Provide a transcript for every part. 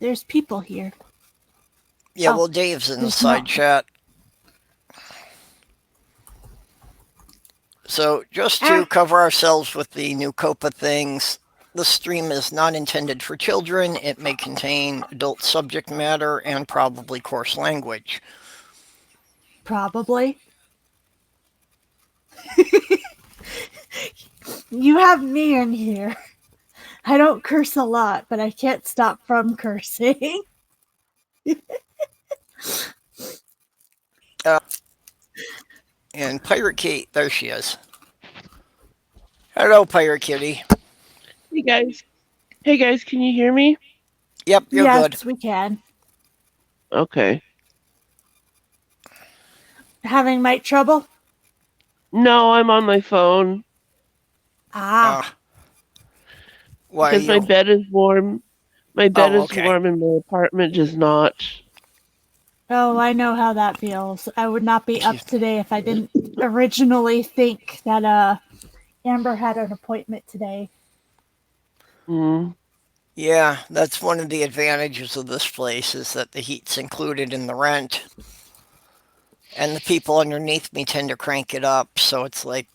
There's people here. Yeah, well, Dave's in the There's side not. chat. So, just to Ah, cover ourselves with the new COPA things, the stream is not intended for children. It may contain adult subject matter and probably coarse language. probably. You have me in here. I don't curse a lot, but I can't stop from cursing. Uh, and Pirate Kate, there she is. Hello, Pirate Kitty. Hey guys. Hey guys, can you hear me? Yep, you're good. Yes, we can. Okay. Having mic trouble? No, I'm on my phone Ah. Uh, why are because my you? bed is warm. My bed Oh, is okay. warm and my apartment is not. Oh, I know how that feels. I would not be up Excuse me. today if I didn't originally think that Amber had an appointment today. Mm, Yeah, that's one of the advantages of this place is that the heat's included in the rent, and the people underneath me tend to crank it up, so it's like,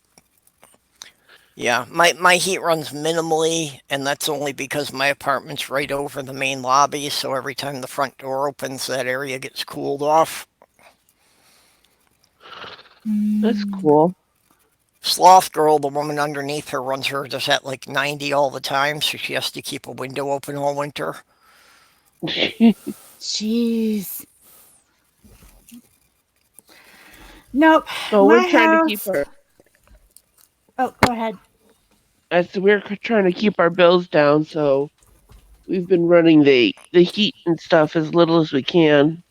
yeah, my heat runs minimally, and that's only because my apartment's right over the main lobby, so every time the front door opens, that area gets cooled off. that's Mm. cool. Sloth Girl, the woman underneath her, runs her just at like 90 all the time, so she has to keep a window open all winter. Jeez. Nope. So we're My trying to keep house. our Oh, go ahead. we're trying to keep our bills down, so we've been running the heat and stuff as little as we can.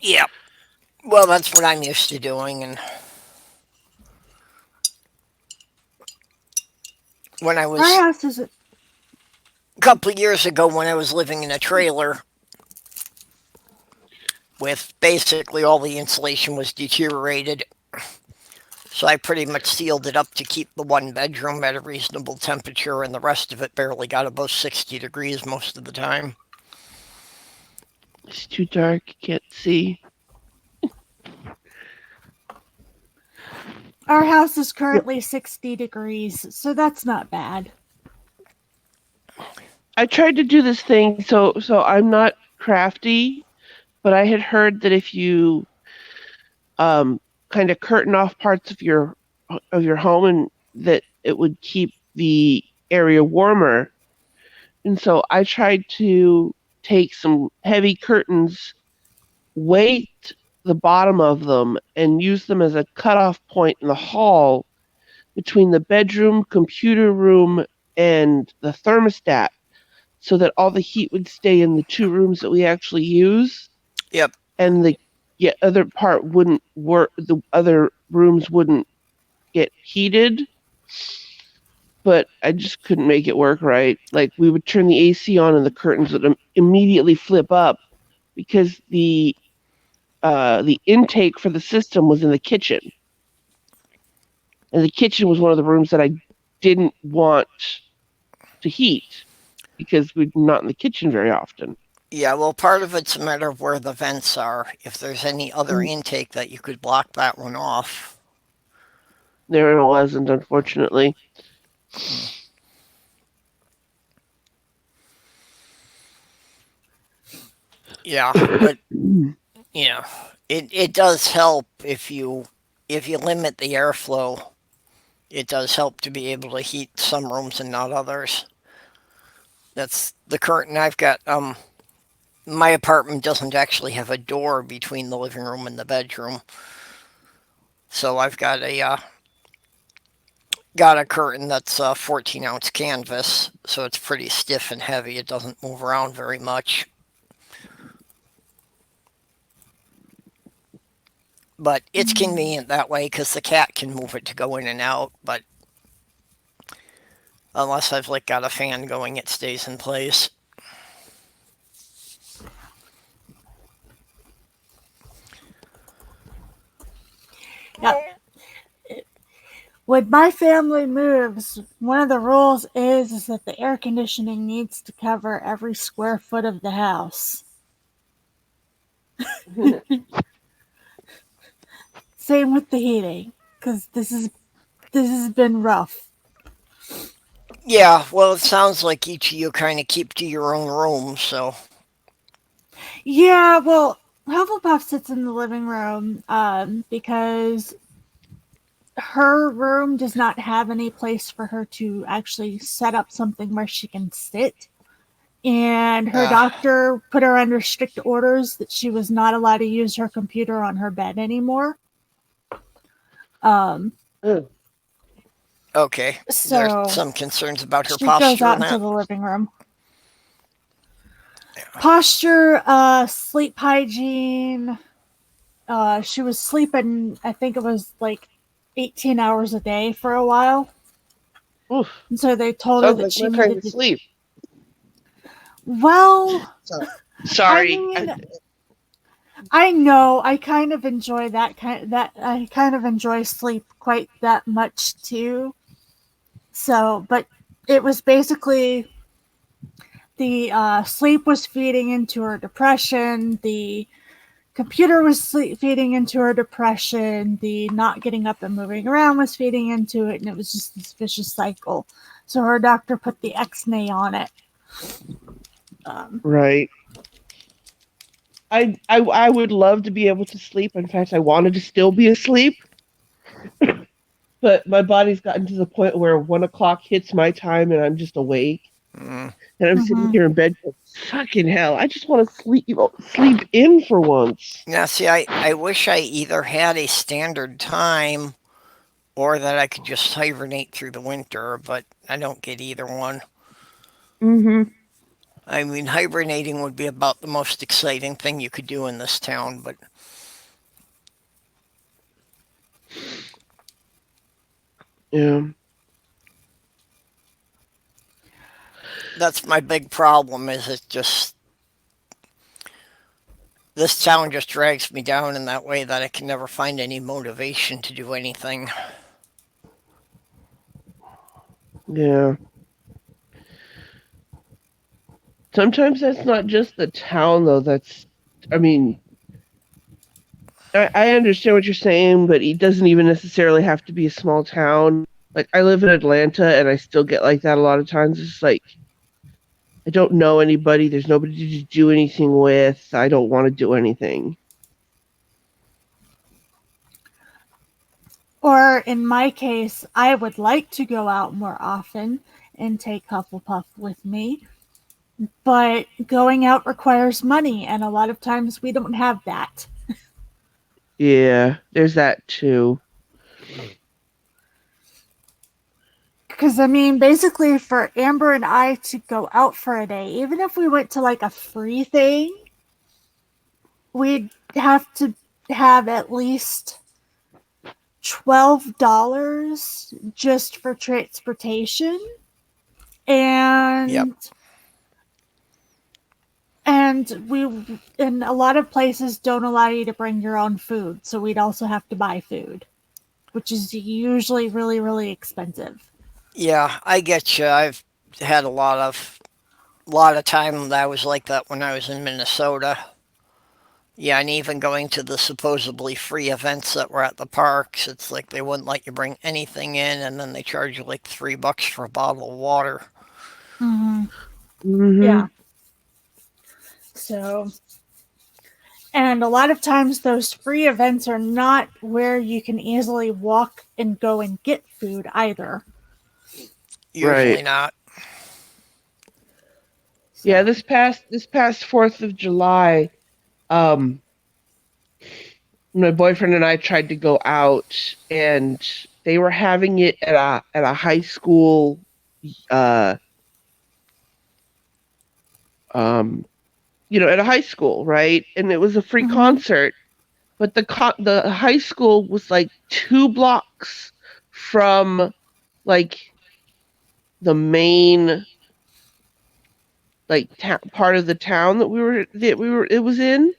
Yeah, well, that's what I'm used to doing, and when I Our was house is. a couple of years ago when I was living in a trailer with basically all the insulation was deteriorated. So I pretty much sealed it up to keep the one bedroom at a reasonable temperature, and the rest of it barely got above 60 degrees most of the time. It's too dark, can't see. Our house is currently 60 degrees, so that's not bad. I tried to do this thing so I'm not crafty, but I had heard that if you um kind of curtain off parts of your home and that it would keep the area warmer. And so I tried to take some heavy curtains, weight the bottom of them and use them as a cutoff point in the hall between the bedroom, computer room, and the thermostat so that all the heat would stay in the two rooms that we actually use Yep. and the other part wouldn't work, the other rooms wouldn't get heated, but I just couldn't make it work right. Like we would turn the AC on and the curtains would immediately flip up because the intake for the system was in the kitchen, and the kitchen was one of the rooms that I didn't want to heat because we're not in the kitchen very often. Yeah, well, part of it's a matter of where the vents are. If there's any other Mm, intake that you could block that one off. there it wasn't, unfortunately. Yeah, but you know, it does help if you limit the airflow. It does help to be able to heat some rooms and not others. That's the curtain I've got. My apartment doesn't actually have a door between the living room and the bedroom, so I've got a curtain that's 14-ounce canvas, so it's pretty stiff and heavy. It doesn't move around very much, but it's Mm. convenient that way because the cat can move it to go in and out. But unless I've like got a fan going, it stays in place. Yep. When when my family moves, one of the rules is that the air conditioning needs to cover every square foot of the house. Same with the heating, because this has been rough. Yeah, well, it sounds like each of you kind of keep to your own room, so. Yeah, well, Hufflepuff sits in the living room because her room does not have any place for her to actually set up something where she can sit. And her Uh, doctor put her under strict orders that she was not allowed to use her computer on her bed anymore. Um, okay. There's so some concerns about her she goes posture out and into that. the living room. Posture, sleep hygiene. She was sleeping, I think it was like 18 hours a day for a while. Oof. And so they told her Sounds that like she my kind needed of to. sleep. Well, I Sorry. mean, I know I kind of enjoy that I kind of enjoy sleep quite that much too. So, but it was basically the sleep was feeding into her depression. The computer was feeding into her depression. The not getting up and moving around was feeding into it, and it was just this vicious cycle. So her doctor put the X-nay on it. Right. I would love to be able to sleep. In fact, I wanted to still be asleep, but my body's gotten to the point where 1 o'clock hits my time and I'm just awake. Mm. And I'm sitting Mm-hmm. here in bed going, fucking hell, I just want to sleep in for once. Now, see, I wish I either had a standard time or that I could just hibernate through the winter, but I don't get either one. Mm-hmm. I mean, hibernating would be about the most exciting thing you could do in this town, but Yeah. that's my big problem is it just this town just drags me down in that way that I can never find any motivation to do anything. Yeah. Sometimes that's not just the town, though. I mean, I understand what you're saying, but it doesn't even necessarily have to be a small town. Like, I live in Atlanta and I still get like that a lot of times. It's like, I don't know anybody. There's nobody to do anything with. I don't want to do anything. Or in my case, I would like to go out more often and take Hufflepuff with me, but going out requires money, and a lot of times we don't have that. Yeah, there's that too. Because, I mean, basically, for Amber and I to go out for a day, even if we went to like a free thing, we'd have to have at least $12 just for transportation. Yep. And we and a lot of places don't allow you to bring your own food, so we'd also have to buy food, which is usually really, really expensive. Yeah, I get you. I've had a lot of time that I was like that when I was in Minnesota. Yeah, and even going to the supposedly free events that were at the parks, it's like they wouldn't let you bring anything in, and then they charge you like $3 for a bottle of water. Mm-hmm. Mm-hmm. Yeah. So, and a lot of times those free events are not where you can easily walk and go and get food either. Right. Usually not. Yeah, So, this past 4th of July, um, my boyfriend and I tried to go out, and they were having it at a high school, uh, um, at a high school, right? And it was a free mm-hmm, concert, but the high school was like 2 blocks from like the main like part of the town that we were it was in.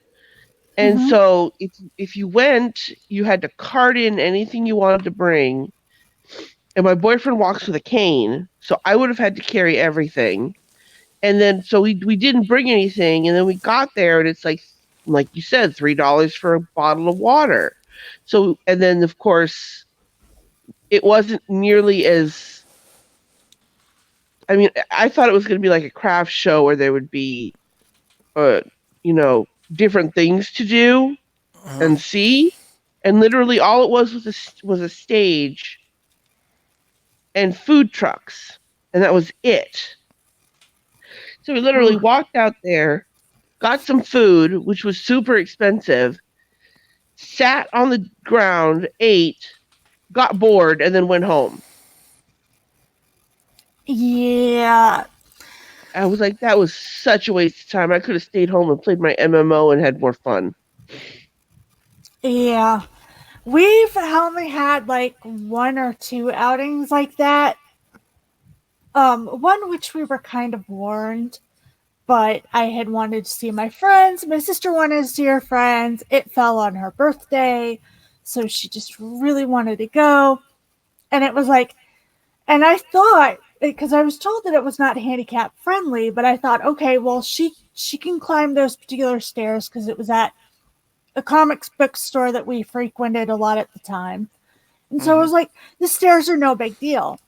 And mm-hmm, so if you went, you had to cart in anything you wanted to bring, and my boyfriend walks with a cane, so I would have had to carry everything. And then so we didn't bring anything, and then we got there, and it's like you said, $3 for a bottle of water. So and then of course it wasn't nearly as. I mean, I thought it was going to be like a craft show where there would be, uh, you know, different things to do Mhm. and see, and literally all it was a stage and food trucks, and that was it. So we literally Ooh, walked out there, got some food, which was super expensive, sat on the ground, ate, got bored, and then went home. yeah, I was like, that was such a waste of time. I could have stayed home and played my MMO and had more fun. yeah. We've only had like one or two outings like that. One which we were kind of warned, but I had wanted to see my friends. My sister wanted to see her friends. It fell on her birthday, so she just really wanted to go. And it was like, and I thought because I was told that it was not handicap friendly, but I thought, okay, well she can climb those particular stairs because it was at a comics book store that we frequented a lot at the time. And so I Mhm. was like, the stairs are no big deal.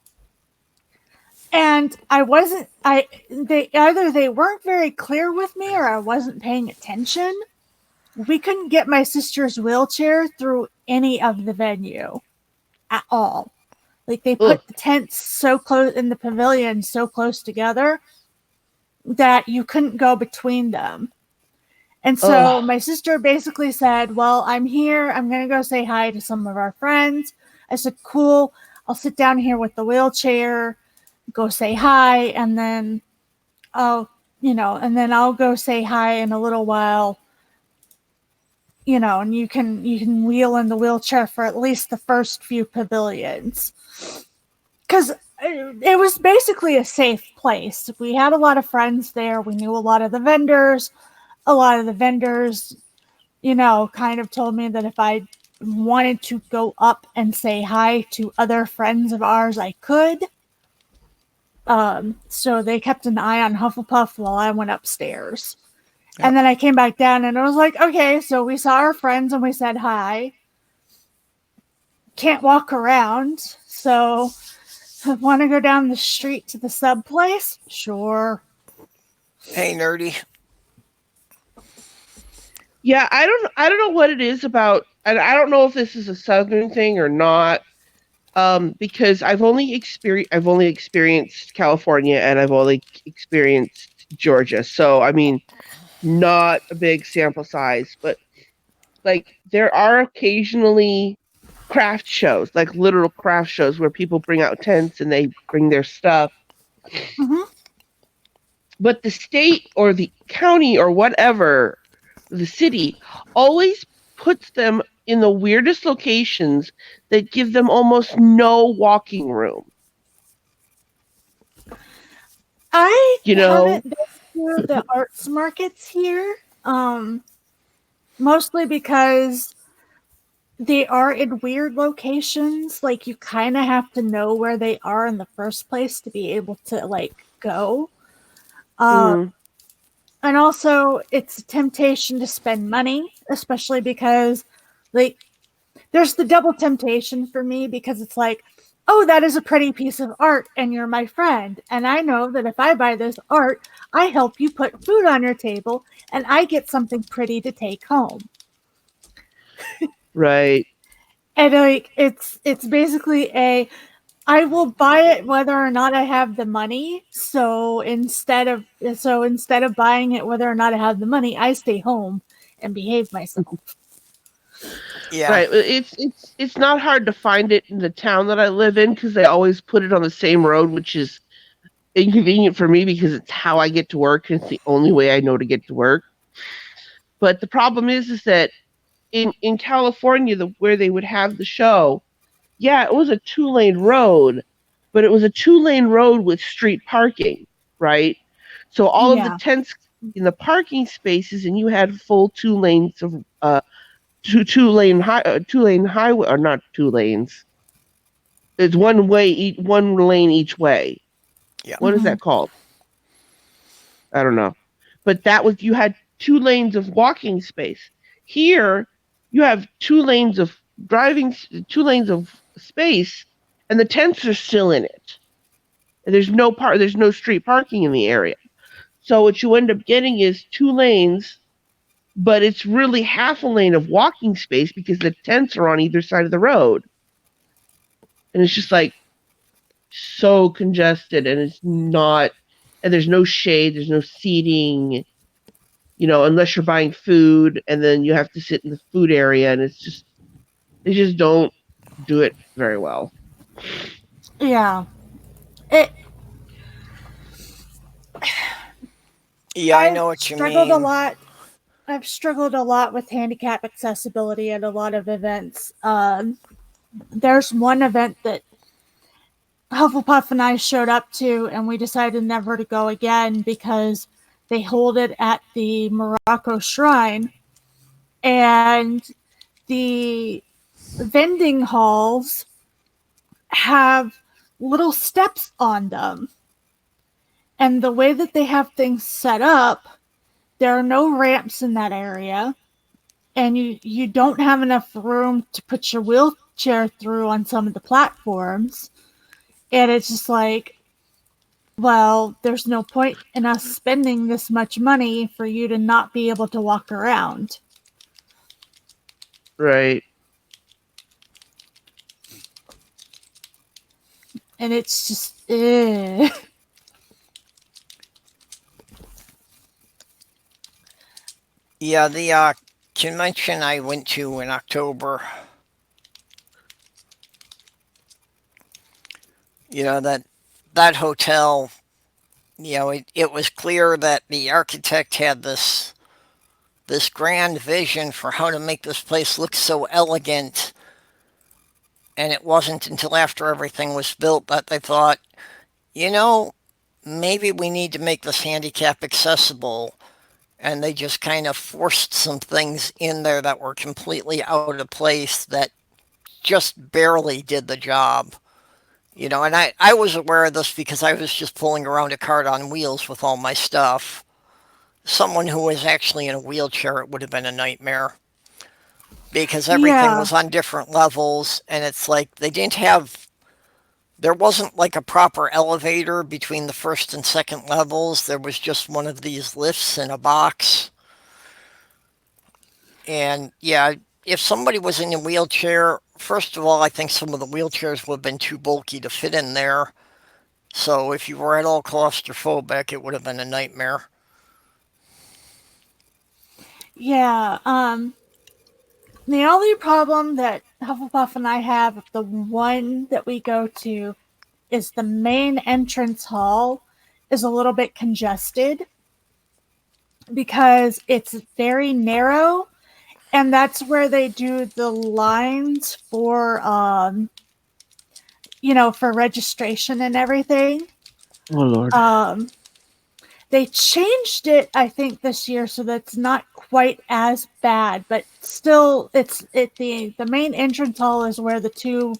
And I wasn't I they either they weren't very clear with me or I wasn't paying attention. We couldn't get my sister's wheelchair through any of the venue at all. Like they Ugh. put the tents so close in the pavilion so close together that you couldn't go between them. And so Ugh. my sister basically said, well, I'm here. I'm going to go say hi to some of our friends. I said, cool. I'll sit down here with the wheelchair, go say hi, and then I'll go say hi in a little while, and you can wheel in the wheelchair for at least the first few pavilions. Because it was basically a safe place. We had a lot of friends there. We knew a lot of the vendors. A lot of the vendors kind of told me that if I wanted to go up and say hi to other friends of ours, I could. So they kept an eye on Hufflepuff while I went upstairs. And Yep. then I came back down and I was like, okay, so we saw our friends and we said hi. Can't walk around. So want to go down the street to the sub place? Sure. Hey, nerdy. Yeah, I don't know what it is about, and I don't know if this is a southern thing or not. Because I've only experienced California and I've only experienced Georgia. So I mean, not a big sample size, but like there are occasionally craft shows, like literal craft shows where people bring out tents and they bring their stuff. Mm-hmm. But the state or the county or whatever, the city, always puts them in the weirdest locations that give them almost no walking room. I You know? haven't been to the arts markets here, mostly because they are in weird locations. Like you kind of have to know where they are in the first place to be able to go. Uh, Mm, and also, it's a temptation to spend money, especially because like there's the double temptation for me because it's like, oh, that is a pretty piece of art and you're my friend. And I know that if I buy this art, I help you put food on your table and I get something pretty to take home. right. And it's basically a I will buy it whether or not I have the money. So instead of buying it whether or not I have the money, I stay home and behave myself. Yeah. Right. It's not hard to find it in the town that I live in because they always put it on the same road, which is inconvenient for me because it's how I get to work and it's the only way I know to get to work. But the problem is that in California, where they would have the show, yeah, it was a 2-lane road, but it was a 2-lane road with street parking, right? So all of the Yeah. tents in the parking spaces, and you had full 2 lanes of two lane highway, or not 2 lanes. It's one way, one lane each way. Yeah. What is that called? I don't know. But that was, you had 2 lanes of walking space. Here, you have 2 lanes of driving, 2 lanes of space, and the tents are still in it. And there's no street parking in the area. So what you end up getting is 2 lanes, but it's really half a lane of walking space because the tents are on either side of the road. And it's just like so congested, and it's not, and there's no shade, there's no seating, unless you're buying food, and then you have to sit in the food area, and they just don't do it very well. Yeah. It Yeah, I I've know what you struggled a mean. lot. I've struggled a lot with handicap accessibility at a lot of events. There's one event that Hufflepuff and I showed up to, and we decided never to go again because they hold it at the Morocco Shrine, and the vending halls have little steps on them. And the way that they have things set up, there are no ramps in that area, and you don't have enough room to put your wheelchair through on some of the platforms. And it's just like, well, there's no point in us spending this much money for you to not be able to walk around. Right. And it's just, eh. Yeah, the convention I went to in October, that hotel, it was clear that the architect had this grand vision for how to make this place look so elegant, and it wasn't until after everything was built that they thought, you know, maybe we need to make this handicap accessible. And they just kind of forced some things in there that were completely out of place that just barely did the job. And I was aware of this because I was just pulling around a cart on wheels with all my stuff. Someone who was actually in a wheelchair, it would have been a nightmare because everything Yeah, was on different levels, and it's like there wasn't like a proper elevator between the first and second levels. There was just one of these lifts in a box. And yeah, if somebody was in a wheelchair, first of all, I think some of the wheelchairs would have been too bulky to fit in there. So if you were at all claustrophobic, it would have been a nightmare. yeah. The only problem that Hufflepuff and I have with the one that we go to is the main entrance hall is a little bit congested because it's very narrow, and that's where they do the lines for for registration and everything. Oh Lord. um they changed it, I think, this year, so that's not quite as bad, but still, the main entrance hall is where the two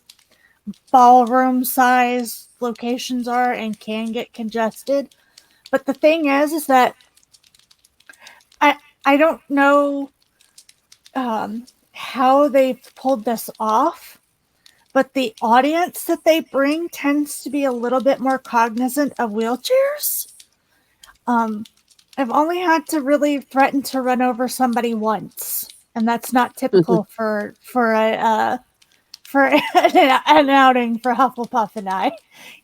ballroom size locations are and can get congested. But the thing is that I don't know how they've pulled this off, but the audience that they bring tends to be a little bit more cognizant of wheelchairs. Um, I've only had to really threaten to run over somebody once, and that's not typical for an outing for Hufflepuff and I.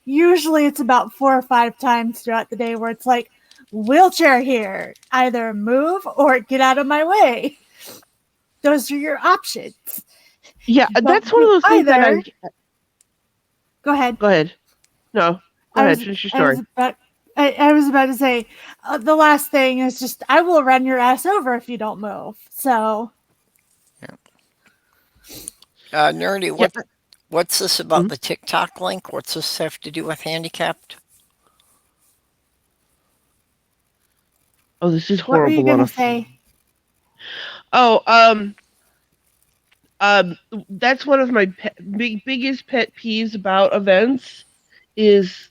Usually, it's about 4 or 5 times throughout the day where it's like, wheelchair here, either move or get out of my way. Those are your options. Yeah, You don't that's one of do those things that either. Go ahead. Go ahead. No, go I ahead. was Finish your I was story. about I was about to say the last thing is just I will run your ass over if you don't move. So Yeah. Nerdy, Yeah. what's this about Mhm. the TikTok link? What's this have to do with handicapped? Oh, this is what were you horrible on gonna a. say? Oh, That's one of my biggest pet peeves about events is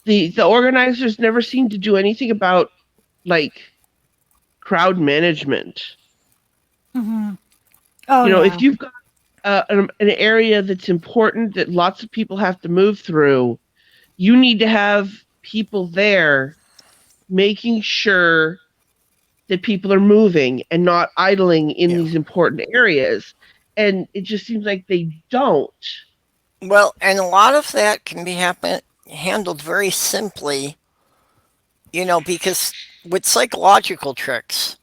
the organizers never seem to do anything about like crowd management. Mm-hmm. Oh If yeah. you've got an area that's important that lots of people have to move through, you need to have people there making sure that people are moving and not idling in Yeah. these important areas. And it just seems like they don't. Well, and a lot of that can be handled very simply, because with psychological tricks,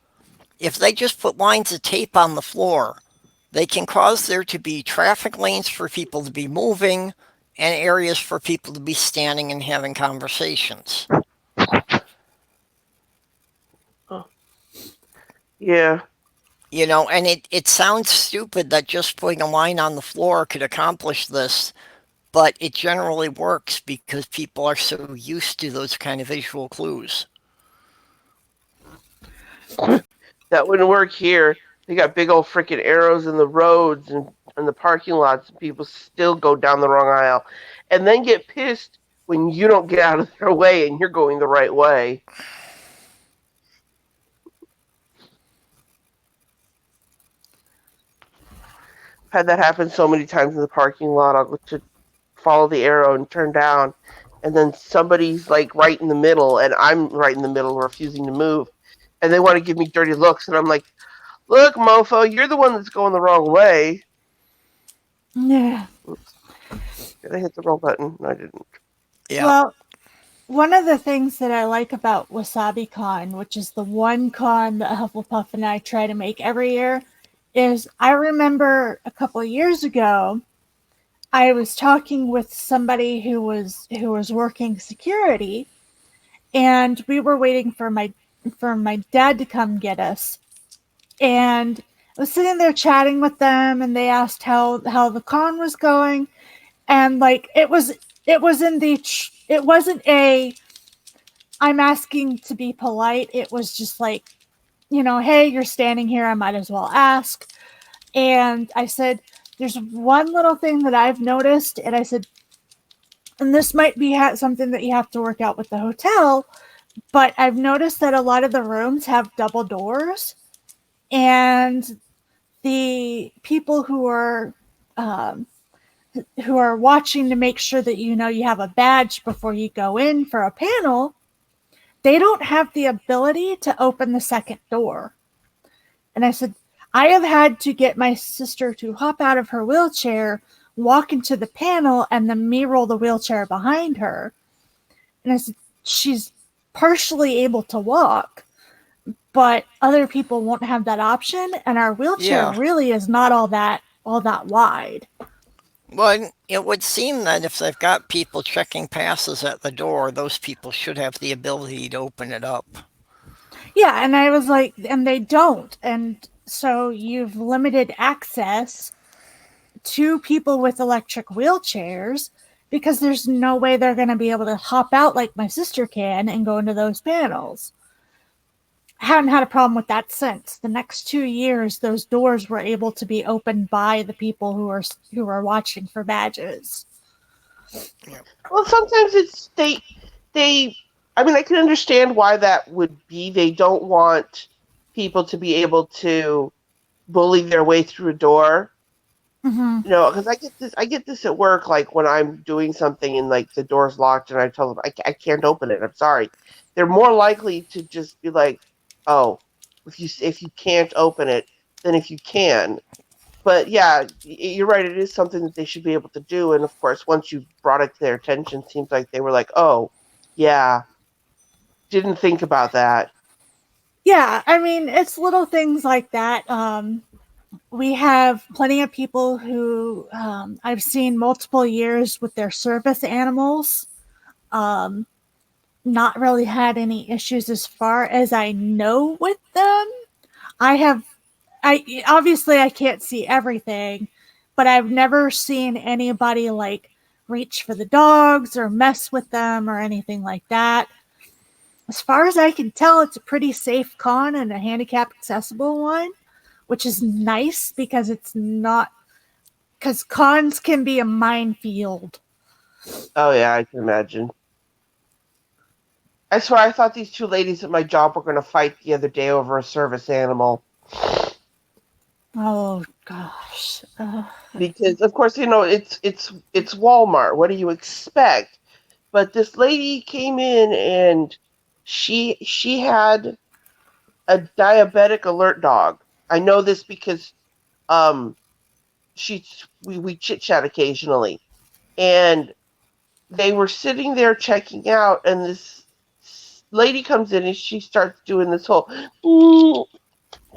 if they just put lines of tape on the floor, they can cause there to be traffic lanes for people to be moving and areas for people to be standing and having conversations. Oh, yeah. And it sounds stupid that just putting a line on the floor could accomplish this, but it generally works because people are so used to those kind of visual clues. That wouldn't work here. They got big old freaking arrows in the roads and the parking lots, and people still go down the wrong aisle and then get pissed when you don't get out of their way and you're going the right way. I've had that happen so many times in the parking lot. I'll go to follow the arrow and turn down, and then somebody's like right in the middle, and I'm right in the middle, refusing to move, and they want to give me dirty looks, and I'm like, "Look, mofo, you're the one that's going the wrong way." Yeah. Oops, did I hit the wrong button? No, I didn't. Yeah. Well, one of the things that I like about WasabiCon, which is the one con that Hufflepuff and I try to make every year, is I remember a couple of years ago, I was talking with somebody who was working security, and we were waiting for my dad to come get us. And I was sitting there chatting with them, and they asked how the con was going, and like it was in the it wasn't a I'm asking to be polite. It was just like, hey, you're standing here. I might as well ask. And I said, there's one little thing that I've noticed. And I said, and this might be something that you have to work out with the hotel, but I've noticed that a lot of the rooms have double doors. And the people um, who are watching to make sure that you have a badge before you go in for a panel, they don't have the ability to open the second door. And I said, I have had to get my sister to hop out of her wheelchair, walk into the panel, and then me roll the wheelchair behind her. And I said, she's partially able to walk, but other people won't have that option. And our wheelchair Yeah. really is not all that wide. Well, it would seem that if they've got people checking passes at the door, those people should have the ability to open it up. Yeah, and I was like, and they don't. And so you've limited access to people with electric wheelchairs because there's no way they're going to be able to hop out like my sister can and go into those panels. I haven't had a problem with that since. The next 2 years, those doors were able to be opened by the people who are watching for badges. Well, sometimes it's they. I mean, I can understand why that would be. They don't want people to be able to bully their way through a door. Mm-hmm. Because I get this at work, like when I'm doing something and like the door's locked, and I tell them I can't open it. I'm sorry. They're more likely to just be like, "Oh, if you can't open it, then if you can." But yeah, you're right. It is something that they should be able to do. And of course, once you've brought it to their attention, it seems like they were like, "Oh, yeah, didn't think about that." Yeah, I mean, it's little things like that. We have plenty of people who I've seen multiple years with their service animals. Um, not really had any issues as far as I know with them. I have, I obviously I can't see everything, but I've never seen anybody like reach for the dogs or mess with them or anything like that. As far as I can tell, it's a pretty safe con and a handicap accessible one. which is nice because it's not, because cons can be a minefield. Oh yeah, I can imagine. I swear, I thought these two ladies at my job were going to fight the other day over a service animal. Oh gosh. Because of course, it's Walmart. What do you expect? But this lady came in and she had a diabetic alert dog. I know this because um we chit chat occasionally, and they were sitting there checking out, and this lady comes in and she starts doing this whole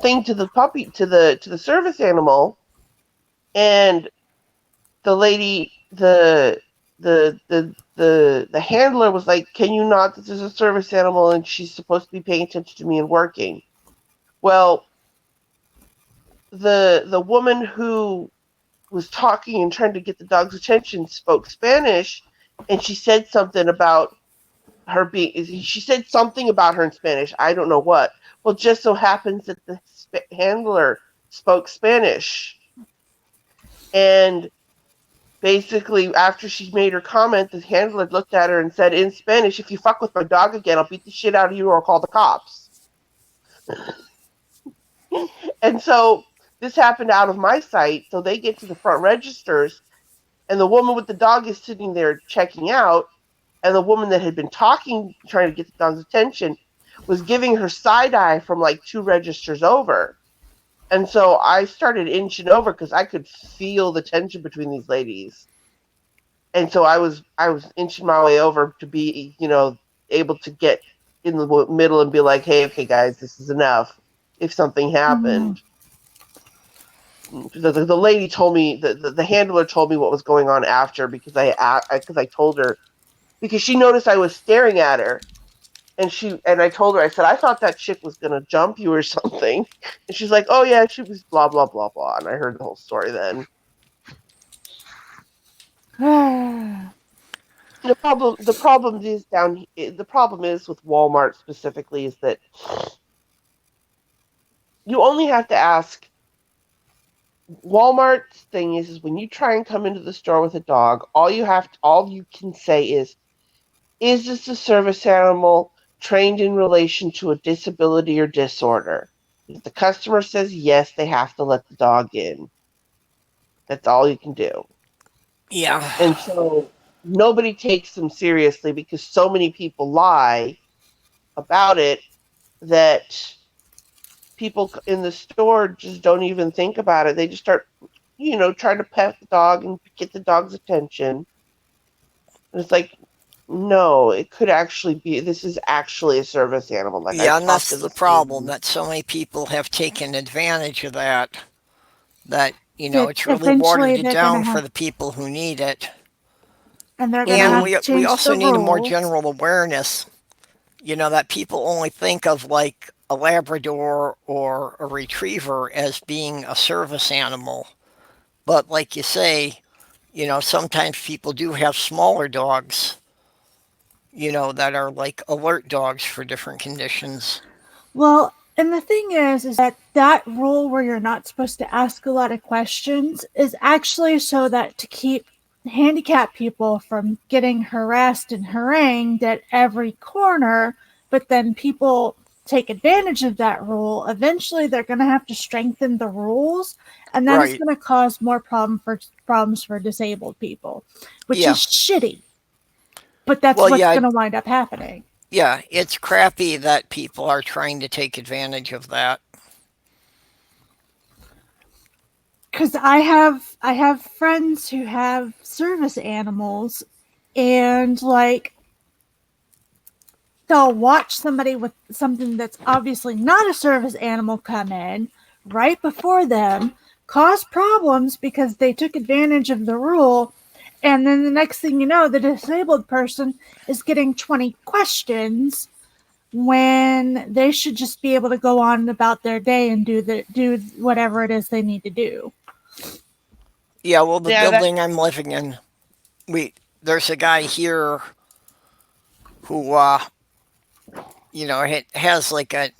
thing to the puppy, to the service animal, and the lady, the handler was like, "Can you not? This is a service animal, and she's supposed to be paying attention to me and working." Well, the woman who was talking and trying to get the dog's attention spoke Spanish, and she said something about her being. She said something about her in Spanish. I don't know what. Well, just so happens that the handler spoke Spanish, and basically, after she made her comment, the handler looked at her and said in Spanish, "If you fuck with my dog again, I'll beat the shit out of you or I'll call the cops." And so this happened out of my sight. So they get to the front registers, and the woman with the dog is sitting there checking out, and the woman that had been talking, trying to get the dog's attention, was giving her side eye from like two registers over. And so I started inching over because I could feel the tension between these ladies. And so I was inching my way over to be, able to get in the middle and be like, "Hey, okay, guys, this is enough. If something Mm. happened." The lady told me, the handler told me what was going on after, because I told her, because she noticed I was staring at her, and I told her, I said, "I thought that chick was gonna jump you or something," and she's like, "Oh yeah, she was blah blah blah blah," and I heard the whole story then. The problem is with Walmart specifically is that you only have to ask. Walmart's thing is when you try and come into the store with a dog, all you can say is this a service animal trained in relation to a disability or disorder? If the customer says yes, they have to let the dog in. That's all you can do. Yeah. And so nobody takes them seriously because so many people lie about it that people in the store just don't even think about it. They just start, trying to pet the dog and get the dog's attention. And it's like, no, it could actually be, this is actually a service animal. Like, Yeah, I've and talked that's to the this problem lady. that so many people have taken advantage of that. That, That it's really eventually watered it they're gonna down for have, the people who need it. and they're gonna And have Mm-hmm. to we change also the need a more rules. general awareness, that people only think of like a Labrador or a Retriever as being a service animal. But like you say, sometimes people do have smaller dogs, that are like alert dogs for different conditions. Well, and the thing is that rule where you're not supposed to ask a lot of questions is actually so that to keep handicapped people from getting harassed and harangued at every corner, but then people take advantage of that rule. Eventually, they're going to have to strengthen the rules, and that is Right. going to cause more problems for disabled people, which is Yeah. shitty. But that's Well, what's yeah, going to wind up happening. yeah, it's crappy that people are trying to take advantage of that. Because I have friends who have service animals, and like they'll watch somebody with something that's obviously not a service animal come in right before them, cause problems because they took advantage of the rule, and then the next thing you know, the disabled person is getting 20 questions when they should just be able to go on about their day and do whatever it is they need to do. Yeah, well, the Yeah, that. building I'm living in, we there's a guy here who has like a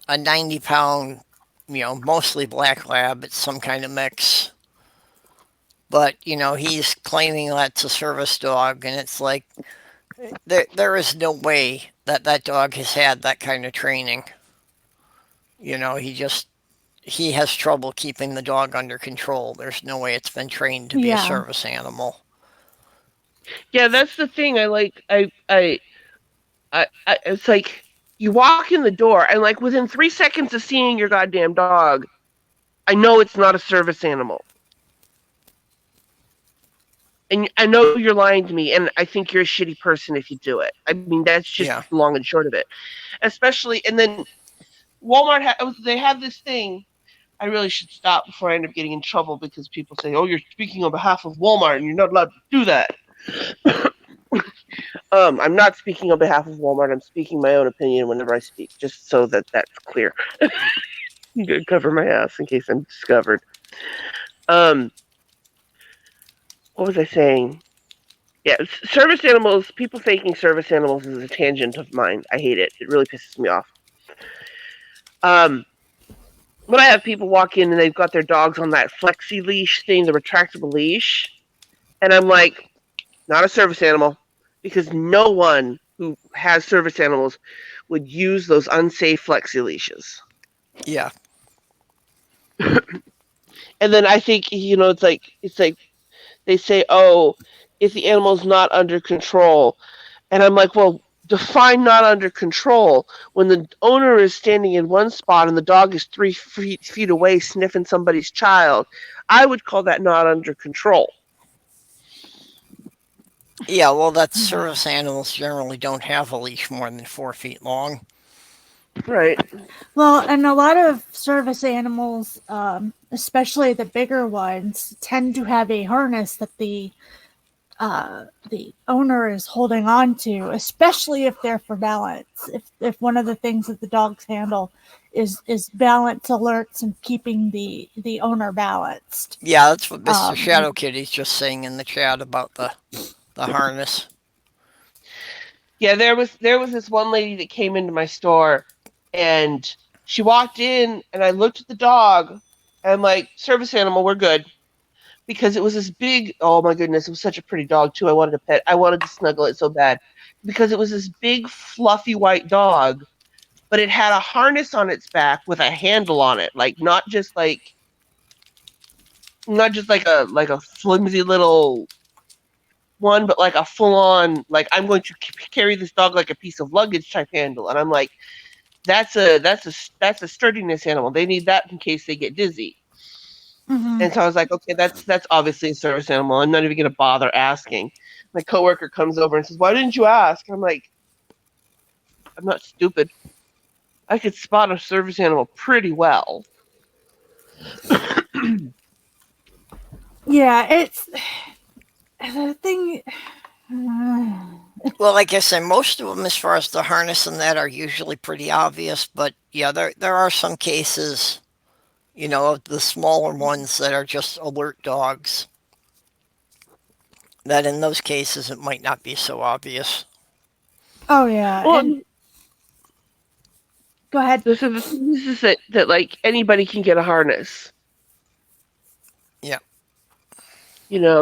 90 pound mostly black lab. It's some kind of mix. But, he's claiming that's a service dog, and it's like, there is no way that that dog has had that kind of training. He has trouble keeping the dog under control. There's no way it's been trained to be a Yeah. service animal. Yeah, that's the thing. I like. It's like you walk in the door, and like within 3 seconds of seeing your goddamn dog, I know it's not a service animal. And I know you're lying to me, and I think you're a shitty person if you do it. I mean, that's just Yeah. the long and short of it. Especially, and then Walmart, they have this thing. I really should stop before I end up getting in trouble because people say, "Oh, you're speaking on behalf of Walmart, and you're not allowed to do that." I'm not speaking on behalf of Walmart. I'm speaking my own opinion whenever I speak, just so that that's clear. You could cover my ass in case I'm discovered. Um, what was I saying? Yeah, service animals. People thinking service animals is a tangent of mine. I hate it. It really pisses me off. Um, when I have people walk in and they've got their dogs on that flexi leash thing, the retractable leash, and I'm like, not a service animal, because no one who has service animals would use those unsafe flexi leashes. Yeah. And then I think it's like they say, oh, if the animal's not under control, and I'm like, well, define not under control. When the owner is standing in one spot and the dog is 3 feet away sniffing somebody's child, I would call that not under control. Yeah, well, that's service animals generally don't have a leash more than 4 feet long. Right. Well, and a lot of service animals, especially the bigger ones, tend to have a harness that the owner is holding on to, especially if they're for balance. If one of the things that the dogs handle is balance alerts and keeping the owner balanced. Yeah, that's what Mr. Um, Shadow Kitty's just saying in the chat about the harness. Yeah, there was this one lady that came into my store, and she walked in, and I looked at the dog, and I'm like, service animal, we're good. Because it was this big, oh my goodness, it was such a pretty dog too. I wanted to pet, I wanted to snuggle it so bad. Because it was this big, fluffy white dog, but it had a harness on its back with a handle on it. Like not just like a flimsy little one, but like a full on, like I'm going to carry this dog like a piece of luggage type handle. And I'm like, that's a sturdiness animal. They need that in case they get dizzy. mhm. And so I was like, okay, that's obviously a service animal. I'm not even gonna bother asking. My coworker comes over and says, "Why didn't you ask?" And I'm like, I'm not stupid. I could spot a service animal pretty well. Yeah, it's the thing. Well, like I said, most of them, as far as the harness and that, are usually pretty obvious. But yeah, there are some cases, of the smaller ones that are just alert dogs. That in those cases it might not be so obvious. Oh yeah, Well, and go ahead. this is that like anybody can get a harness. Yeah.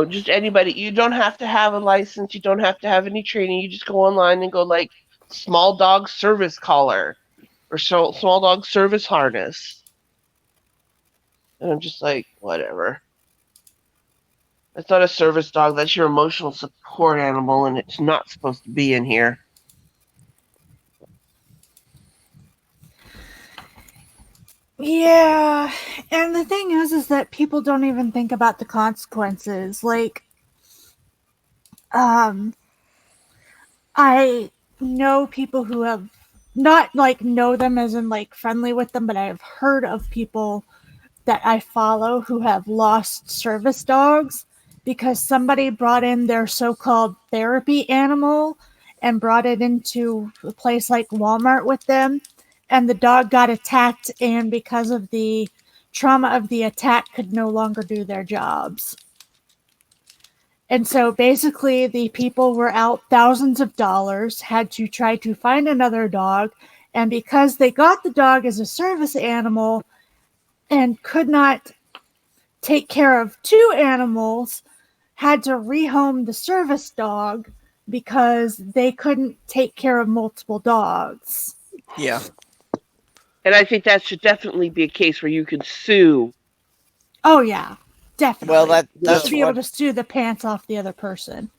Just anybody. You don't have to have a license. You don't have to have any training. You just go online and go like small dog service collar or small dog service harness. And I'm just like, whatever. That's not a service dog. That's your emotional support animal, and it's not supposed to be in here. Yeah, and the thing is that people don't even think about the consequences. Like, um, I know people who have not like know them as in like friendly with them, but I've heard of people that I follow who have lost service dogs because somebody brought in their so-called therapy animal and brought it into a place like Walmart with them, and the dog got attacked, and because of the trauma of the attack could no longer do their jobs. And so basically, the people were out thousands of dollars, had to try to find another dog. And because they got the dog as a service animal, and could not take care of two animals, had to rehome the service dog because they couldn't take care of multiple dogs. Yeah. And I think that should definitely be a case where you can sue. Oh yeah, Well, definitely. You should that's be able what to sue the pants off the other person.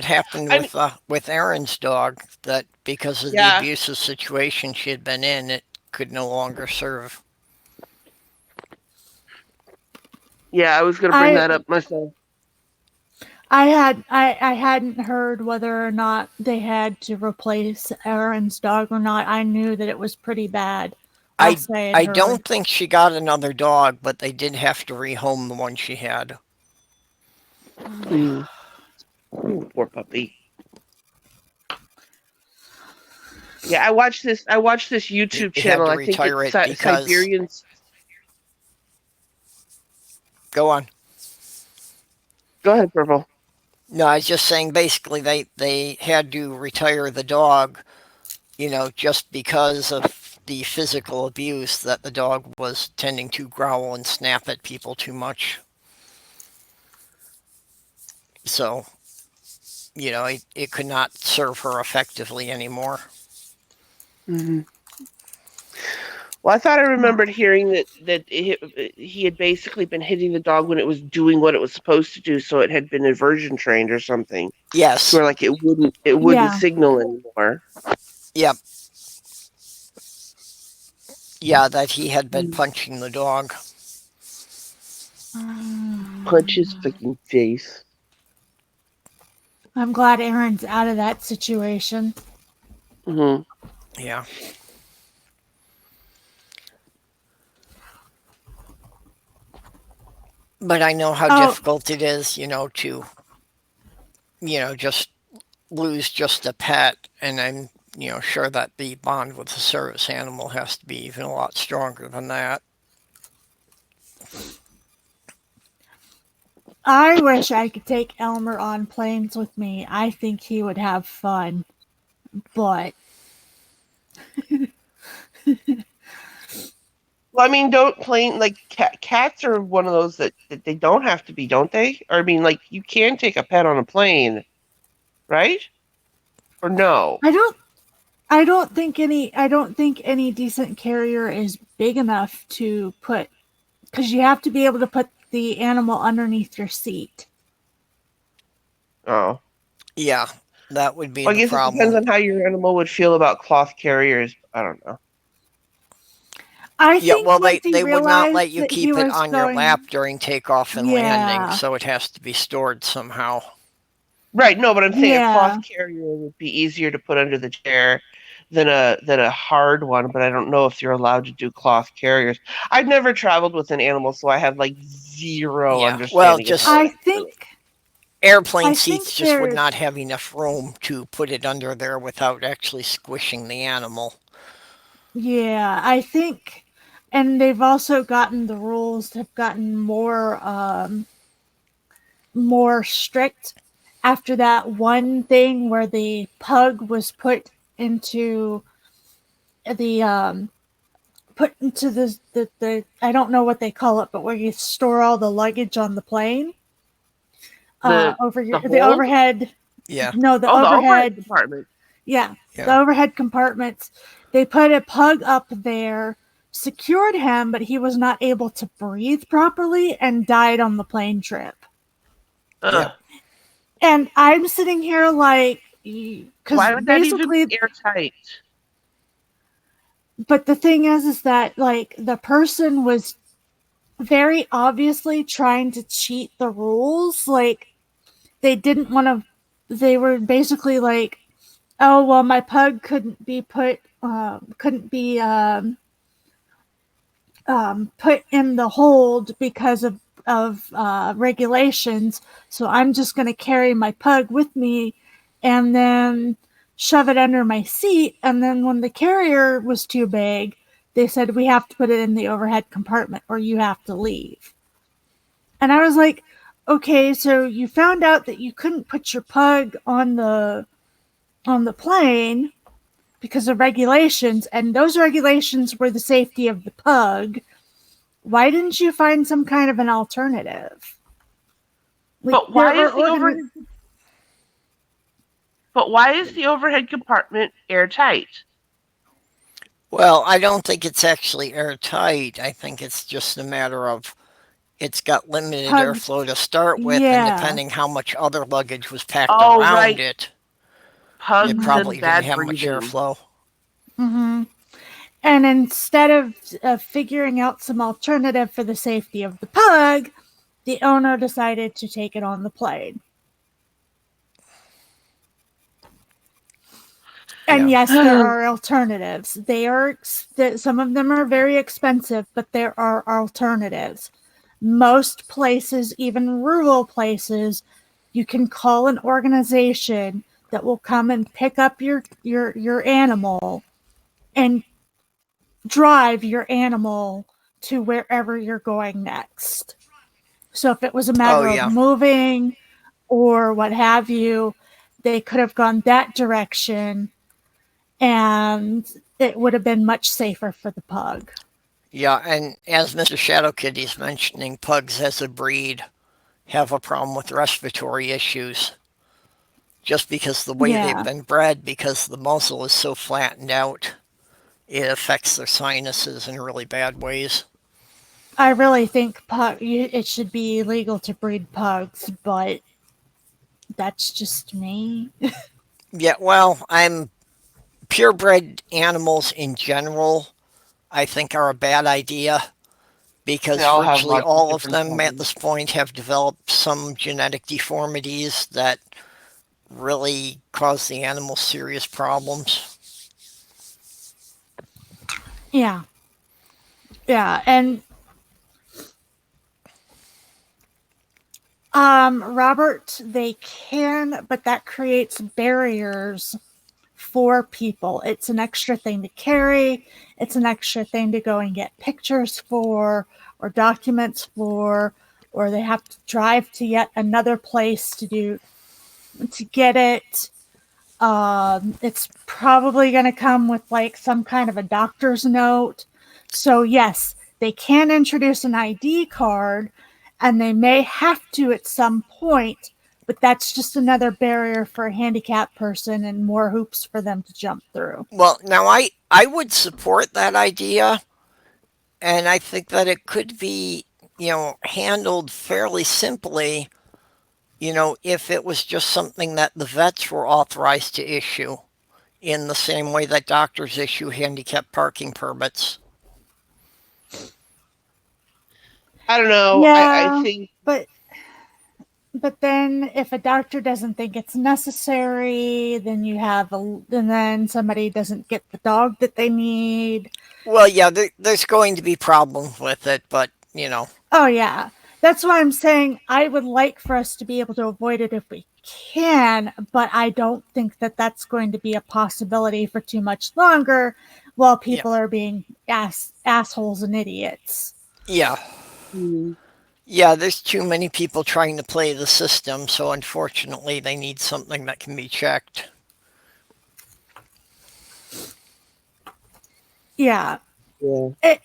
happened I mean, with Erin's dog. That because of the yeah, abusive situation she had been in, it could no longer serve. yeah, I was going to bring I that up myself. I hadn't heard whether or not they had to replace Aaron's dog or not. I knew that it was pretty bad. I Last I had I heard. don't think she got another dog, but they did have to rehome the one she had. Mm. Ooh, poor puppy. Yeah, I watched this YouTube They had channel. to I think retire it's it because Siberians. go on. Go ahead, Purple. No, I was just saying basically they had to retire the dog, just because of the physical abuse that the dog was tending to growl and snap at people too much. So, it could not serve her effectively anymore. Mm-hmm. Well, I thought I remembered hearing that he had basically been hitting the dog when it was doing what it was supposed to do, so it had been aversion trained or something, to Yes. where like it wouldn't Yeah. signal anymore. Yep. Yeah, that he had been punching the dog. Punch his freaking face. I'm glad Aaron's out of that situation. Mm-hmm. Yeah. But I know how Oh, difficult it is, to, just lose just a pet. And I'm, sure that the bond with the service animal has to be even a lot stronger than that. I wish I could take Elmer on planes with me. I think he would have fun. But Well, I mean, don't plain like cats are one of those that they don't have to be, don't they? Or I mean, like you can take a pet on a plane, right? Or no? I don't think any decent carrier is big enough to put, because you have to be able to put the animal underneath your seat. Oh, Yeah, that would be well, I the guess it depends problem. on how your animal would feel about cloth carriers. I don't know. I Yeah, think well, once he they would not realized let you that he keep it was on your lap going, during takeoff and landing, yeah, so it has to be stored somehow. Right? No, but I'm saying a cloth yeah. carrier would be easier to put under the chair than a hard one. But I don't know if you're allowed to do cloth carriers. I've never traveled with an animal, so I have like zero Yeah, well, understanding of how just I it think really. airplane I think seats just would there's not have enough room to put it under there without actually squishing the animal. yeah, I think, and they've also gotten the rules have gotten more strict after that one thing where the pug was the put into the I don't know what they call it, but where you store all the luggage on the plane, The over the the hold? overhead, Yeah, no, the Oh, the overhead overhead, compartment. yeah, yeah. the overhead compartments. They put a pug up there, secured him, but he was not able to breathe properly and died on the plane trip. Ugh. Yep. And I'm sitting here like, because Why would that even basically, be airtight? but the thing is that like the person was very obviously trying to cheat the rules. Like they didn't want to. They were basically like, "Oh well, my pug couldn't be put in the hold because of regulations. So I'm just going to carry my pug with me, and then shove it under my seat. And then when the carrier was too big, they said we have to put it in the overhead compartment, or you have to leave." And I was like, "Okay, so you found out that you couldn't put your pug on the plane because of regulations, and those regulations were the safety of the pug. Why didn't you find some kind of an alternative? Like, But why is the over organi- but why is the overhead compartment airtight? Well, I don't think it's actually airtight. I think it's just a matter of it's got limited pugs? airflow to start with, and Yeah. depending how much other luggage was packed Oh, around right. it, it Pugs Mm-hmm. probably and didn't bad have much breathing. airflow. Mm-hmm. And instead of figuring out some alternative for the safety of the pug, the owner decided to take it on the plane. And Yeah. yes, there are alternatives. Some of them are very expensive, but there are alternatives. Most places, even rural places, you can call an organization that will come and pick up your animal and drive your animal to wherever you're going next. So if it was a Oh, matter of yeah. moving or what have you, they could have gone that direction and it would have been much safer for the pug. Yeah, and as Mr. Shadow Kitty's mentioning, pugs as a breed have a problem with respiratory issues just because the way they've Yeah. been bred, because the muzzle is so flattened out, it affects their sinuses in really bad ways. I really think it should be legal to breed pugs, but that's just me. Yeah, well, I'm purebred animals in general, I think are a bad idea They because all have virtually lots of all of different them at problems. this point have developed some genetic deformities that really cause the animal serious problems. Yeah. Yeah, and Robert, they can, but that creates barriers for people. It's an extra thing to carry, it's an extra thing to go and get pictures for or documents for, or they have to drive to yet another place to get it. It's probably going to come with like some kind of a doctor's note. So, yes, they can introduce an ID card and they may have to at some point, but that's just another barrier for a handicapped person and more hoops for them to jump through. Well, now I would support that idea, and I think that it could be, handled fairly simply, if it was just something that the vets were authorized to issue in the same way that doctors issue handicap parking permits. I don't know. I Yeah, think but but then if a doctor doesn't think it's necessary, and then somebody doesn't get the dog that they need. Well, yeah, there's going to be problems with it, but, Oh yeah. That's why I'm saying I would like for us to be able to avoid it if we can, but I don't think that that's going to be a possibility for too much longer while yeah, people are being assholes and idiots. yeah. mm, Yeah, there's too many people trying to play the system, so unfortunately they need something that can be checked. Yeah. yeah. It,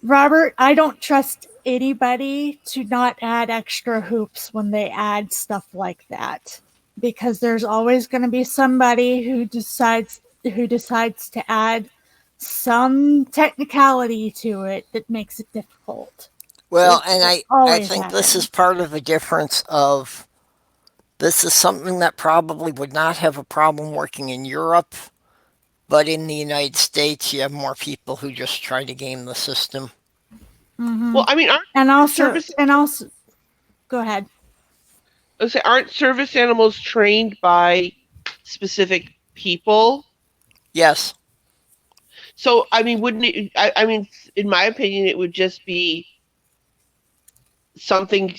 Robert, I don't trust anybody to not add extra hoops when they add stuff like that because there's always going to be somebody who decides to add some technicality to it that makes it difficult. Well, and It I always think this is happens. part of a difference of this is something that probably would not have a problem working in Europe, but in the United States, you have more people who just try to game the system. Hmm. Well, I mean, And also, service and also, go ahead. aren't service animals trained by specific people? Yes. So, I mean, wouldn't it? I mean, in my opinion, it would just be something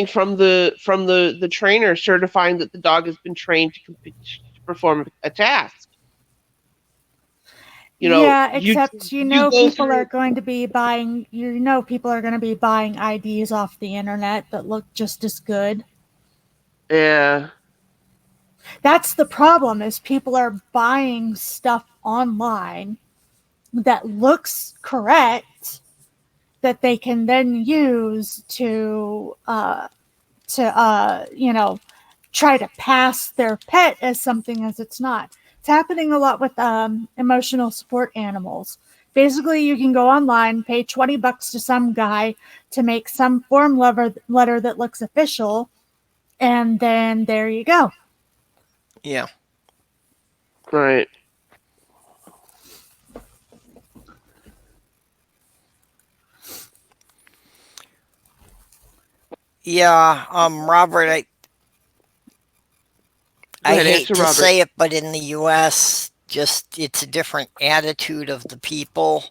from the trainer certifying that the dog has been trained to perform a task. Yeah, You except you go people through. are going to be buying people are going to be buying IDs off the internet that look just as good. Yeah. That's the problem is people are buying stuff online that looks correct that they can then use to try to pass their pet as something as it's not. It's happening a lot with emotional support animals. Basically, you can go online, pay $20 to some guy to make some form letter that looks official, and then there you go. Yeah. Right. Yeah, Robert, Go I ahead, hate answer, to Robert. say it, but in the US, just it's a different attitude of the people,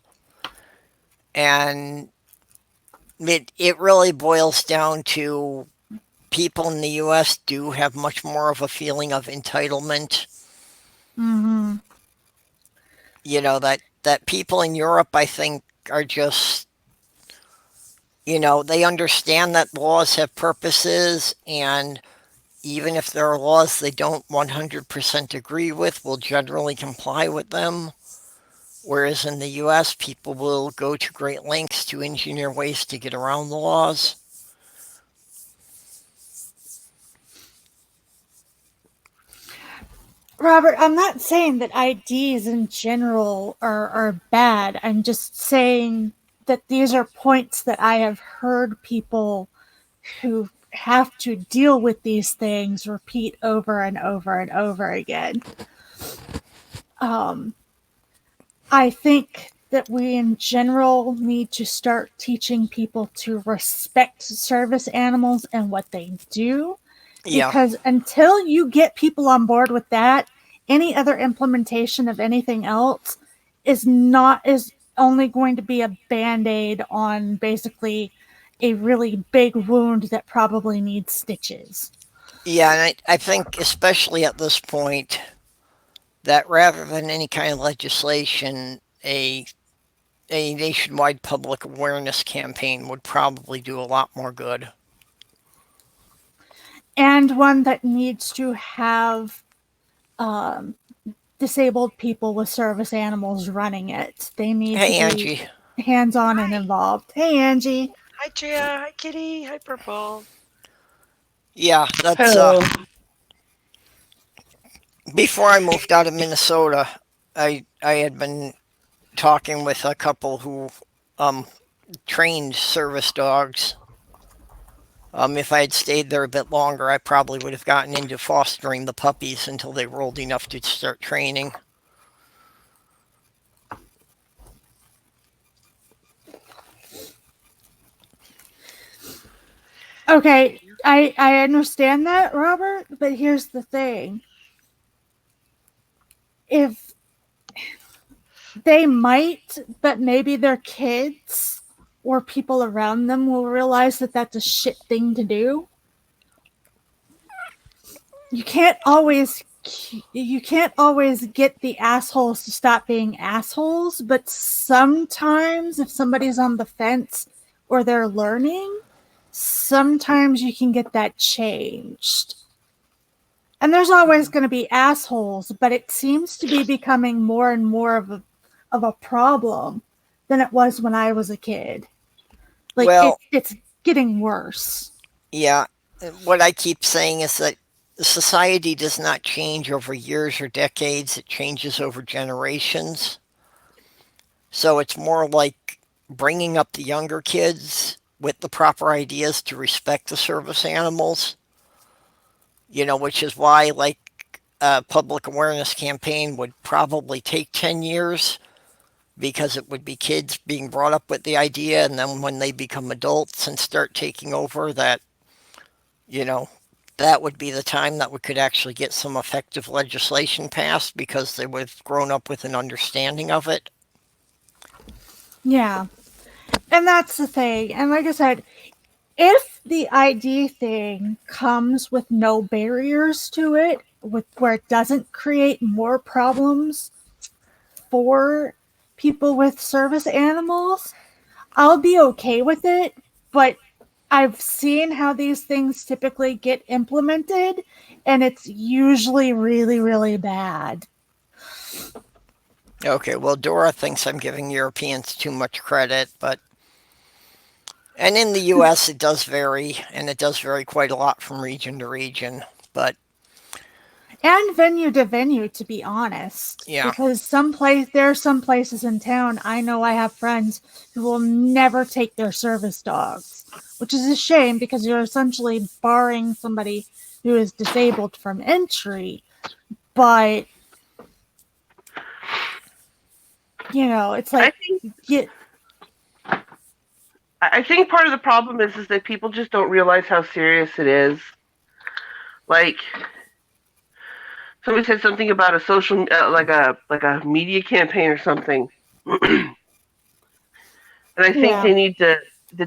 and it really boils down to people in the US do have much more of a feeling of entitlement. Mm-hmm. That people in Europe, I think, are just, they understand that laws have purposes, and even if there are laws they don't 100% agree with, will generally comply with them. Whereas in the US, people will go to great lengths to engineer ways to get around the laws. Robert, I'm not saying that IDs in general are bad. I'm just saying that these are points that I have heard people who have to deal with these things repeat over and over and over again. Um, I think that we in general need to start teaching people to respect service animals and what they do, Yeah, because until you get people on board with that, any other implementation of anything else is only going to be a band-aid on basically a really big wound that probably needs stitches. yeah, and I think especially at this point that rather than any kind of legislation, a nationwide public awareness campaign would probably do a lot more good. And one that needs to have um, disabled people with service animals running it. They need to Hey, be Angie. hands on and Hi. involved. Hey, Angie. Hi, Tria. Hi, Kitty. Hi, Purple. Yeah, that's Hello. before I moved out of Minnesota, I had been talking with a couple who um trained service dogs. If I had stayed there a bit longer, I probably would have gotten into fostering the puppies until they were old enough to start training. Okay, I understand that, Robert, but here's the thing. If they might, but maybe their kids or people around them will realize that that's a shit thing to do. You can't always you can't always get the assholes to stop being assholes, but sometimes if somebody's on the fence or they're learning, sometimes you can get that changed. And there's always going to be assholes, but it seems to be becoming more and more of a problem than it was when I was a kid. Like Well, it's getting worse. yeah, what I keep saying is that society does not change over years or decades, it changes over generations. So it's more like bringing up the younger kids with the proper ideas to respect the service animals, which is why, like, a public awareness campaign would probably take 10 years because it would be kids being brought up with the idea, and then when they become adults and start taking over, you know, that would be the time that we could actually get some effective legislation passed because they would have grown up with an understanding of it. Yeah. And that's the thing. And like I said, if the ID thing comes with no barriers to it, with where it doesn't create more problems for people with service animals, I'll be okay with it. But I've seen how these things typically get implemented, and it's usually really, really bad. Okay, well, Dora thinks I'm giving Europeans too much credit, but And in the U.S., it does vary, and it does vary quite a lot from region to region. But And venue to venue, to be honest, yeah, because there are some places in town. I know I have friends who will never take their service dogs, which is a shame because you're essentially barring somebody who is disabled from entry. But it's I like think get I think part of the problem is that people just don't realize how serious it is. Like somebody said something about a social like a media campaign or something, and I think yeah.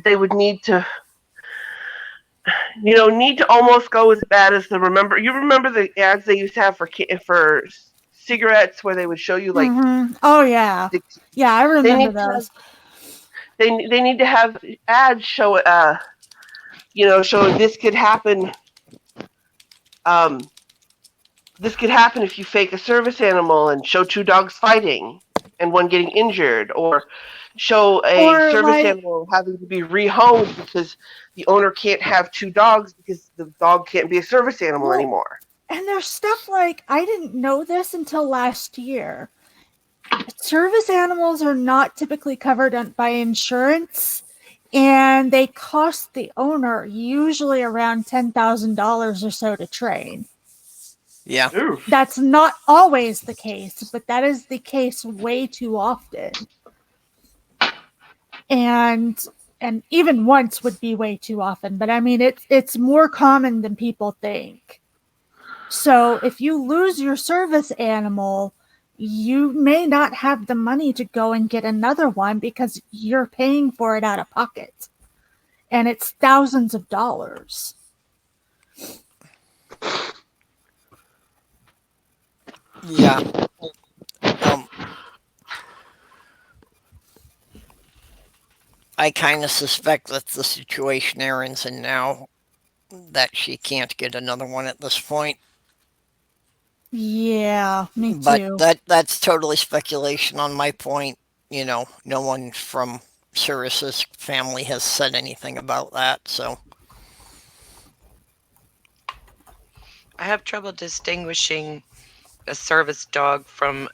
they would need to need to almost go as bad as you remember the ads they used to have for cigarettes where they would show you like Oh yeah, the, yeah. I they remember need to have, those. they need to have ads showing um this could happen if you fake a service animal and show two dogs fighting and one getting injured, or show a Or service like, animal having to be rehomed because the owner can't have two dogs because the dog can't be a service animal well, anymore. and there's stuff like I didn't know this until last year. Service animals are not typically covered by insurance, and they cost the owner usually around $10,000 or so to train. yeah, Oof. That's not always the case, but that is the case way too often. And even once would be way too often, but I mean it's more common than people think. So if you lose your service animal, you may not have the money to go and get another one because you're paying for it out of pocket. And it's thousands of dollars. yeah. Um, I kind of suspect that's the situation Erin's in now, that she can't get another one at this point. Yeah, me But too. that's totally speculation on my point. No one from Cyrus's family has said anything about that. So I have trouble distinguishing a service dog from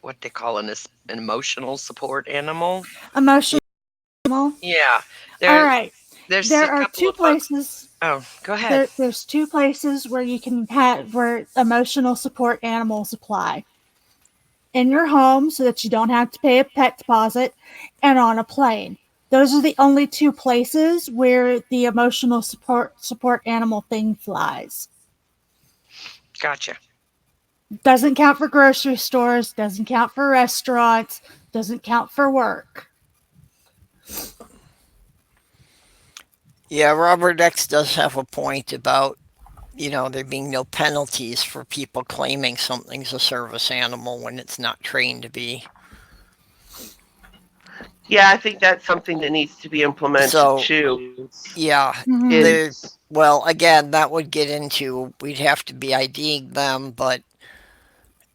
what they call an emotional support animal. Emotional. Yeah, All there right. there's There a are couple two of folks. places. Oh, go ahead. There's two places where you can have where emotional support animals apply. In your home so that you don't have to pay a pet deposit, and on a plane. Those are the only two places where the emotional support animal thing flies. Gotcha. Doesn't count for grocery stores, doesn't count for restaurants, doesn't count for work. yeah, Robert X does have a point about there being no penalties for people claiming something's a service animal when it's not trained to be. Yeah, I think that's something that needs to be implemented So too. yeah, Mm-hmm. there. Is Well, again, that would get into we'd have to be IDing them, but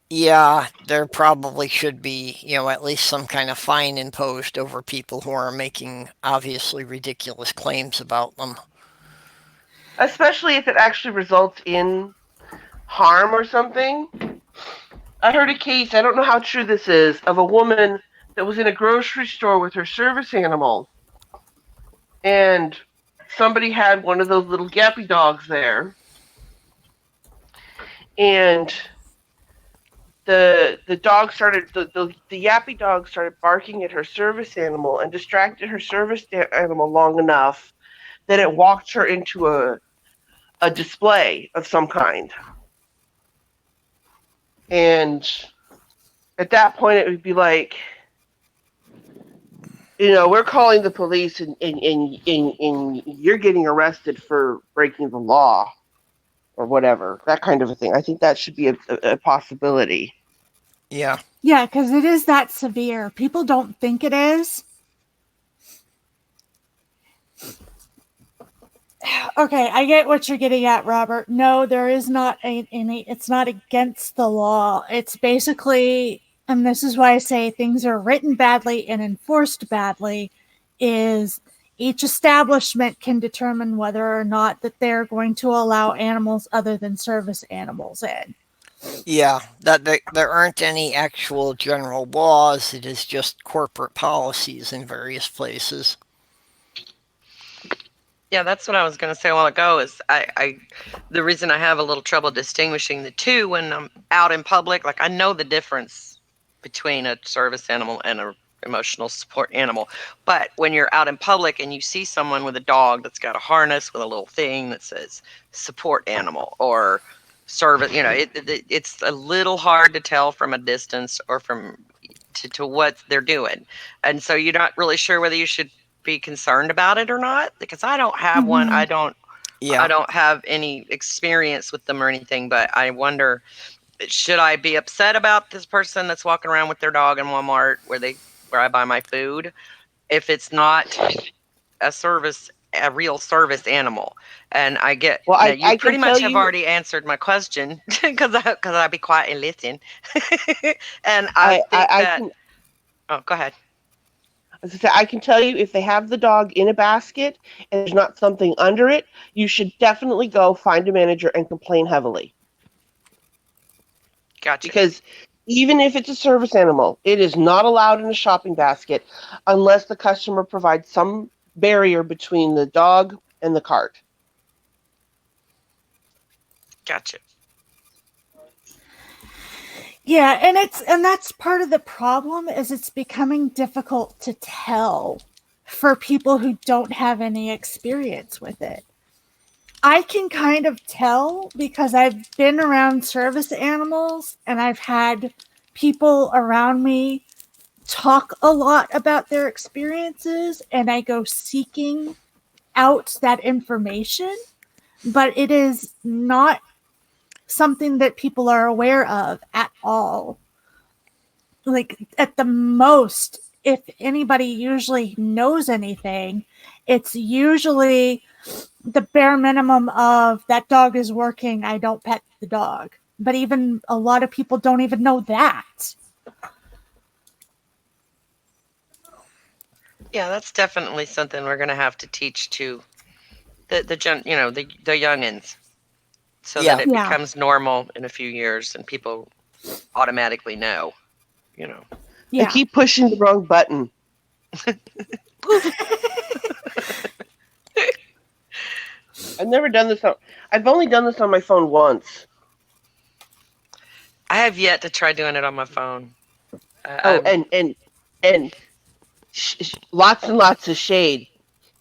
yeah, there probably should be, at least some kind of fine imposed over people who are making obviously ridiculous claims about them. especially if it actually results in harm or something. I heard a case, I don't know how true this is, of a woman that was in a grocery store with her service animal, and somebody had one of those little gappy dogs there, and the yappy dog started barking at her service animal and distracted her service animal long enough that it walked her into a display of some kind. And at that point, it would be like, we're calling the police, and you're getting arrested for breaking the law or whatever, that kind of a thing. I think that should be a possibility. Yeah. Yeah, because it is that severe. People don't think it is. Okay, I get what you're getting at, Robert. No, there is not any. It's not against the law. It's basically, and this is why I say things are written badly and enforced badly. is each establishment can determine whether or not that they're going to allow animals other than service animals in. Yeah, that there aren't any actual general laws. It is just corporate policies in various places. Yeah, that's what I was going to say a while ago. Is the reason I have a little trouble distinguishing the two when I'm out in public. Like I know the difference between a service animal and a emotional support animal, but when you're out in public and you see someone with a dog that's got a harness with a little thing that says support animal or service, it's a little hard to tell from a distance or from to what they're doing, and so you're not really sure whether you should be concerned about it or not because I don't have one. Mhm. I Yeah, don't have any experience with them or anything, but I wonder, should I be upset about this person that's walking around with their dog in Walmart where I buy my food if it's not a real service animal? And I get Well, now you I can pretty tell much have you, already answered my question because I be quiet and listen. And I think I that can, oh, go ahead. as I said, I can tell you if they have the dog in a basket and there's not something under it, you should definitely go find a manager and complain heavily. Gotcha. Because even if it's a service animal, it is not allowed in a shopping basket unless the customer provides some barrier between the dog and the cart. Gotcha. Yeah, and that's part of the problem is it's becoming difficult to tell for people who don't have any experience with it. I can kind of tell because I've been around service animals and I've had people around me talk a lot about their experiences and I go seeking out that information, but it is not something that people are aware of at all. Like at the most, if anybody usually knows anything, it's usually the bare minimum of that dog is working, I don't pet the dog. But even a lot of people don't even know that. Yeah, that's definitely something we're gonna have to teach to the youngins, so that yeah, it Yeah. becomes normal in a few years and people automatically know. You know. I Yeah. keep pushing the wrong button. I've never done this I've only done this on my phone once. I have yet to try doing it on my phone. Oh, I'm and lots and lots of shade.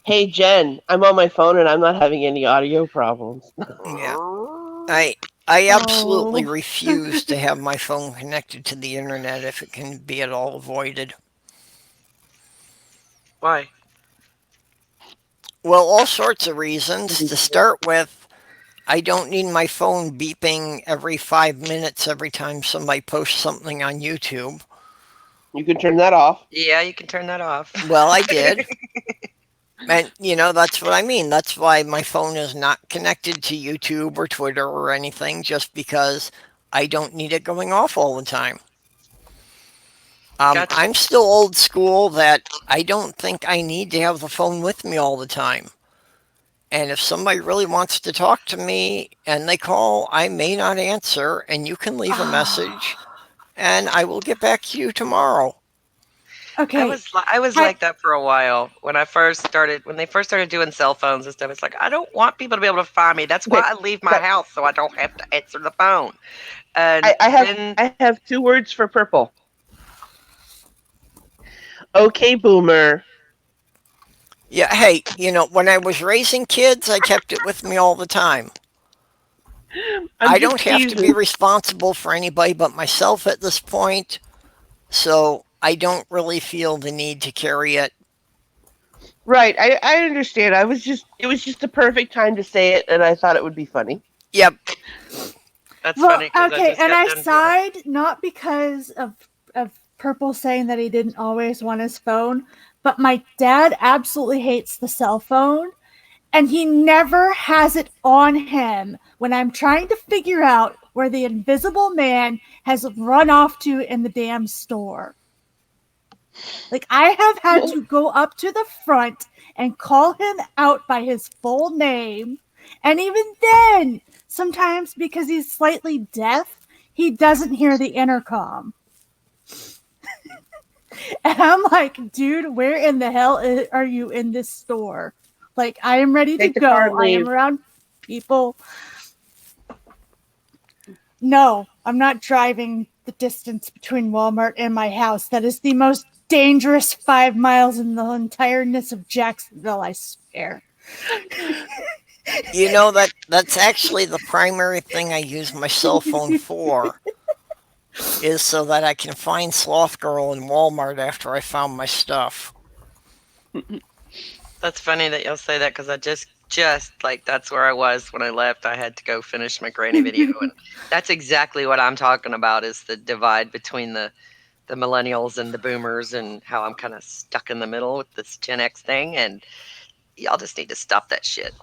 Hey Jen, I'm on my phone and I'm not having any audio problems. yeah. I I absolutely Oh. refuse to have my phone connected to the internet if it can be at all avoided. Why? Well, all sorts of reasons. To start with, I don't need my phone beeping every 5 minutes every time somebody posts something on YouTube. You can turn that off. Yeah, you can turn that off. Well, I did. And, that's what I mean. That's why my phone is not connected to YouTube or Twitter or anything, just because I don't need it going off all the time. Gotcha. I'm still old school that I don't think I need to have the phone with me all the time. And if somebody really wants to talk to me and they call, I may not answer, and you can leave a message, and I will get back to you tomorrow. Okay. I was I, like that for a while when they first started doing cell phones and stuff. It's like I don't want people to be able to find me. That's why Okay, I leave my house so I don't have to answer the phone. And then I have 2 words for purple. Okay, boomer. Yeah, hey, when I was raising kids, I kept it with me all the time. I'm I just don't have to be teasing. responsible for anybody but myself at this point, so I don't really feel the need to carry it. Right, I understand. It was just the perfect time to say it, and I thought it would be funny. Yep, that's well, funny because I okay, just and got I done doing it. sighed not because of Purple saying that he didn't always want his phone, but my dad absolutely hates the cell phone, and he never has it on him when I'm trying to figure out where the invisible man has run off to in the damn store. Like, I have had to go up to the front and call him out by his full name. And even then, sometimes because he's slightly deaf, he doesn't hear the intercom. And I'm like, dude, where in the hell are you in this store? Like, I am ready to Take the car and go. I am leave. around people. No, I'm not driving the distance between Walmart and my house. That is the most dangerous 5 miles in the entireness of Jacksonville, I swear. You know that's actually the primary thing I use my cell phone for, is so that I can find Sloth Girl in Walmart after I found my stuff. That's funny that you'll say that because I just like that's where I was when I left. I had to go finish my granny video, and that's exactly what I'm talking about is the divide between the millennials and the boomers, and how I'm kind of stuck in the middle with this Gen X thing, and y'all just need to stop that shit.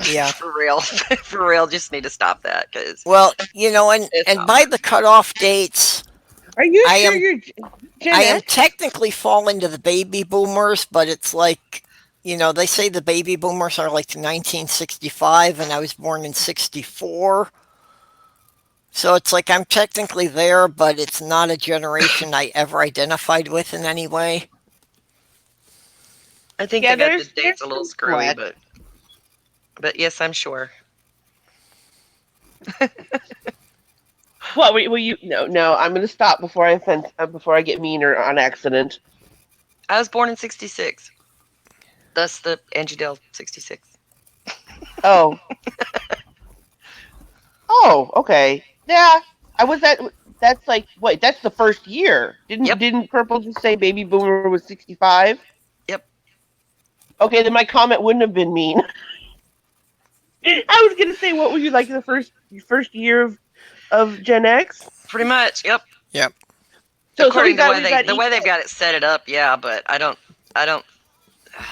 Yeah. For real, for real, just need to stop that because Well, and by the cutoff dates, Are you I sure am you're Gen I am X? technically fall into the baby boomers, but it's like, they say the baby boomers are like 1965, and I was born in 64. So it's like I'm technically there, but it's not a generation I ever identified with in any way. I think Yeah, they got the there's dates a little some screwy, flex. but yes, I'm sure. Well, will you? No. I'm going to stop before before I get meaner on accident. I was born in '66. Thus the Angie Dell '66. Oh. Oh, okay. Yeah, I was at. That's like wait. That's the first year. Yep. Didn't Purple just say Baby Boomer was 65? Yep. Okay, then my comment wouldn't have been mean. I was gonna say, what were you like the first year of Gen X? Pretty much. Yep. Yep. So According we've to got we've got the way they've got it set it up, yeah. But I don't.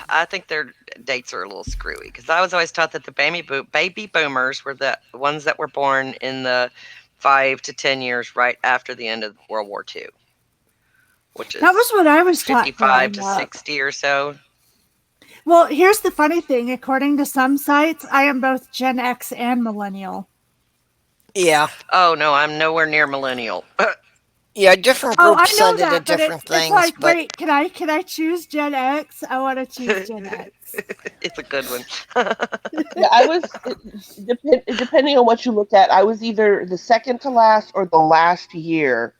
I think their dates are a little screwy because I was always taught that the baby boomers were the ones that were born in the 5 to 10 years right after the end of World War II, which is That was what I was taught 55 growing to up. 60 or so. Well, here's the funny thing. According to some sites, I am both Gen X and millennial. Yeah. Oh no, I'm nowhere near millennial. Yeah, different Oh, I groups know said it at that, but different it's things, like, but wait, can I choose Gen X? I want to choose Gen X. It's a good one. Yeah, I was depending on what you looked at. I was either the second to last or the last year.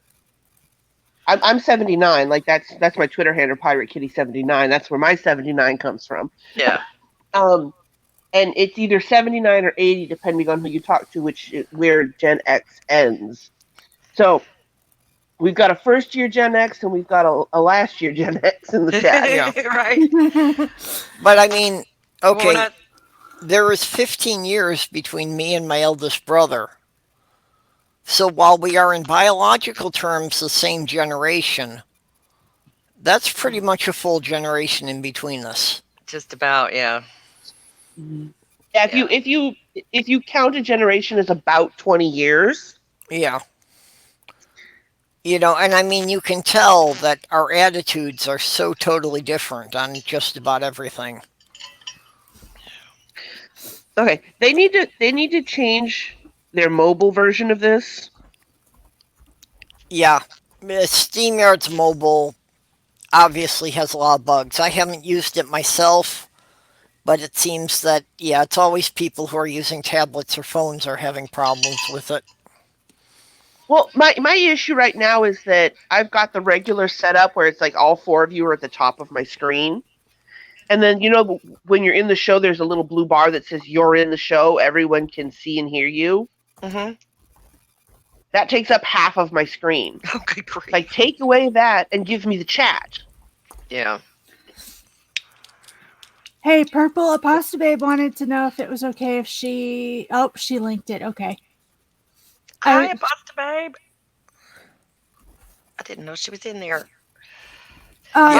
I'm 79. Like that's my Twitter handle, Pirate Kitty 79. That's where my 79 comes from. Yeah. Um, and it's either 79 or 80, depending on who you talk to, where Gen X ends. So we've got a first year Gen X and we've got a last year Gen X in the chat. Yeah. Right. but I mean, Well, we're okay, not. there is 15 years between me and my eldest brother. So while we are in biological terms the same generation, that's pretty much a full generation in between us. Just about, yeah. Yeah, if you count a generation as about 20 years. Yeah. And I mean, you can tell that our attitudes are so totally different on just about everything. Okay, they need to change their mobile version of this. Yeah. SteamYard's mobile obviously has a lot of bugs. I haven't used it myself, but it seems that, yeah, it's always people who are using tablets or phones are having problems with it. Well, my issue right now is that I've got the regular setup where it's like all four of you are at the top of my screen. And then, when you're in the show, there's a little blue bar that says you're in the show. Everyone can see and hear you. Mm-hmm. That takes up half of my screen. Okay, great. Like, take away that and give me the chat. Yeah. Hey, Purple Apostle Babe wanted to know if it was okay if she. Oh, she linked it. Okay. Hi, Pasta Babe. I didn't know she was in there.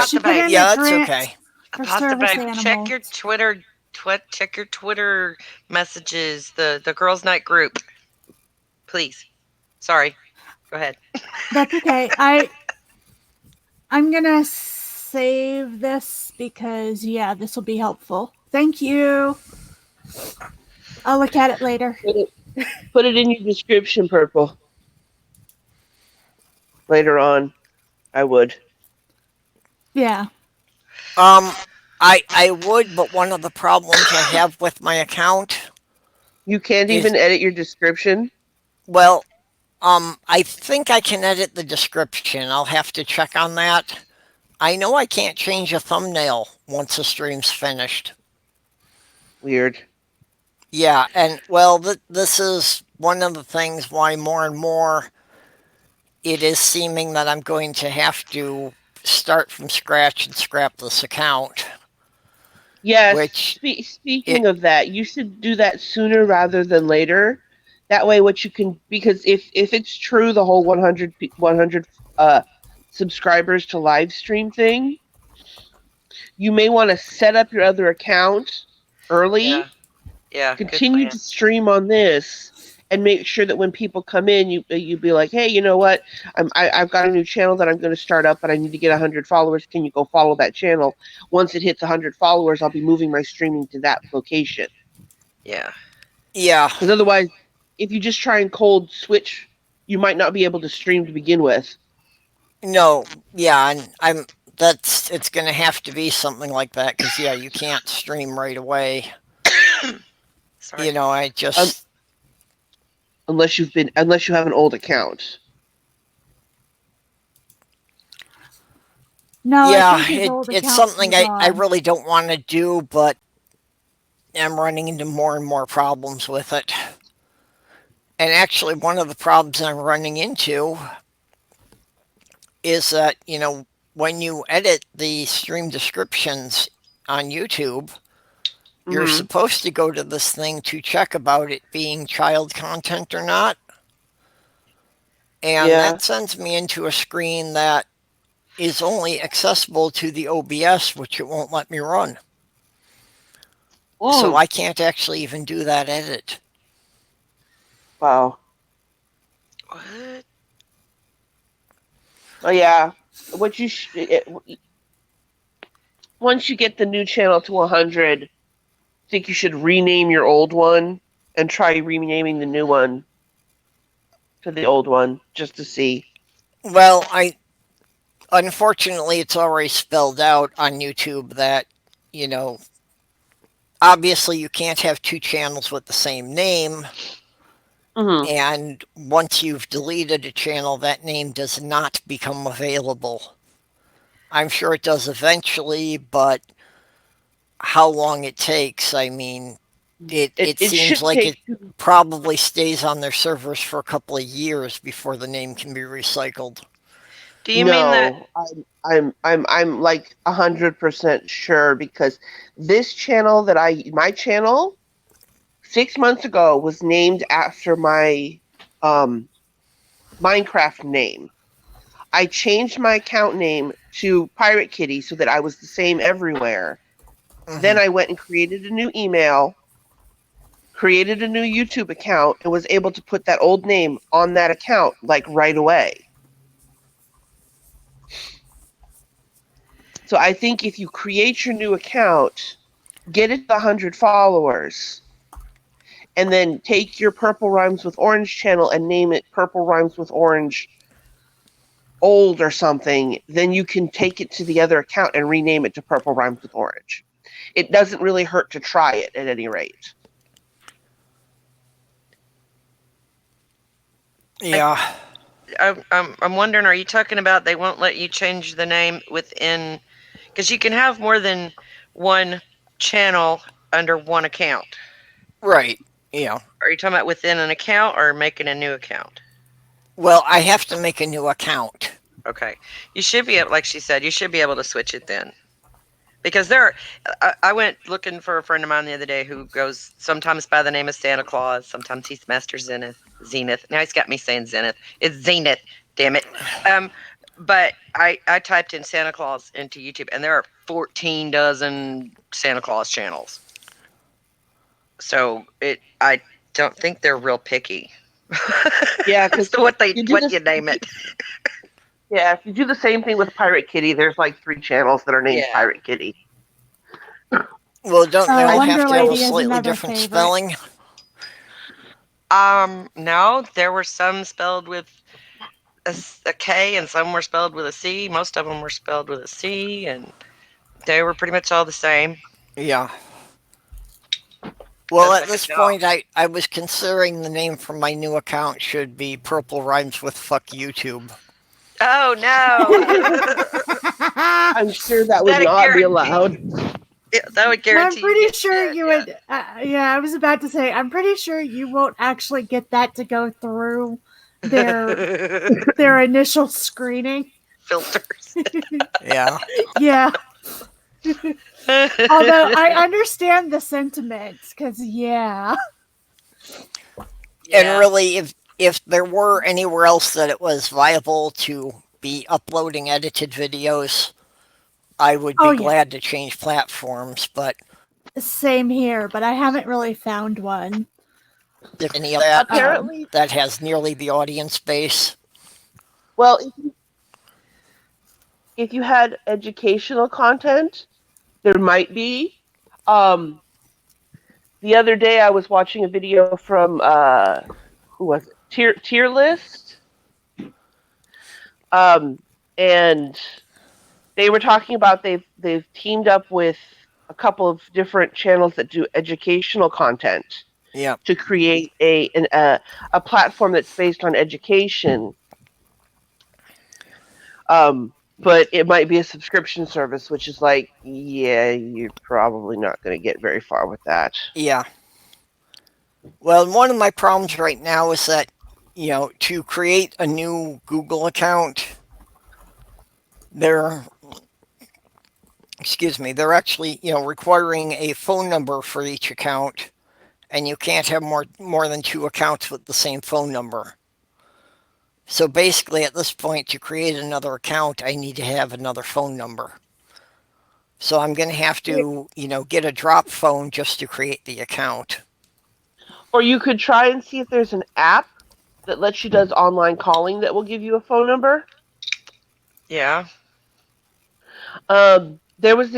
She put in Yeah, a that's grant okay. for Pasta service Babe, animals. check your Twitter messages. The girls' night group, please. Sorry. Go ahead. That's okay. I'm gonna save this because, yeah, this will be helpful. Thank you. I'll look at it later. Put it in your description, Purple. Later on, I would. Yeah. Um, I would, but one of the problems I have with my account You can't is, even edit your description. well, I think I can edit the description. I'll have to check on that. I know I can't change a thumbnail once the stream's finished. Weird. Yeah, and well, this is one of the things why more and more it is seeming that I'm going to have to start from scratch and scrap this account, Yes. which it Speaking of that, you should do that sooner rather than later. That way, what you can, because if it's true, the whole 100 subscribers to live stream thing, you may want to set up your other account Yeah. early, Yeah. Good continue plan. to stream on this, and make sure that when people come in, you be like, hey, you know what? I've got a new channel that I'm going to start up, but I need to get 100 followers. Can you go follow that channel? Once it hits 100 followers, I'll be moving my streaming to that location. Yeah. yeah, Because otherwise, if you just try and cold switch, you might not be able to stream to begin with. no, yeah, and it's going to have to be something like that because yeah, you can't stream right away. Sorry. I Um, just unless you have an old account. No, I yeah, think his old it's account's something I gone. really don't want to do, but I'm running into more and more problems with it. And actually, one of the problems I'm running into is that, when you edit the stream descriptions on YouTube, you're Mm-hmm. supposed to go to this thing to check about it being child content or not. And Yeah. that sends me into a screen that is only accessible to the OBS, which it won't let me run. So Mm. I can't actually even do that edit. Wow. What? Oh yeah. What you once you get the new channel to 100, I think you should rename your old one and try renaming the new one to the old one just to see. Well, unfortunately it's already spelled out on YouTube that, you know, obviously you can't have two channels with the same name, Mm-hmm. and once you've deleted a channel, that name does not become available. I'm sure it does eventually, but how long it takes, I mean, it It seems should like take. it probably stays on their servers for a couple of years before the name can be recycled. Do you mean that? No, I'm like 100% sure because this channel my channel 6 months ago was named after my um Minecraft name. I changed my account name to Pirate Kitty so that I was the same everywhere. Then Hmm. I went and created a new email, created a new YouTube account, and was able to put that old name on that account like right away. So I think if you create your new account, get it to 100 followers, and then take your Purple Rhymes with Orange channel and name it Purple Rhymes with Orange Old or something, then you can take it to the other account and rename it to Purple Rhymes with Orange. It doesn't really hurt to try it at any rate. I, Yeah, I'm wondering. Are you talking about they won't let you change the name within? Because you can have more than one channel under one account. right. Yeah. Are you talking about within an account or making a new account? Well, I have to make a new account. Okay, you should be able, like she said, you should be able to switch it then. Because I went looking for a friend of mine the other day who goes sometimes by the name of Santa Claus, sometimes he's Master Zenith. Now he's got me saying Zenith. It's Zenith, damn it. But I typed in Santa Claus into YouTube, and there are 14 dozen Santa Claus channels. So I don't think they're real picky. Yeah, As because to what you do what this. you name it. Yeah, if you do the same thing with Pirate Kitty, there's like 3 channels that are named Yeah. Pirate Kitty. Well, don't they all Wonder have to have a Lady is slightly another different favorite. spelling? No, there were some spelled with a K and some were spelled with a C. Most of them were spelled with a C, and they were pretty much all the same. Yeah. Well, Best at I could this tell. point, I was considering the name for my new account should be Purple Rhymes with Fuck YouTube. Oh no! I'm sure that would That'd not be guarantee- allowed. Yeah, that would guarantee. I'm pretty you get sure that, you yeah. would. Yeah, I was about to say. I'm pretty sure you won't actually get that to go through their initial screening. Filters. Yeah. Yeah. Although I understand the sentiments, because yeah. And really, if there were anywhere else that it was viable to be uploading edited videos, I would be glad to change platforms. But Same here, but I haven't really found one. if any of that Apparently, that has nearly the audience base. well, if you had educational content, there might be. The other day, I was watching a video from who was it? Tier List, and they were talking about they've teamed up with a couple of different channels that do educational content. Yeah. To create a platform that's based on education. But it might be a subscription service, which is like, yeah, you're probably not going to get very far with that. Yeah. Well, one of my problems right now is that, to create a new Google account, they're actually, requiring a phone number for each account, and you can't have more than 2 accounts with the same phone number. So basically, at this point, to create another account, I need to have another phone number. So I'm going to have to, get a drop phone just to create the account. Or you could try and see if there's an app that lets you do online calling that will give you a phone number. Yeah. There was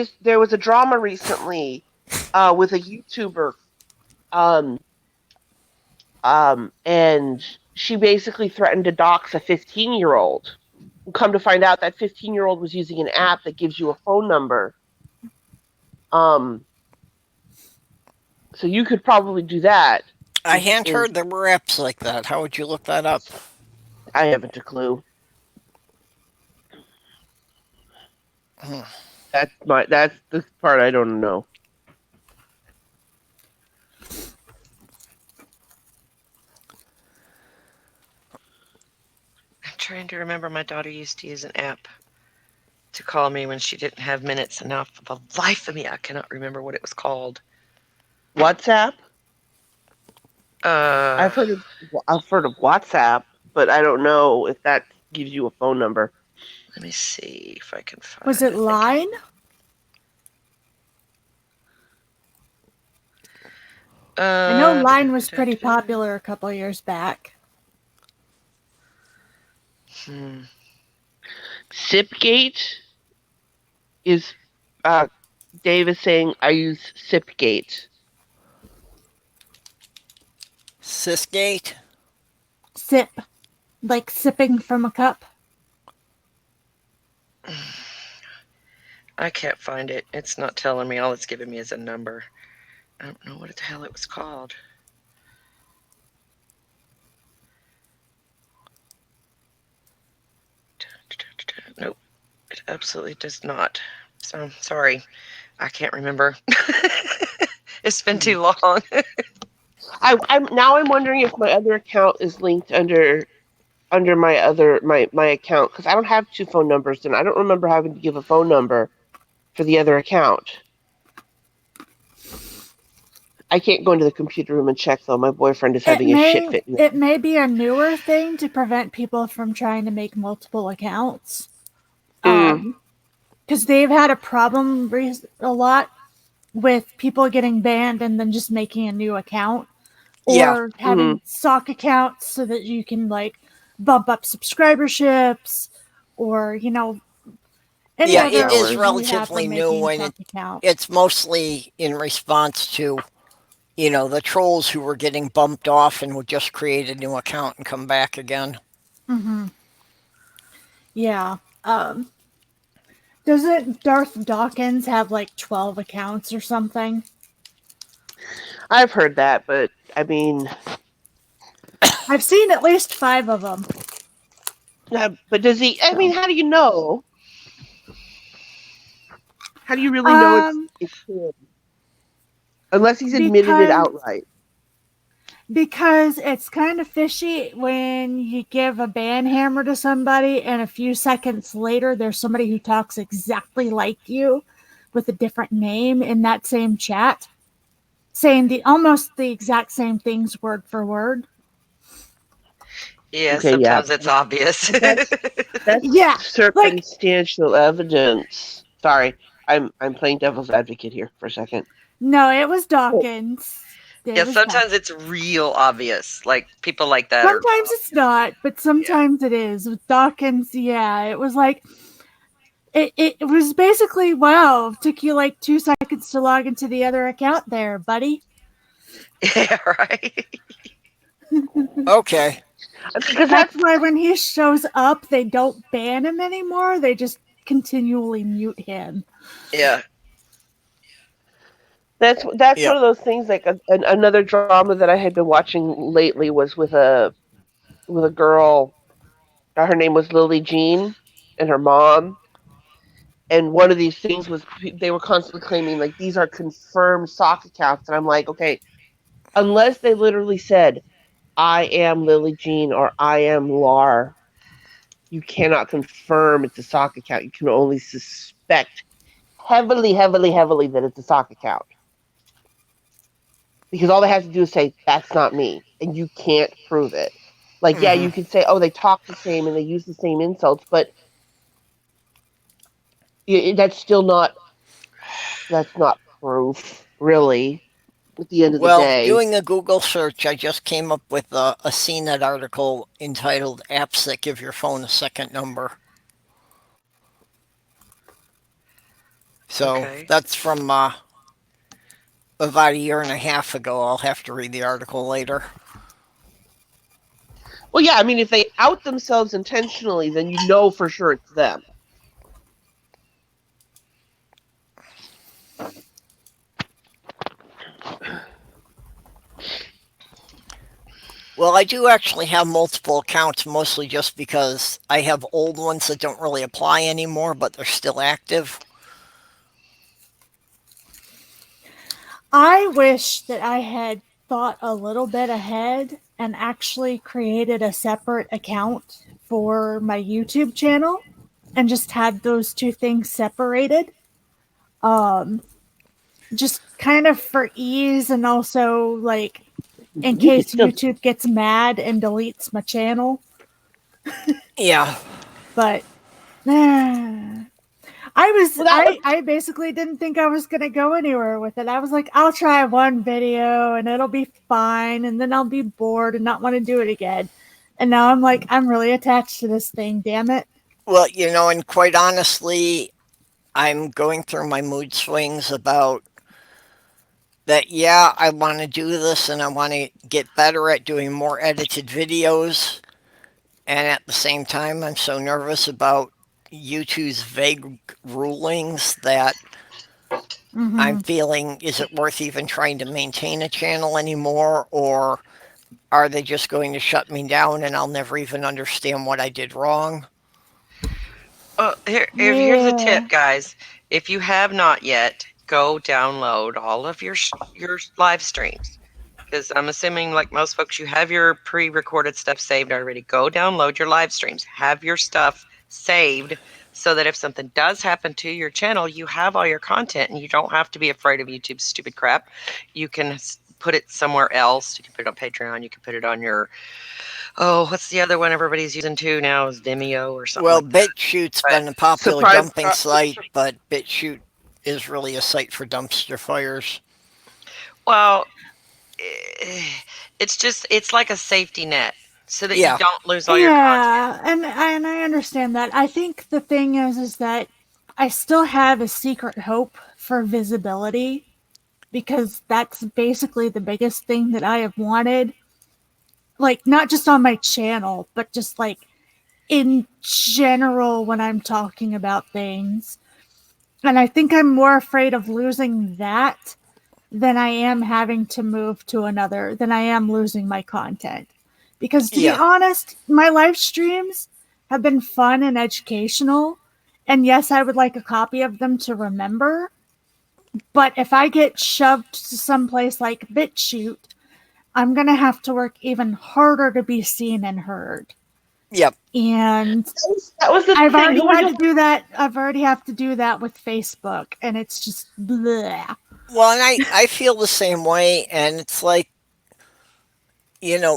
a drama recently with a YouTuber, and she basically threatened to dox a 15-year-old. Come to find out, that 15-year-old was using an app that gives you a phone number. So you could probably do that. I hadn't heard there were apps like that. How would you look that up? I haven't a clue. That's the part I don't know. I'm trying to remember. My daughter used to use an app to call me when she didn't have minutes enough. For the life of me, I cannot remember what it was called. WhatsApp? I've heard of WhatsApp, but I don't know if that gives you a phone number. Let me see if I can find. Was it Line? I know Line was pretty popular a couple years back. Sipgate is Dave is saying I use Sipgate. Sysgate? Sip. Like sipping from a cup. I can't find it. It's not telling me. All it's giving me is a number. I don't know what the hell it was called. Nope. It absolutely does not. So I'm sorry. I can't remember. It's been too long. I'm wondering if my other account is linked under my account, because I don't have 2 phone numbers and I don't remember having to give a phone number for the other account. I can't go into the computer room and check, though. My boyfriend is having a shit fit. It may be a newer thing to prevent people from trying to make multiple accounts. Because they've had a problem a lot with people getting banned and then just making a new account. Or having sock accounts so that you can, like, bump up subscriberships or any Yeah, other it is Hours. reason you have for relatively new, making a and talk account. it's mostly in response to the trolls who were getting bumped off and would just create a new account and come back again. Hmm. Yeah. Doesn't Darth Dawkins have like 12 accounts or something? I've heard that, but I mean, I've seen at least 5 of them. but does he? I mean, So, how do you know? How do you really know um, it's him? Unless he's admitted it because outright. because it's kind of fishy when you give a band hammer to somebody and a few seconds later there's somebody who talks exactly like you with a different name in that same chat saying the almost the exact same things word for word. Yeah, Okay, yeah, sometimes it's obvious. but that's Yeah, like circumstantial evidence. Sorry, I'm playing devil's advocate here for a second. no, it was Oh, Dawkins. It Yeah, was Dawkins. sometimes it's real obvious. Like people like that are, Sometimes it's not, but yeah. sometimes it is. With Dawkins, yeah, it was like it was basically wow. It took you like 2 seconds to log into the other account there, buddy. Yeah, right. Okay. because That's that's why when he shows up, they don't ban him anymore. They just continually mute him. Yeah. that's one Yep. of those things. Like another drama that I had been watching lately was with a girl. Her name was Lily Jean, and her mom. And one of these things was they were constantly claiming like these are confirmed sock accounts, and I'm like, okay, unless they literally said I am Lily Jean or I am Lar, you cannot confirm it's a sock account. You can only suspect heavily, heavily, heavily that it's a sock account. Because all they have to do is say, that's not me. And you can't prove it. Like, yeah, Hmm. you could say, oh, they talk the same and they use the same insults, but that's still that's not proof, really, at the end of the Well, day. doing a Google search, I just came up with a CNET article entitled "Apps That Give Your Phone a Second Number." So Okay. that's from about a year and a half ago. I'll have to read the article later. Well, yeah, I mean, if they out themselves intentionally, then you know for sure it's them. Well, I do actually have multiple accounts, mostly just because I have old ones that don't really apply anymore, but they're still active. I wish that I had thought a little bit ahead and actually created a separate account for my YouTube channel and just had those two things separated. Um, just kind of for ease and also like in You could case still, YouTube gets mad and deletes my channel. Yeah. But I was well, that was, I basically didn't think I was gonna go anywhere with it. I was like, I'll try one video and it'll be fine, and then I'll be bored and not want to do it again. And now I'm like, I'm really attached to this thing. Damn it! Well, and quite honestly, I'm going through my mood swings about that. Yeah, I want to do this and I want to get better at doing more edited videos. And at the same time, I'm so nervous about YouTube's vague rulings that I'm Mm-hmm. feeling, is it worth even trying to maintain a channel anymore? Or are they just going to shut me down and I'll never even understand what I did wrong? Well, here's a Yeah. tip, guys. If you have not yet, go download all of your live streams. Because I'm assuming, like most folks, you have your pre-recorded stuff saved already. Go download your live streams. Have your stuff saved so that if something does happen to your channel, you have all your content and you don't have to be afraid of YouTube's stupid crap. You can put it somewhere else. You can put it on Patreon. You can put it on your, oh, what's the other one everybody's using too now is Vimeo or something Well, like that. BitChute's But been a popular surprise. dumping site, but BitChute is really a site for dumpster fires. well, eh, it's like a safety net. so that you Yeah. don't lose all your content. Yeah, and I understand that. I think the thing is that I still have a secret hope for visibility because that's basically the biggest thing that I have wanted. Like not just on my channel, but just like in general when I'm talking about things. And I think I'm more afraid of losing that than I am having to move to another, than I am losing my content. Because to be Yeah. honest, my live streams have been fun and educational. And yes, I would like a copy of them to remember. But if I get shoved to someplace like BitChute, I'm going to have to work even harder to be seen and heard. Yep. And That was the I've thing. already Who were had you? to do that. I've already have to do that with Facebook, and it's just bleh. Well, and I feel the same way, and it's like,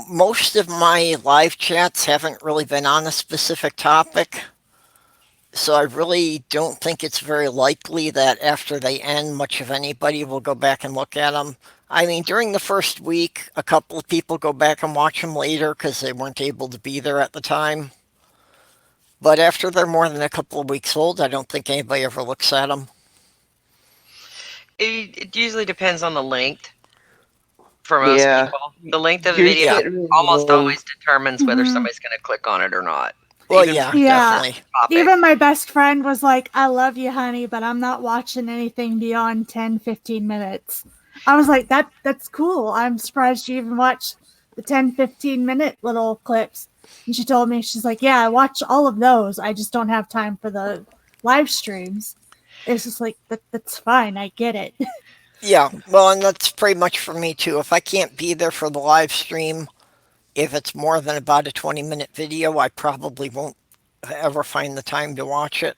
most of my live chats haven't really been on a specific topic. So I really don't think it's very likely that after they end, much of anybody will go back and look at them. I mean, during the first week, a couple of people go back and watch them later because they weren't able to be there at the time. But after they're more than a couple of weeks old, I don't think anybody ever looks at them. It usually depends on the length for most Yeah. people. The length of a Yours video Yeah. get really almost long. always determines whether Mhm. somebody's going to click on it or not. Well, Even yeah, for Yeah. definitely. topic. Even my best friend was like, I love you, honey, but I'm not watching anything beyond 10, 15 minutes. I was like, that's cool. I'm surprised you even watched the 10, 15-minute little clips. And she told me, she's like, yeah, I watch all of those. I just don't have time for the live streams. It's just like, that's fine. I get it. Yeah, well, and that's pretty much for me too. If I can't be there for the live stream, if it's more than about a 20-minute video, I probably won't ever find the time to watch it.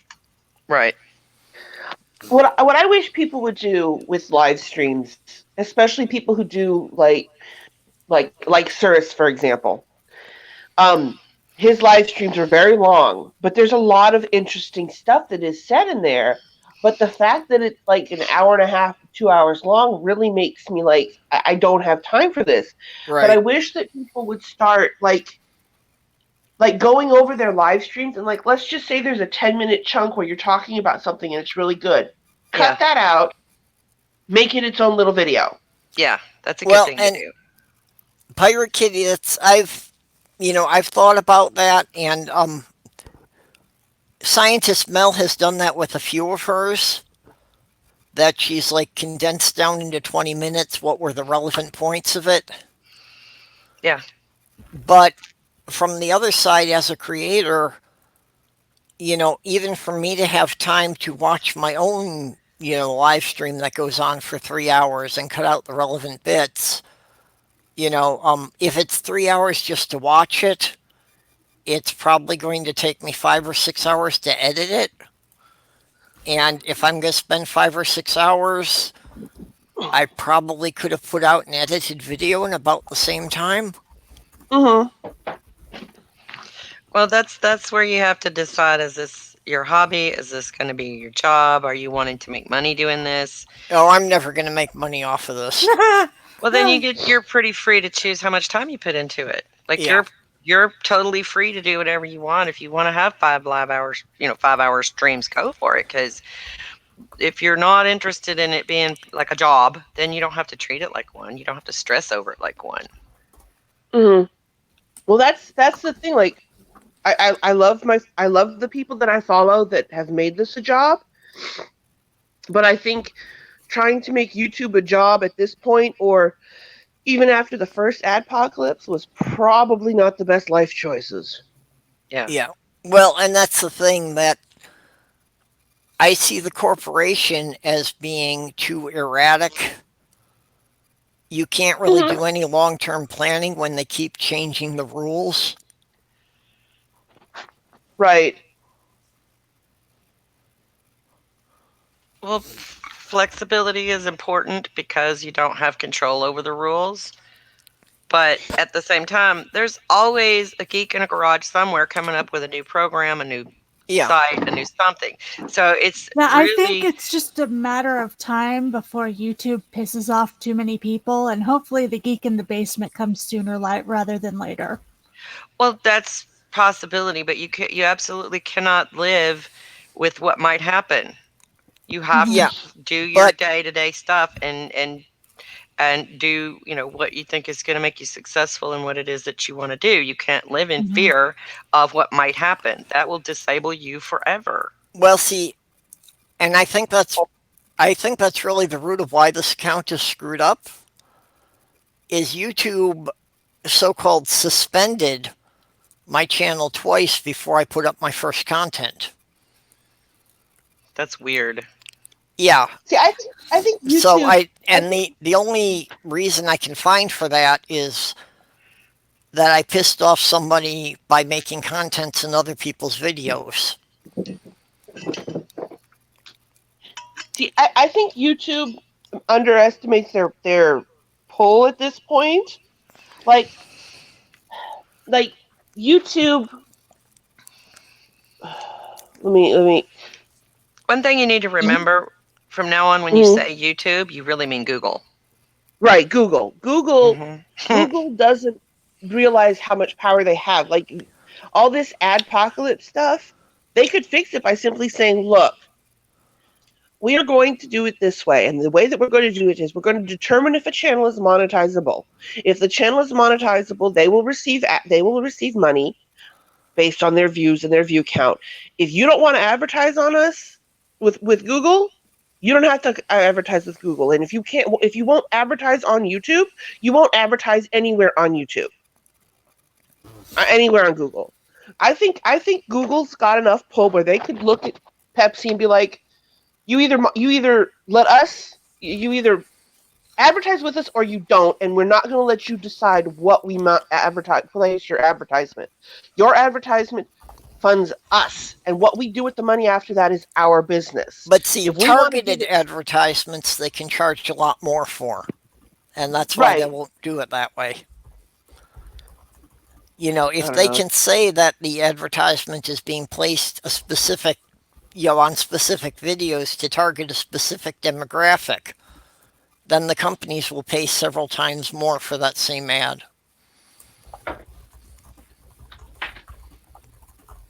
Right. What I wish people would do with live streams, especially people who do like Cirrus, for example. Um, his live streams are very long, but there's a lot of interesting stuff that is said in there. But the fact that it's like an hour and a half, 2 hours long really makes me like I don't have time for this. But I Right. wish that people would start like going over their live streams and like let's just say there's a 10-minute chunk where you're talking about something and it's really good. Yeah. Cut that out, make it its own little video. Yeah. That's a good Well, thing to and do. Pirate Kitty, I've thought about that, and scientist Mel has done that with a few of hers. That she's like condensed down into 20 minutes what were the relevant points of it. Yeah. But from the other side, as a creator, even for me to have time to watch my own, live stream that goes on for 3 hours and cut out the relevant bits, if it's 3 hours just to watch it, it's probably going to take me 5 or 6 hours to edit it. And if I'm going to spend 5 or 6 hours, I probably could have put out an edited video in about the same time. Mm-hmm. Well, that's where you have to decide: is this your hobby? Is this going to be your job? Are you wanting to make money doing this? Oh, I'm never going to make money off of this. Well, then you're pretty free to choose how much time you put into it. Like Yeah. you're totally free to do whatever you want. If you want to have 5 live hours, 5 hour streams, go for it. Because if you're not interested in it being like a job, then you don't have to treat it like one. You don't have to stress over it like one. Mm-hmm. Well, that's the thing. Like, I love the people that I follow that have made this a job, but I think trying to make YouTube a job at this point, or even after the first adpocalypse, was probably not the best life choices. Yeah. Yeah. Well, and that's the thing that I see the corporation as being too erratic. You can't really Mhm. do any long term planning when they keep changing the rules. Right. Well, flexibility is important because you don't have control over the rules. But at the same time, there's always a geek in a garage somewhere coming up with a new program, a new Yeah. site, a new something. So it's Yeah, I think really it's just a matter of time before YouTube pisses off too many people, and hopefully the geek in the basement comes sooner rather than later. Well, that's possibility, but you absolutely cannot live with what might happen. You have to Yeah, do your but day-to-day stuff and do, what you think is going to make you successful and what it is that you want to do. You can't live in Mhm. fear of what might happen. That will disable you forever. well, see, and I think that's really the root of why this account is screwed up. Is YouTube so-called suspended my channel twice before I put up my first content. That's weird. Yeah. See, I think So YouTube. I think the only reason I can find for that is that I pissed off somebody by making contents in other people's videos. I think YouTube underestimates their pull at this point. Like like YouTube. Let me. One thing you need to You, remember from now on when you mm, say YouTube, you really mean Google. right, Google. Google. Hmm. Google doesn't realize how much power they have. Like all this adpocalypse stuff, they could fix it by simply saying, "Look, we are going to do it this way. And the way that we're going to do it is we're going to determine if a channel is monetizable. If the channel is monetizable, they will receive money based on their views and their view count. If you don't want to advertise on us with Google, you don't have to advertise with Google. And if you won't advertise on YouTube, you won't advertise anywhere on YouTube, anywhere on Google. I think Google's got enough pull where they could look at Pepsi and be like, you either let us you either advertise with us or you don't, and we're not going to let you decide what we might advertise place your advertisement. Your advertisement funds us, and what we do with the money after that is our business. But see, If we want to targeted give it advertisements they can charge a lot more for, and that's why they right, won't do it that way. I If don't they know. can say that the advertisement is being placed a specific, on specific videos to target a specific demographic, then the companies will pay several times more for that same ad.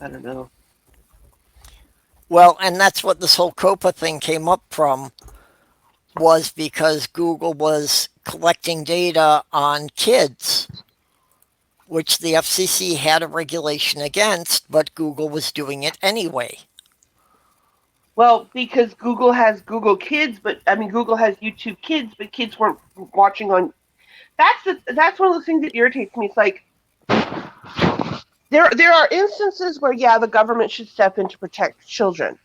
I don't know. Well, and that's what this whole COPA thing came up from, was because Google was collecting data on kids, which the FCC had a regulation against, but Google was doing it anyway. Well, because Google has Google Kids, but I mean Google has YouTube Kids, but kids weren't watching on. That's one of those things that irritates me. It's like there are instances where the government should step in to protect children.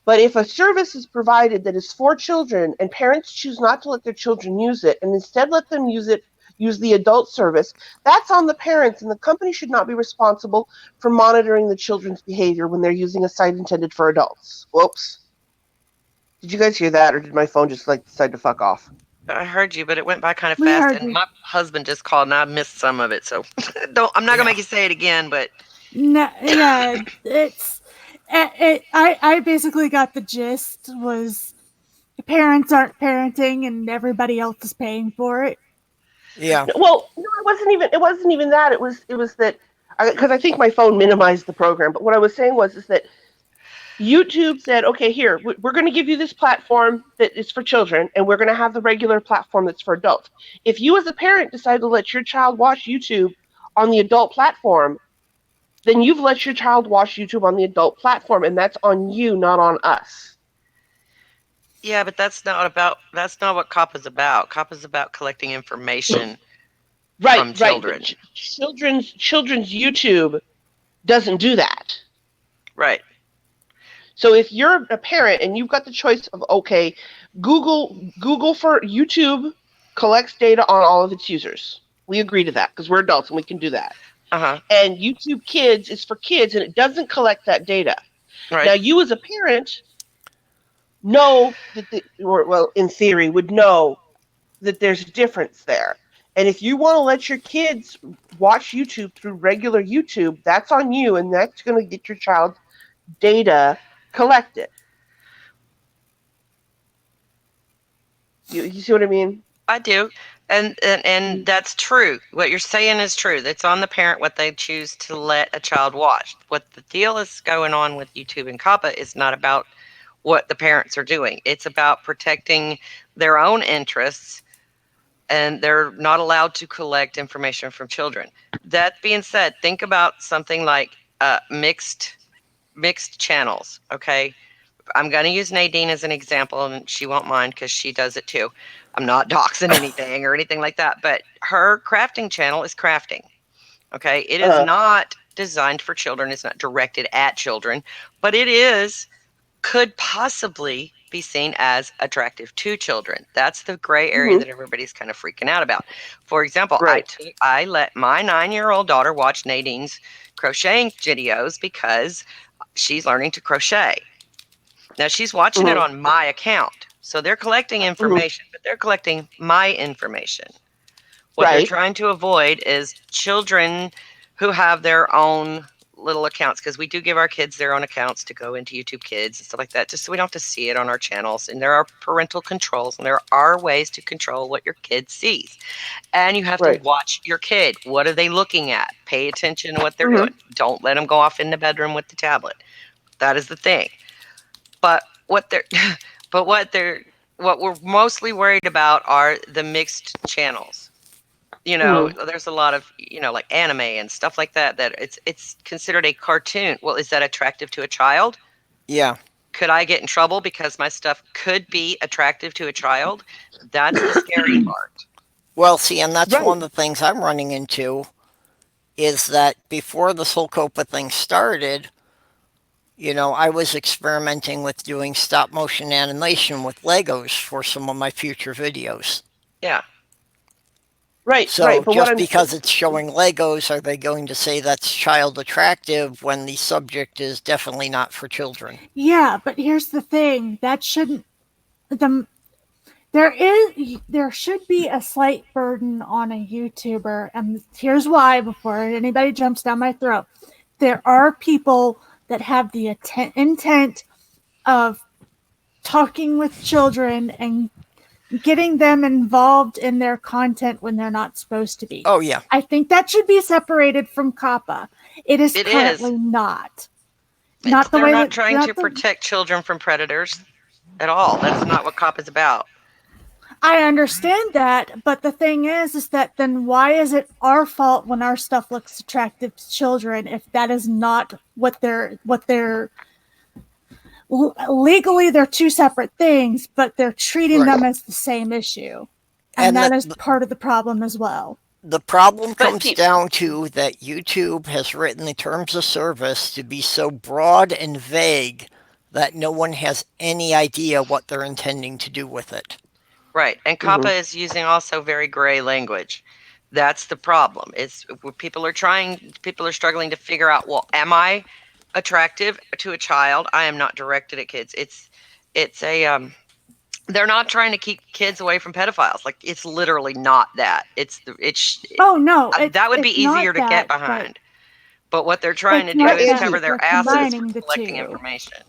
But if a service is provided that is for children and parents choose not to let their children use it and instead let them use the adult service, that's on the parents, and the company should not be responsible for monitoring the children's behavior when they're using a site intended for adults. Whoops. Did you guys hear that, or did my phone just decide to fuck off? I heard you, but it went by kind of We fast, heard and you. my husband just called, and I missed some of it. So I'm not gonna Yeah. make you say it again, but No, yeah, I basically got the gist was the parents aren't parenting and everybody else is paying for it. Yeah. Well, no, it wasn't even that. It was that because I think my phone minimized the program. But what I was saying is that YouTube said, okay, here, we're going to give you this platform that is for children, and we're going to have the regular platform that's for adults. If you, as a parent, decide to let your child watch YouTube on the adult platform, then you've let your child watch YouTube on the adult platform, and that's on you, not on us. yeah, but that's not what COP is about. COP is about collecting information Right, from right. But children. children's YouTube doesn't do that. Right. So if you're a parent and you've got the choice of, okay, Google for YouTube collects data on all of its users. We agree to that because we're adults and we can do that. Uh-huh. And YouTube Kids is for kids and it doesn't collect that data. Now Right. you as a parent know well, in theory, would know that there's a difference there. And if you want to let your kids watch YouTube through regular YouTube, that's on you, and that's going to get your child's data collected. You see what I mean? I do. And that's true. What you're saying is true. It's on the parent what they choose to let a child watch. What the deal is going on with YouTube and COPPA is not about what the parents are doing. It's about protecting their own interests, and they're not allowed to collect information from children. That being said, think about something like mixed channels. Okay, I'm going to use Nadine as an example, and she won't mind because she does it too. I'm not doxing anything or anything like that, but her crafting channel is crafting. Okay, it is not designed for children. It's not directed at children, but it is could possibly be seen as attractive to children. That's the gray area that everybody's kind of freaking out about. For example, Right. I let my 9-year-old daughter watch Nadine's crocheting videos because she's learning to crochet. Now she's watching it on my account. So they're collecting information, but they're collecting my information. What they're Right. trying to avoid is children who have their own little accounts, because we do give our kids their own accounts to go into YouTube Kids and stuff like that, just so we don't have to see it on our channels. And there are parental controls, and there are ways to control what your kid sees. And you have to Right. watch your kid. What are they looking at? Pay attention to what they're doing. Don't let them go off in the bedroom with the tablet. That is the thing. But what they're what we're mostly worried about are the mixed channels. There's a lot of, like anime and stuff like that it's considered a cartoon. Well, is that attractive to a child? Yeah. Could I get in trouble because my stuff could be attractive to a child? That's the scary part. Well, see, and that's Right. one of the things I'm running into is that before this whole COPA thing started, I was experimenting with doing stop motion animation with Legos for some of my future videos. Yeah. Right. So Right. But what just I'm because it's showing Legos, are they going to say that's child attractive when the subject is definitely not for children? Yeah, but here's the thing. That shouldn't the there should be a slight burden on a YouTuber, and here's why before anybody jumps down my throat. There are people that have the intent of talking with children and getting them involved in their content when they're not supposed to be. Oh, yeah. I think that should be separated from COPPA. It is It currently is. not. Not the They're way not that trying to protect children from predators at all. That's not what COP is about. I understand that, but the thing is that then why is it our fault when our stuff looks attractive to children if that is not what they're legally they're two separate things, but they're treating them as the same issue. And that is part of the problem as well. The problem But comes see- down to that YouTube has written the terms of service to be so broad and vague that no one has any idea what they're intending to do with it. Right. And COPPA is using also very gray language. That's the problem. It's people are struggling to figure out, well, am I attractive to a child? I am not directed at kids. It's a they're not trying to keep kids away from pedophiles. Like, it's literally not that. Oh no, that would be it's not easier to get that, behind. But what they're trying to it's do not is that. cover their They're asses combining from the collecting two. information.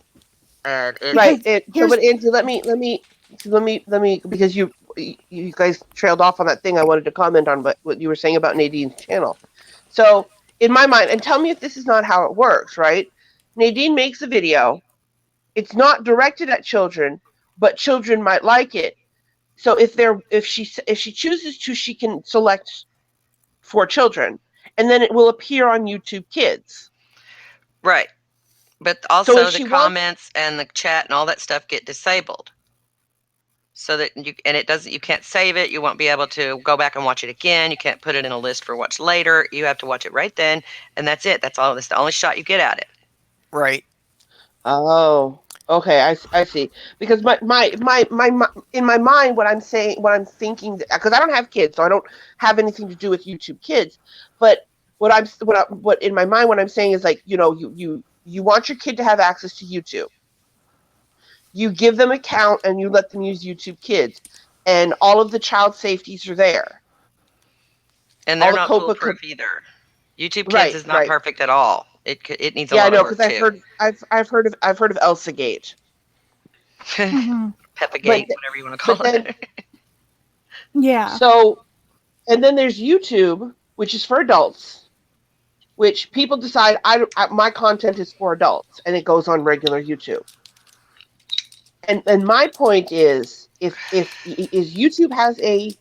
And Right. Because But Angie, let me because you guys trailed off on that thing I wanted to comment on, but what you were saying about Nadine's channel. So in my mind, and tell me if this is not how it works, right? Nadine makes a video. It's not directed at children, but children might like it. So if she chooses to, she can select for children, and then it will appear on YouTube Kids. right. But also if the she comments and the chat and all that stuff get disabled. So that you can't save it. You won't be able to go back and watch it again. You can't put it in a list for watch later. You have to watch it right then, and that's it. That's all. That's the only shot you get at it. Right. Oh, okay, I see. Because my in my mind, what I'm thinking, because I don't have kids, so I don't have anything to do with YouTube Kids. But what in my mind, what I'm saying is like, you want your kid to have access to YouTube. You give them an account and you let them use YouTube Kids, and all of the child safeties are there. And they're not foolproof either. YouTube Kids is not perfect at all. It needs a lot of work too. Yeah, I know, because I've heard of Elsagate. Mhm. Peppa Gate, whatever you want to call it. Yeah. So And then there's YouTube, which is for adults, which people decide my content is for adults, and it goes on regular YouTube. And my point is, if YouTube has a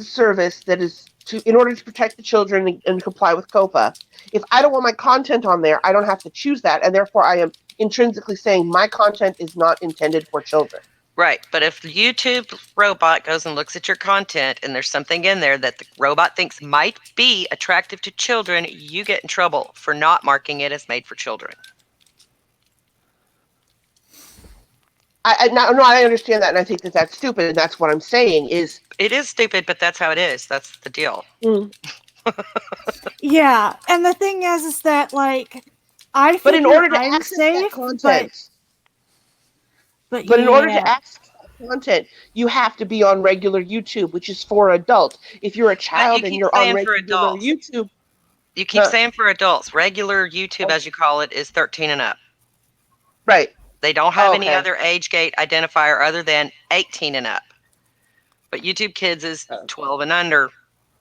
service that is in order to protect the children and comply with COPA. If I don't want my content on there, I don't have to choose that, and therefore I am intrinsically saying my content is not intended for children. Right. But if the YouTube robot goes and looks at your content and there's something in there that the robot thinks might be attractive to children, you get in trouble for not marking it as made for children. I understand that, and I think that that's stupid, and that's what I'm saying is... It is stupid, but that's how it is. That's the deal. Yeah, and the thing is that, like, But in order to access that content... But in order to access that content, you have to be on regular YouTube, which is for adults. If you're a child and you're on regular YouTube... You keep saying for adults. Regular YouTube, as you call it, is 13 and up. Right. They don't have any other age gate identifier other than 18 and up. But YouTube Kids is 12 and under,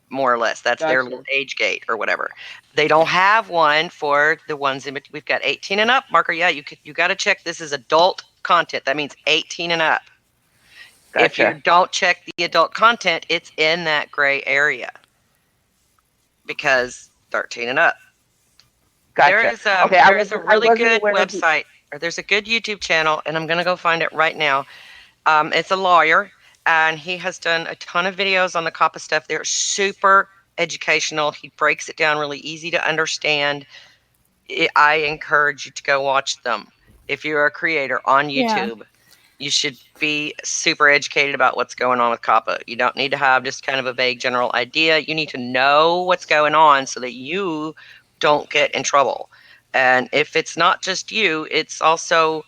more or less. That's their little age gate or whatever. They don't have one for the ones in between. We've got 18 and up. Marker, yeah, you got to check this is adult content. That means 18 and up. Gotcha. If you don't check the adult content, it's in that gray area. Because 13 and up. Gotcha. There is a really good website, or there's a good YouTube channel, and I'm going to go find it right now. It's a lawyer, and he has done a ton of videos on the COPPA stuff. They're super educational. He breaks it down really easy to understand. I encourage you to go watch them. If you're a creator on YouTube, you should be super educated about what's going on with COPPA. You don't need to have just kind of a vague general idea. You need to know what's going on so that you don't get in trouble. And if it's not just you, it's also,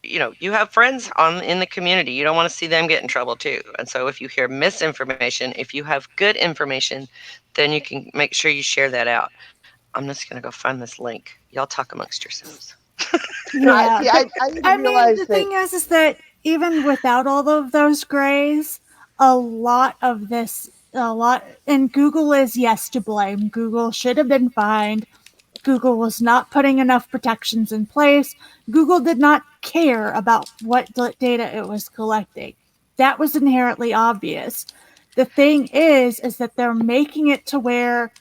you have friends in the community. You don't want to see them get in trouble too. And so if you hear misinformation, if you have good information, then you can make sure you share that out. I'm just going to go find this link. Y'all talk amongst yourselves. Yeah. I mean, the thing is that even without all of those grays, and Google is to blame. Google should have been fined. Google was not putting enough protections in place. Google did not care about what data it was collecting. That was inherently obvious. The thing is that they're making it to where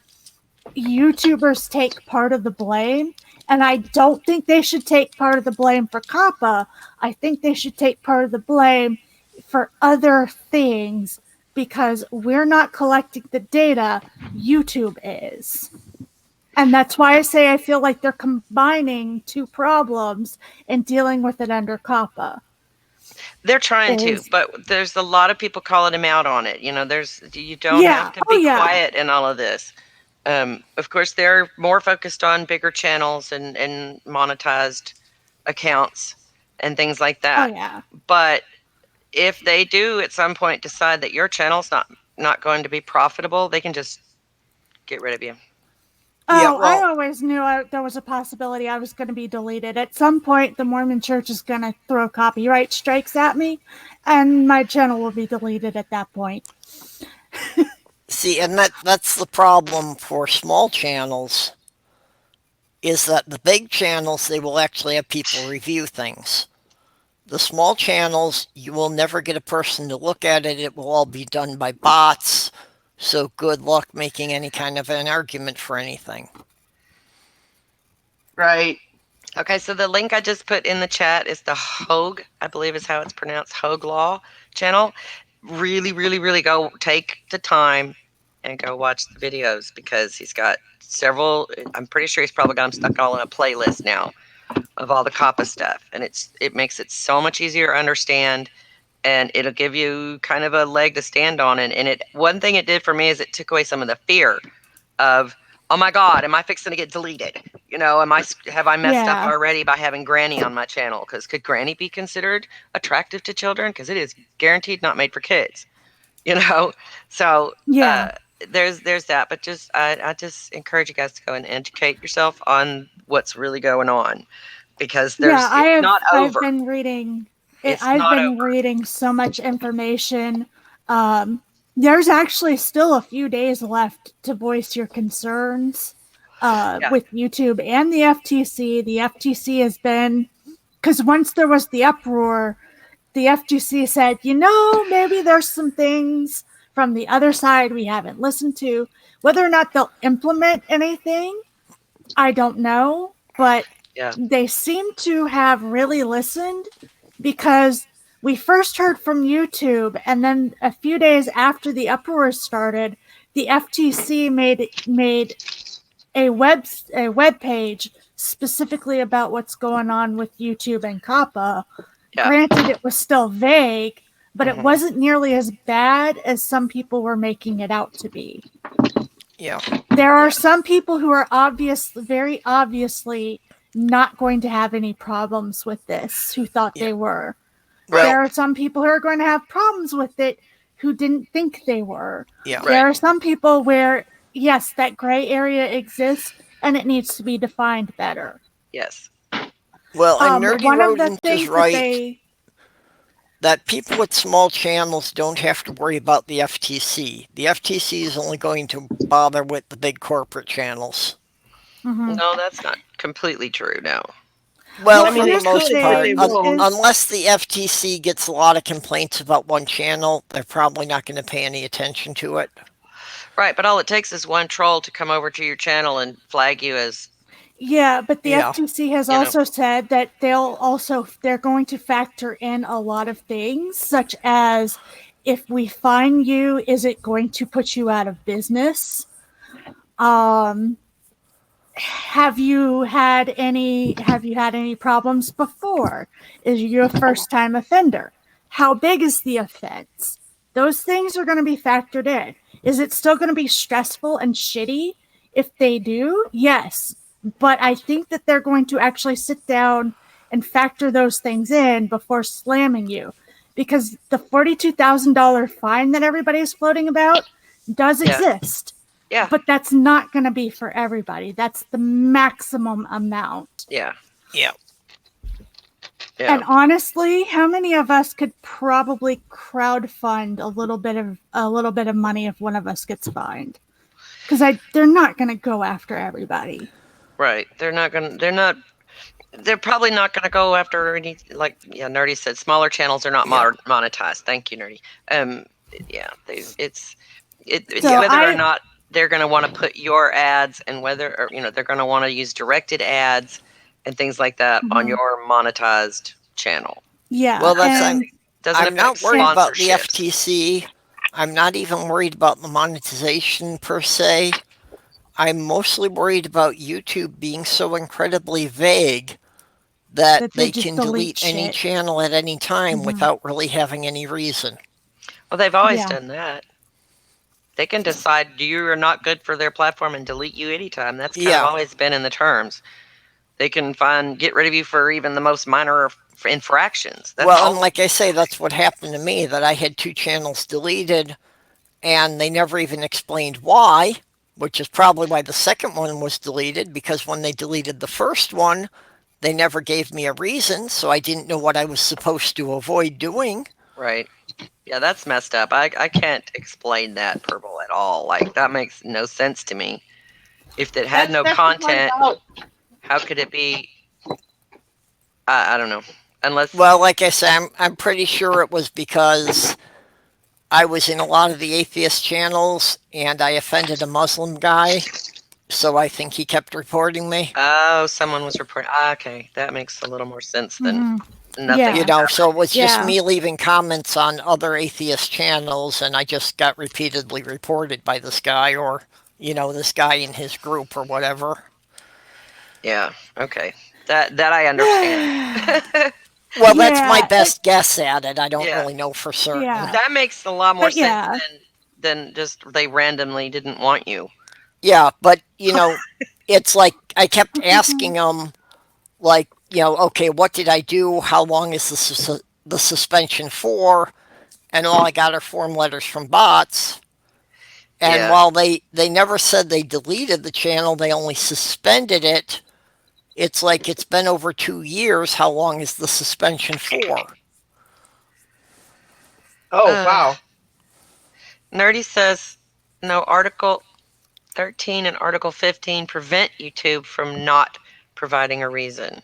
YouTubers take part of the blame, and I don't think they should take part of the blame for COPPA. I think they should take part of the blame for other things because we're not collecting the data, YouTube is. And that's why I say I feel like they're combining two problems and dealing with it under COPPA. They're trying to, but there's a lot of people calling him out on it. You don't have to be quiet in all of this. Of course, they're more focused on bigger channels and monetized accounts and things like that. Oh, yeah. But if they do at some point decide that your channel's not going to be profitable, they can just get rid of you. Oh, I always knew there was a possibility I was going to be deleted. At some point, the Mormon Church is going to throw copyright strikes at me, and my channel will be deleted at that point. See, and that's the problem for small channels, is that the big channels, they will actually have people review things. The small channels, you will never get a person to look at it. It will all be done by bots. So good luck making any kind of an argument for anything. Right. Okay, so the link I just put in the chat is the Hogue, I believe is how it's pronounced, Hogue Law channel. Really, really, really go take the time and go watch the videos because he's got several. I'm pretty sure he's probably got them stuck all in a playlist now of all the COPPA stuff. And it makes it so much easier to understand. And it'll give you kind of a leg to stand on. And one thing it did for me is it took away some of the fear of, oh my God, am I fixing to get deleted? Have I messed up already by having Granny on my channel? Because could Granny be considered attractive to children? Because it is guaranteed not made for kids. So there's that. But I just encourage you guys to go and educate yourself on what's really going on, because it's not over. I've been reading so much information, there's actually still a few days left to voice your concerns with YouTube and the FTC. The FTC has been, because once there was the uproar, the FTC said, maybe there's some things from the other side we haven't listened to. Whether or not they'll implement anything, I don't know. But they seem to have really listened, because we first heard from YouTube, and then a few days after the uproar started, the FTC made a web page specifically about what's going on with YouTube and COPPA. Yeah. Granted, it was still vague, but it wasn't nearly as bad as some people were making it out to be. Yeah. There are some people who are very obviously not going to have any problems with this, who thought they were. Well, there are some people who are going to have problems with it who didn't think they were. Yeah. There are some people where, yes, that gray area exists and it needs to be defined better. Yes. Well, and Nerdy Rodent is right that people with small channels don't have to worry about the FTC. The FTC is only going to bother with the big corporate channels. No, that's not completely true, no. Well, for the most part, unless the FTC gets a lot of complaints about one channel, they're probably not going to pay any attention to it. Right, but all it takes is one troll to come over to your channel and flag you as... Yeah, but the FTC has also said that they're going to factor in a lot of things, such as, if we fine you, is it going to put you out of business? Have you had any problems before? Is you a first-time offender? How big is the offense? Those things are going to be factored in. Is it still going to be stressful and shitty if they do? Yes. But I think that they're going to actually sit down and factor those things in before slamming you. Because the $42,000 fine that everybody's floating about does exist. Yeah. But that's not going to be for everybody. That's the maximum amount. Yeah. Yeah. Yeah. And honestly, how many of us could probably crowdfund a little bit of money if one of us gets fined? Because they're not going to go after everybody. Right. They're probably not going to go after any, like Nerdy said, smaller channels are not monetized. Thank you, Nerdy. Whether or not they're going to want to put your ads, and whether they're going to want to use directed ads and things like that on your monetized channel. Yeah. Well, I'm not worried about the FTC. I'm not even worried about the monetization per se. I'm mostly worried about YouTube being so incredibly vague that they can delete any channel at any time without really having any reason. Well, they've always done that. They can decide you are not good for their platform and delete you anytime. That's kind of always been in the terms. They can get rid of you for even the most minor infractions. And like I say, that's what happened to me, that I had 2 channels deleted and they never even explained why, which is probably why the second one was deleted, because when they deleted the first one, they never gave me a reason, so I didn't know what I was supposed to avoid doing. Right. Yeah, that's messed up. I can't explain that, Purple, at all. Like, that makes no sense to me. If it had no content, how could it be? I don't know. Unless... Well, like I said, I'm pretty sure it was because I was in a lot of the atheist channels and I offended a Muslim guy, so I think he kept reporting me. Oh, someone was reporting. Okay, that makes a little more sense than nothing. Yeah. So it was just me leaving comments on other atheist channels, and I just got repeatedly reported by this guy, or this guy in his group or whatever. Yeah. Okay. That I understand. Well, that's my best guess at it. I don't really know for certain. Yeah. That makes a lot more sense than just they randomly didn't want you. Yeah, but it's like I kept asking them, like, okay, what did I do? How long is the suspension for? And all I got are form letters from bots. And while they never said they deleted the channel, they only suspended it. It's like, it's been over 2 years. How long is the suspension for? Oh, wow. Nerdy says no, Article 13 and Article 15 prevent YouTube from not providing a reason.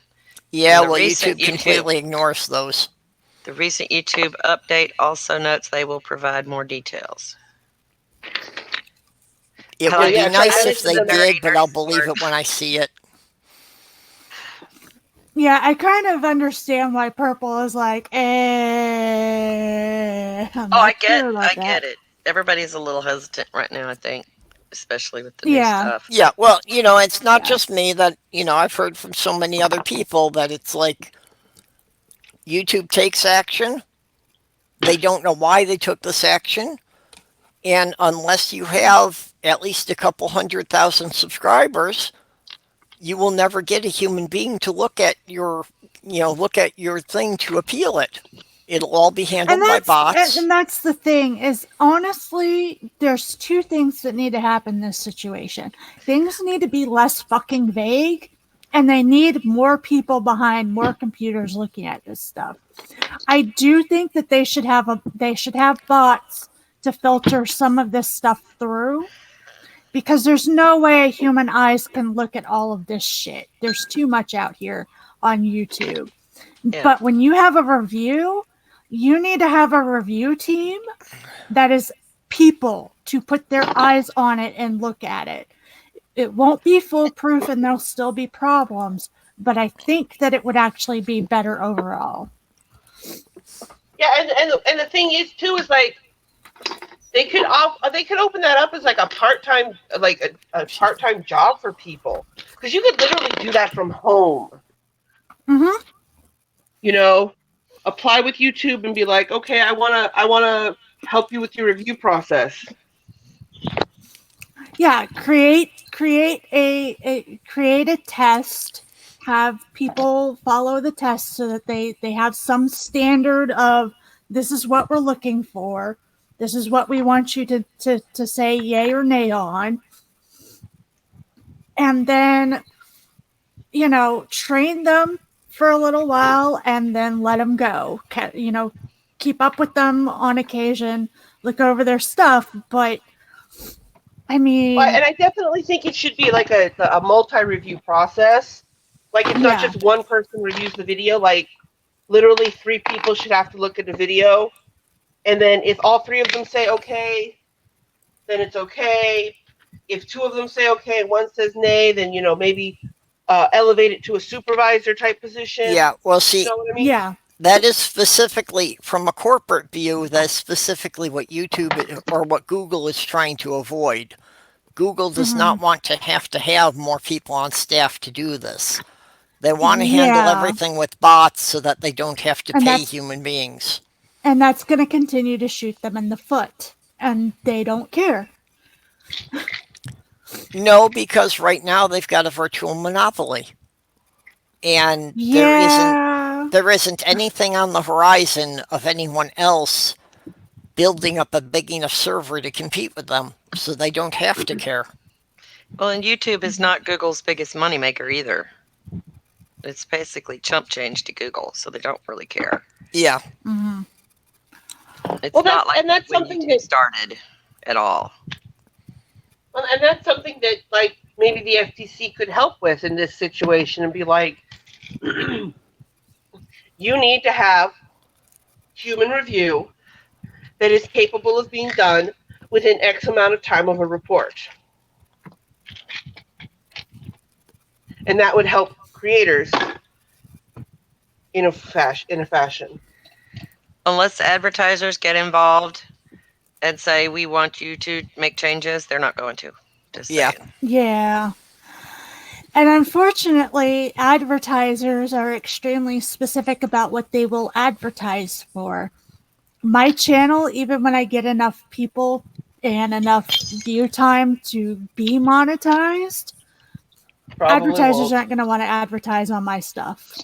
Yeah, And the well, recent YouTube completely ignores those. The recent YouTube update also notes they will provide more details. It I would like be yeah, so nice I if listened they to did, but I'll nerdy believe it smart. when I see it. Yeah, I kind of understand why Purple is like, I'm Oh, not sure about I that. get it. Everybody's a little hesitant right now, I think, especially with the new Yeah, stuff. Yeah, well, it's not yeah. just me that, I've heard from so many other people that it's like YouTube takes action. They don't know why they took this action. And unless you have at least a couple 100,000 subscribers, you will never get a human being to look at your thing to appeal it. It'll all be And handled by bots. that's the thing is honestly, there's two things that need to happen in this situation. Things need to be less fucking vague, and they need more people behind more computers looking at this stuff. I do think that they should have bots to filter some of this stuff through, because there's no way human eyes can look at all of this shit. There's too much out here on YouTube. Yeah. But when you have a review, you need to have a review team that is people to put their eyes on it and look at it. It won't be foolproof and there'll still be problems, but I think that it would actually be better overall. Yeah, and the thing is too is like they could open that up as like a part-time a part-time job for people, because you could literally do that from home. Mm-hmm. You know, apply with YouTube and be like, okay, I wanna help you with your review process. Yeah, create a test. Have people follow the test so that they have some standard of, this is what we're looking for. This is what we want you to say yay or nay on. And then, train them for a little while and then let them go. Keep up with them on occasion, look over their stuff. But I Well, mean, and I definitely think it should be like a multi-review process. Like it's not yeah, just one person reviews the video. Like literally 3 people should have to look at the video, and then if all 3 of them say okay, then it's okay. If 2 of them say okay and one says nay, then maybe elevate it to a supervisor type position. Yeah, well, You see, know what I mean? yeah. that is specifically from a corporate view, that's specifically what YouTube or what Google is trying to avoid. Google does Mm-hmm. not want to have more people on staff to do this. They want to handle Yeah, everything with bots so that they don't have to and pay that's human beings. and that's going to continue to shoot them in the foot, and they don't care. No, because right now they've got a virtual monopoly. And Yeah, there isn't anything on the horizon of anyone else building up a big enough server to compete with them, so they don't have to care. Well, and YouTube is not Google's biggest moneymaker either. It's basically chump change to Google, so they don't really care. Yeah. mm-hmm. It's Well, not like that's when something YouTube that started at all. and that's something that like maybe the FTC could help with in this situation and be like, you need to have human review that is capable of being done within X amount of time of a report. And that would help creators in a fashion. Unless advertisers get involved and say, we want you to make changes, they're not going to. Just Yeah. saying. Yeah. And unfortunately, advertisers are extremely specific about what they will advertise for. My channel, even when I get enough people and enough view time to be monetized, Probably advertisers won't. aren't going to want to advertise on my stuff.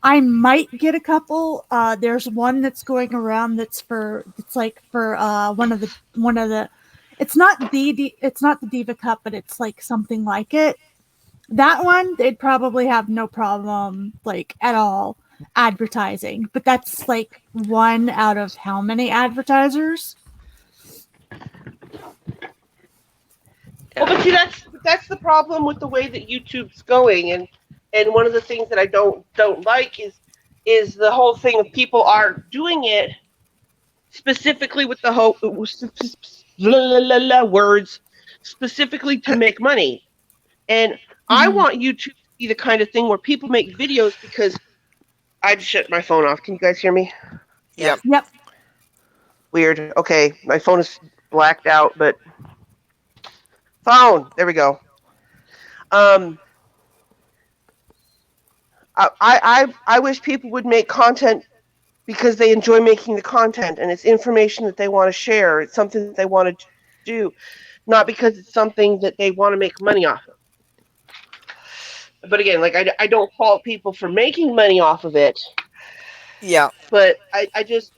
I might get a couple. There's one that's going around that's for one of the. It's not the Diva Cup, but it's like something like it. That one they'd probably have no problem like at all advertising, but that's like one out of how many advertisers? Well, but see, that's the problem with the way that YouTube's going, and one of the things that I don't like is the whole thing of people are doing it specifically with the whole words specifically to make money. And I Mhm. want YouTube to be the kind of thing where people make videos because I just shut my phone off. Can you guys hear me? Yep. Yep. Weird. Okay, my phone is blacked out, but phone. There we go. Um, I wish people would make content because they enjoy making the content and it's information that they want to share. It's something that they want to do, not because it's something that they want to make money off of. But again, like I don't fault people for making money off of it, Yeah. but I just,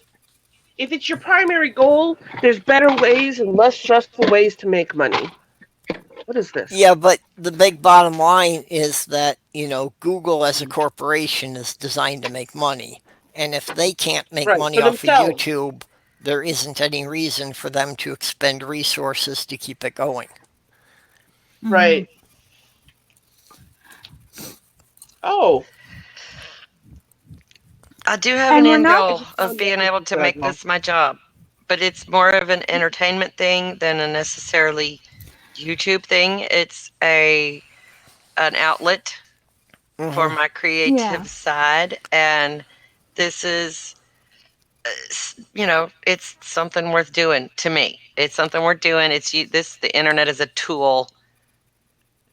if it's your primary goal, there's better ways and less stressful ways to make money. What is this? Yeah, but the big bottom line is that, Google as a corporation is designed to make money. And if they can't make Right, money for off of themselves. YouTube, there isn't any reason for them to expend resources to keep it going. Mhm. Right. Oh, I do have an And we're end not. I goal just of found being that. able to make this my job, but it's more of an entertainment thing than a necessarily YouTube thing. It's an outlet for Hmm. my Yeah. creative side, and this is it's something worth doing to me. It's something worth doing. The internet is a tool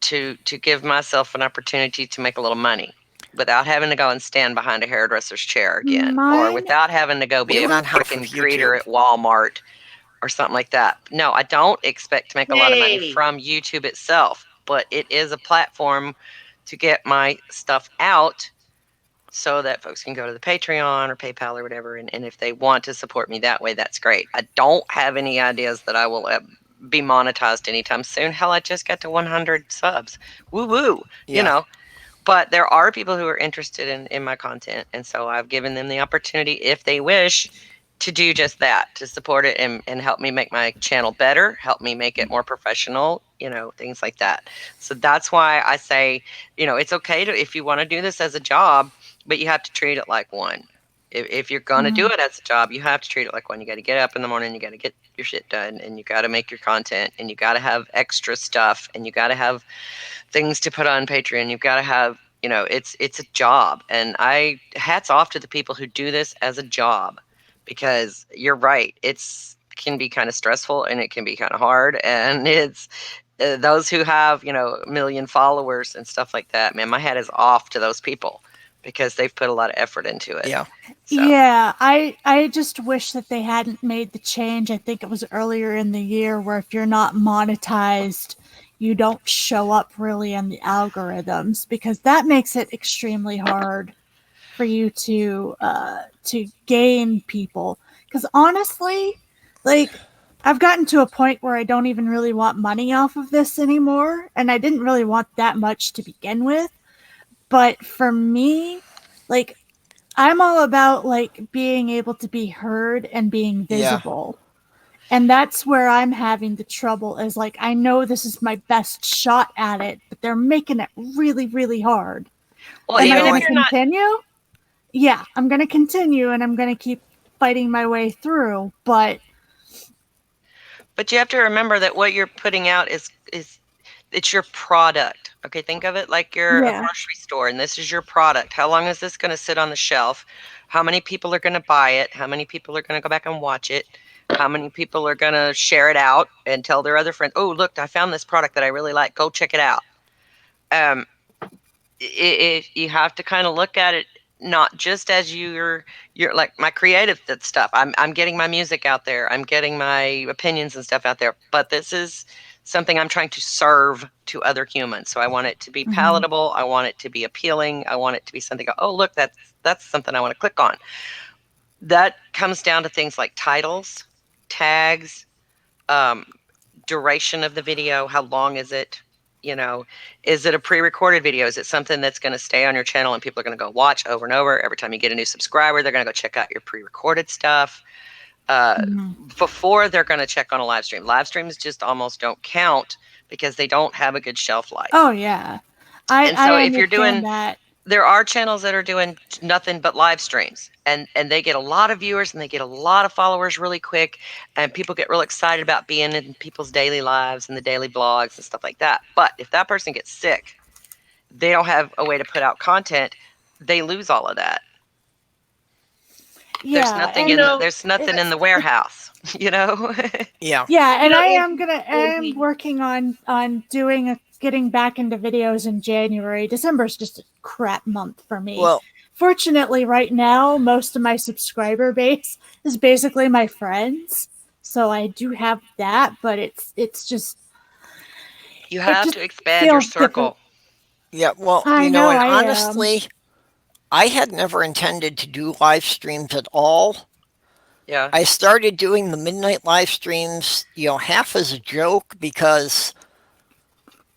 to give myself an opportunity to make a little money without having to go and stand behind a hairdresser's chair again, or Mine. without having to go be We a run half of freaking greeter YouTube. at Walmart or something like that. No, I don't expect to make a lot of money Hey. from YouTube itself, but it is a platform to get my stuff out so that folks can go to the Patreon or PayPal or whatever. And if they want to support me that way, that's great. I don't have any ideas that I will be monetized anytime soon. Hell, I just got to 100 subs. Woo woo, you Yeah. know. But there are people who are interested in my content. And so I've given them the opportunity, if they wish, to do just that, to support it and help me make my channel better, help me make it more professional, things like that. So that's why I say, it's okay if you want to do this as a job, but you have to treat it like one. If you're going to do Mhm. it as a job, you have to treat it like one. You got to get up in the morning, you got to get your shit done, and you got to make your content, and you got to have extra stuff, and you got to have things to put on Patreon. You've got to have, it's a job. And I hats off to the people who do this as a job, because you're right. It's can be kind of stressful and it can be kind of hard. And it's those who have, a million followers and stuff like that, man, my hat is off to those people because they've put a lot of effort into it. Yeah. So, Yeah, I just wish that they hadn't made the change. I think it was earlier in the year where if you're not monetized, you don't show up really in the algorithms because that makes it extremely hard for you to gain people. Because honestly, like I've gotten to a point where I don't even really want money off of this anymore, and I didn't really want that much to begin with. But for me, like I'm all about like being able to be heard and being Yeah. visible. And that's where I'm having the trouble is like I know this is my best shot at it, but they're making it really, really hard. well, Am I even if going to you're not, continue? Yeah, I'm going to continue and I'm going to keep fighting my way through, but but you have to remember that what you're putting out is it's your product. Okay, think of it like you're a yeah. grocery store and this is your product. How long is this going to sit on the shelf? How many people are going to buy it? How many people are going to go back and watch it? How many people are going to share it out and tell their other friends, "Oh, look, I found this product that I really like. Go check it out." Um, you have to kind of look at it not just as you're like my creative stuff. I'm getting my music out there. I'm getting my opinions and stuff out there. But this is something I'm trying to serve to other humans. So I want it to be Mhm. palatable. I want it to be appealing. I want it to be something. Oh, look, that's something I want to click on. That comes down to things like titles, tags, um, duration of the video. How long is it? You know, is it a pre-recorded video? Is it something that's going to stay on your channel and people are going to go watch over and over? Every time you get a new subscriber, they're going to go check out your pre-recorded stuff uh, Mhm. before they're going to check on a live stream. Live streams just almost don't count because they don't have a good shelf life. Oh yeah, I And so I if you're doing, understand that. there are channels that are doing nothing but live streams, and they get a lot of viewers and they get a lot of followers really quick, and people get real excited about being in people's daily lives and the daily blogs and stuff like that. But if that person gets sick, they don't have a way to put out content, they lose all of that. There's Yeah, nothing and there's nothing in it's the warehouse, you know. Yeah. yeah, and Angie, I am Angie, working on getting back into videos in January. December's just a crap month for me. Well, Fortunately, right now, most of my subscriber base is basically my friends, so I do have that. But it's just You it have just to expand your feels different. circle. yeah. Well, I know and I am. honestly, I had never intended to do live streams at all. Yeah. I started doing the midnight live streams, half as a joke because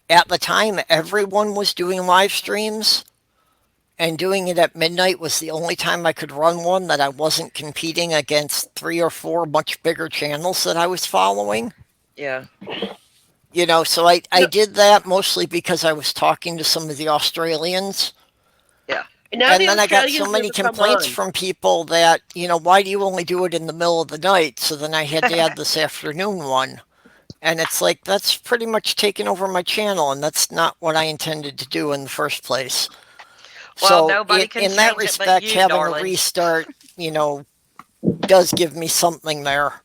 at the time everyone was doing live streams, and doing it at midnight was the only time I could run one that I wasn't competing against 3 or 4 much bigger channels that I was following. Yeah. So I no, did that mostly because I was talking to some of the Australians. Yeah. now And the then I got so Australians many never come complaints on. from people that, why do you only do it in the middle of the night? So then I had to add this afternoon one. And it's like, that's pretty much taken over my channel, and that's not what I intended to do in the first place. Well, So, nobody can in that change it but respect, you, having a darling. restart, does give me something there.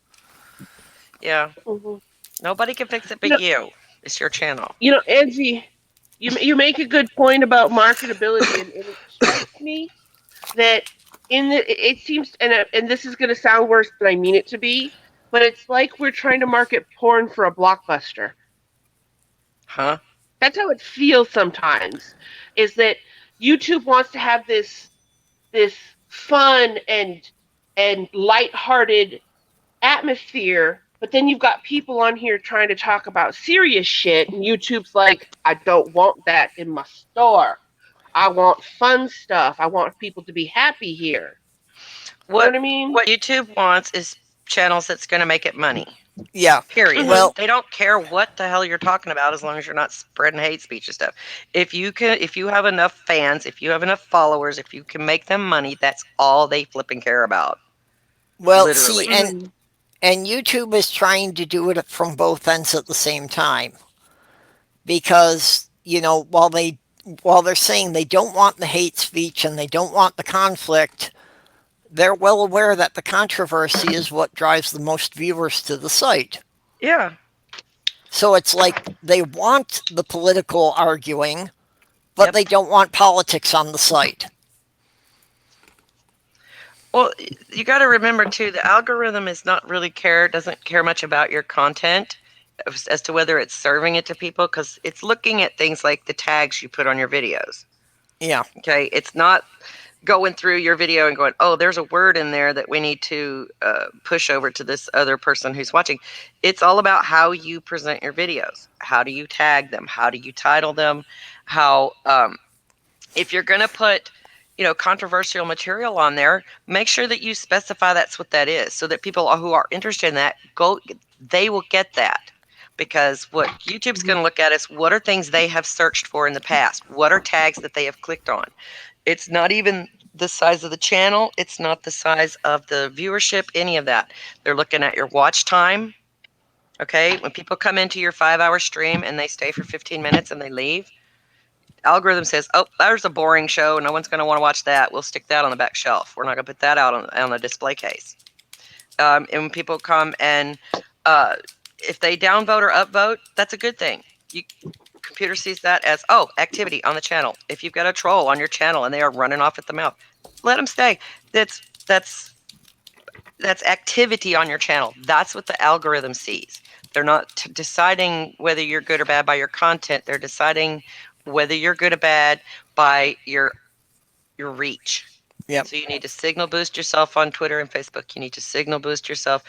Yeah. Mhm. Nobody can fix it but No, you. It's your channel. Angie, you make a good point about marketability, and it strikes me that it seems, and this is going to sound worse than I mean it to be, but it's like we're trying to market porn for a blockbuster. Huh? That's how it feels sometimes. Is that YouTube wants to have this fun and lighthearted atmosphere, but then you've got people on here trying to talk about serious shit, and YouTube's like, I don't want that in my store. I want fun stuff. I want people to be happy here. You know What what I mean? what YouTube wants is channels that's going to make it money. Yeah. Period. Mm-hmm. Well, They don't care what the hell you're talking about as long as you're not spreading hate speech and stuff. If you have enough fans, if you have enough followers, if you can make them money, that's all they flipping care about. see, Literally. Mm-hmm. and YouTube is trying to do it from both ends at the same time because, while they're saying they don't want the hate speech and they don't want the conflict, they're well aware that the controversy is what drives the most viewers to the site. Yeah. So it's like they want the political arguing, but Yep. they don't want politics on the site. Well, you got to remember too, the algorithm is not really doesn't care much about your content as to whether it's serving it to people, because it's looking at things like the tags you put on your videos. Yeah. Okay, it's not going through your video and going, oh, there's a word in there that we need to push over to this other person who's watching. It's all about how you present your videos. How do you tag them? How do you title them? How if you're going to put controversial material on there, make sure that you specify that's what that is, so that people who are interested in that they will get that. Because what YouTube's going to look at is what are things they have searched for in the past, what are tags that they have clicked on. It's not even the size of the channel, it's not the size of the viewership, any of that. They're looking at your watch time. Okay, when people come into your 5-hour stream and they stay for 15 minutes and they leave, algorithm says, oh, there's a boring show, no one's going to want to watch that, we'll stick that on the back shelf, we're not going to put that out on a display case. And when people come and if they downvote or upvote, that's a good thing. Computer sees that as, oh, activity on the channel. If you've got a troll on your channel and they are running off at the mouth, let them stay. That's activity on your channel. That's what the algorithm sees. They're not deciding whether you're good or bad by your content. They're deciding whether you're good or bad by your reach. Yep. So you need to signal boost yourself on Twitter and Facebook. You need to signal boost yourself,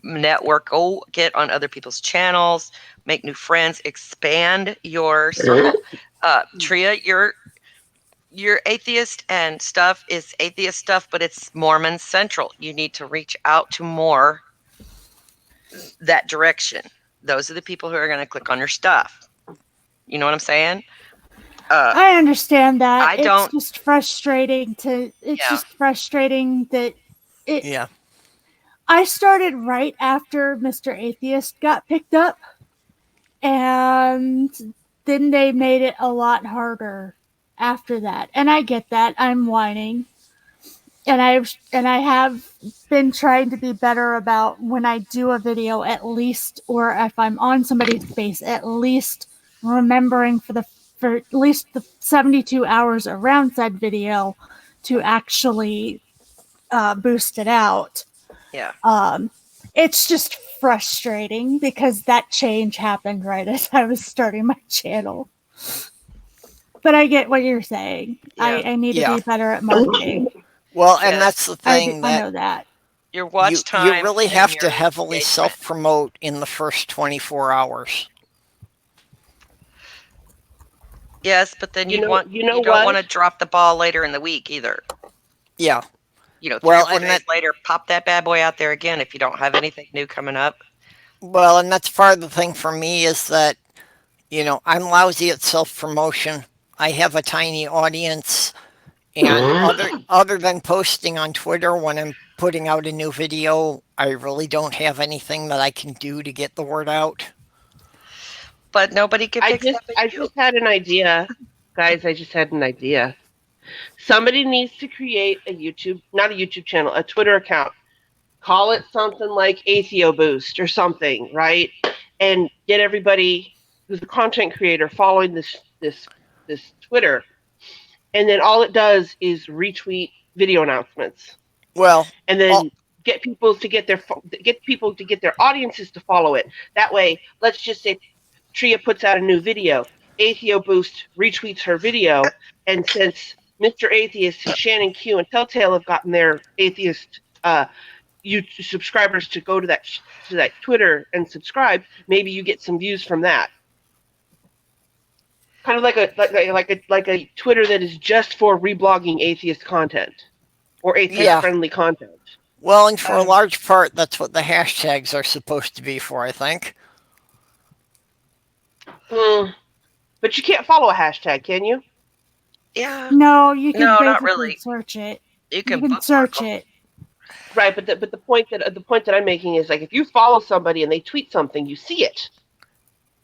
network, go get on other people's channels, make new friends, expand your circle. Tria, your atheist and stuff is atheist stuff, but it's Mormon central. You need to reach out to more that direction. those are the people who are going to click on your stuff. You know what I'm saying? I understand that. I It's don't- just frustrating to. It's Yeah. just frustrating that it. Yeah. I started right after Mr. Atheist got picked up, and then they made it a lot harder after that. And I get that. I'm whining. And I have been trying to be better about when I do a video, at least, or if I'm on somebody's space, at least remembering for at least the 72 hours around said video to actually boost it out. Yeah. It's just frustrating because that change happened right as I was starting my channel. But I get what you're saying. Yeah. I need to Yeah. be better at marketing. Well, Yeah. and that's the I thing know that that. Your watch you time. really and have to your heavily engagement. self-promote in the first 24 hours. Yes, but then You you know- want you know you don't what? want to drop the ball later in the week either. Yeah. You know, 3 Well, or 4 and days that- later, pop that bad boy out there again if you don't have anything new coming up. Well, and that's part of the thing for me is that, I'm lousy at self-promotion. I have a tiny audience, and other than posting on Twitter when I'm putting out a new video, I really don't have anything that I can do to get the word out. But nobody can fix that but I you. just had an idea, guys. I just had an idea. Somebody needs to create a YouTube, not a YouTube channel, a Twitter account. Call it something like Atheo Boost or something, right? And get everybody who's a content creator following this Twitter, and then all it does is retweet video announcements, Well, and then get people to get their audiences to follow it. That way, let's just say Tria puts out a new video, Atheo Boost retweets her video, and since Mr. Atheist and Shannon Q and Telltale have gotten their atheist subscribers to go to that Twitter and subscribe, maybe you get some views from that. Kind of like a Twitter that is just for reblogging atheist content or atheist friendly content. Well, and for a large part, that's what the hashtags are supposed to be for, I think. But you can't follow a hashtag, can you? Yeah. No, you can No, basically not really. search it. You You can, can bookmark search 'em. it. Right, but the point that I'm making is, like, if you follow somebody and they tweet something, you see it.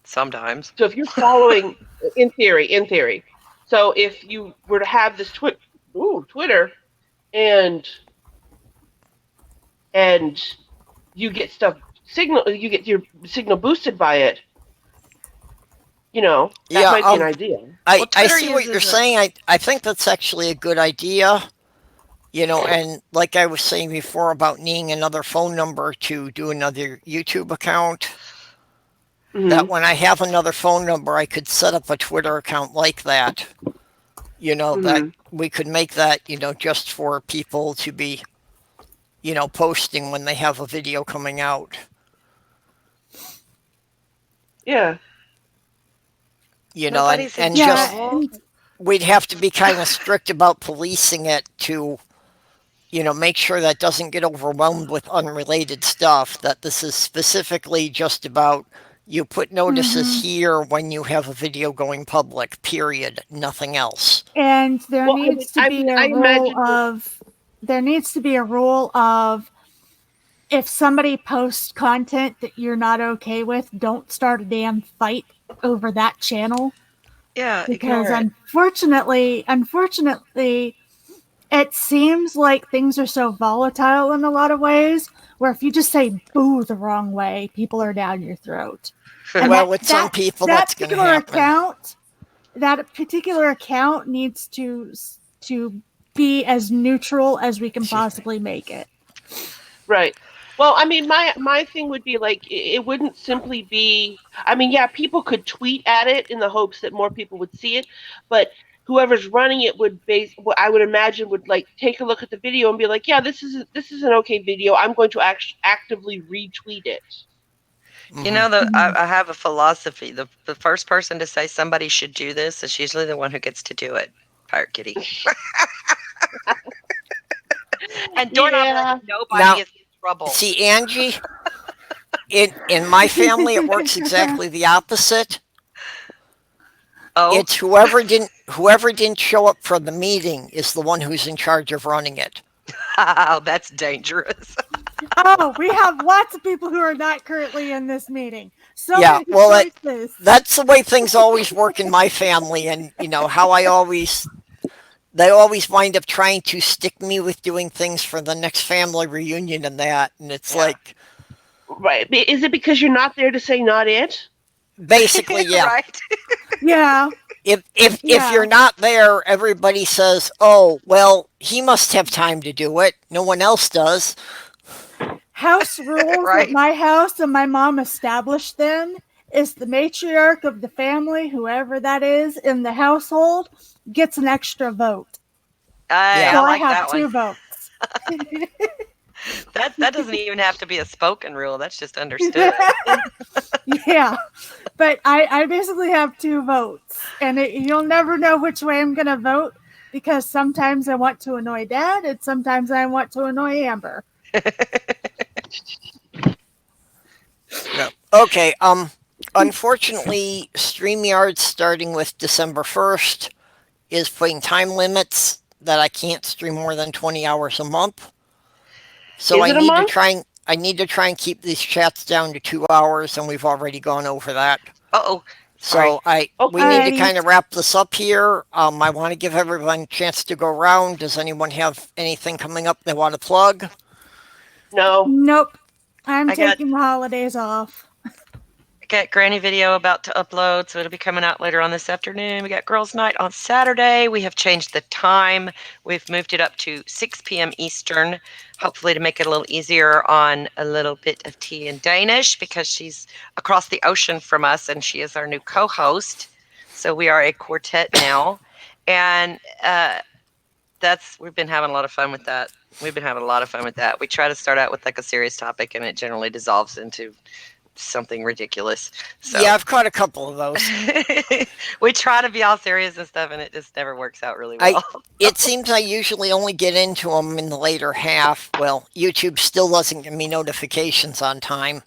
Sometimes. So if you're following, in theory, so if you were to have this Twitter, and you get you get your signal boosted by it, that might be an idea. I Twitter see what uses you're saying. I think that's actually a good idea. And like I was saying before about needing another phone number to do another YouTube account, that when I have another phone number, I could set up a Twitter account like that. That we could make that, just for people to be, posting when they have a video coming out. Yeah. Nobody's in and just trouble. we'd have to be kind of strict about policing it to, make sure that doesn't get overwhelmed with unrelated stuff, that this is specifically just about you put notices here when you have a video going public, period, nothing else. And there needs to be a rule of if somebody posts content that you're not okay with, don't start a damn fight over that channel. Yeah, Because ignore it. unfortunately, it seems like things are so volatile in a lot of ways, where if you just say boo the wrong way, people are down your throat. And Well, with some people, that's going to happen. That particular account needs to be as neutral as we can possibly make it. Right. Well, I mean, my thing would be, like, it wouldn't simply be. I mean, yeah, people could tweet at it in the hopes that more people would see it, but whoever's running it I would imagine would, like, take a look at the video and be like, yeah, this is an okay video. I'm going to actively retweet it. You know, I have a philosophy. The first person to say somebody should do this is usually the one who gets to do it. Pirate Kitty. And nobody Now, is in trouble. See, In my family, it works exactly the opposite. Oh, It's whoever didn't show up for the meeting is the one who's in charge of running it. wow, that's dangerous. Oh, we have lots of people who are not currently in this meeting. So Yeah, many well, choices. that's the way things always work in my family, and how they always wind up trying to stick me with doing things for the next family reunion and that, and it's Yeah. like Right. Is it because you're not there to say not it? basically, yeah. Right. Yeah, If yeah. you're not there, everybody says, "Oh, well, he must have time to do it. No one else does." House rules at Right. my house and my mom established them is the matriarch of the family, whoever that is in the household, gets an extra vote. Hey, Yeah. I So I like have that one. two votes. That doesn't even have to be a spoken rule. That's just understood. Yeah, but I basically have two votes, and you'll never know which way I'm going to vote because sometimes I want to annoy Dad, and sometimes I want to annoy Amber. No. Okay. Unfortunately, StreamYard starting with December 1st is putting time limits that I can't stream more than 20 hours a month. So Is it a month? I need to try and keep these chats down to 2 hours, and we've already gone over that. Uh-oh. Sorry. So we need to Alrighty. kind of wrap this up here. I want to give everyone a chance to go around. Does anyone have anything coming up they want to plug? No. Nope, I'm I got taking the holidays off. got Granny video about to upload, so it'll be coming out later on this afternoon. We got Girls Night on Saturday. We have changed the time. We've moved it up to 6 p.m. Eastern, hopefully to make it a little easier on a little bit of tea in Danish because she's across the ocean from us and she is our new co-host. So we are a quartet now, and we've been having a lot of fun with that. We've been having a lot of fun with that. We try to start out with like a serious topic, and it generally dissolves into something ridiculous. So Yeah, I've caught a couple of those. we try to be all serious and stuff, and it just never works out really I well. It seems I usually only get into them in the later half. Well, YouTube still doesn't give me notifications on time.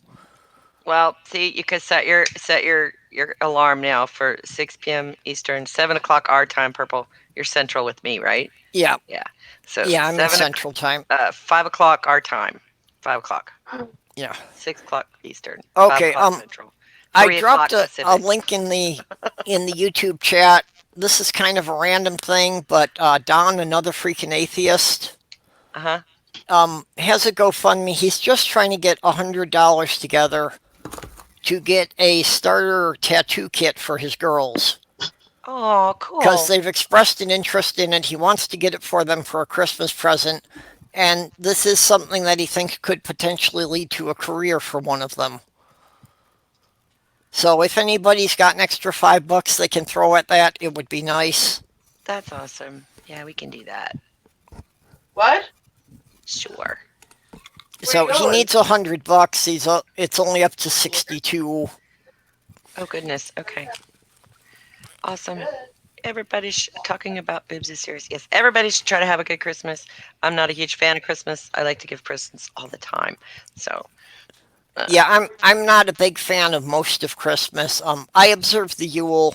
Well, see, you could set your alarm now for 6 p.m. Eastern, 7 o'clock our time. Purple, you're Central with me, right? Yeah, Yeah. So yeah, I'm in 7 Central Time. 5 o'clock our time. 5 o'clock. Yeah. 6 o'clock Eastern. Okay. 5 o'clock Central. I 3 dropped o'clock a Pacific. link in the YouTube chat. This is kind of a random thing, but Don, another freaking atheist, Uh-huh. has a GoFundMe. He's just trying to get $100 together to get a starter tattoo kit for his girls Oh, because cool. they've expressed an interest in it. He wants to get it for them for a Christmas present, and this is something that he thinks could potentially lead to a career for one of them. So if anybody's got an extra $5 they can throw at that, it would be nice. That's awesome. Yeah, we can do that. What? Sure. So you he going? needs $100. It's only up to 62. Oh, goodness. Okay. Awesome. Everybody's talking about boobs is serious. Yes, everybody should try to have a good Christmas. I'm not a huge fan of Christmas. I like to give presents all the time. So, Yeah, I'm not a big fan of most of Christmas. I observe the Yule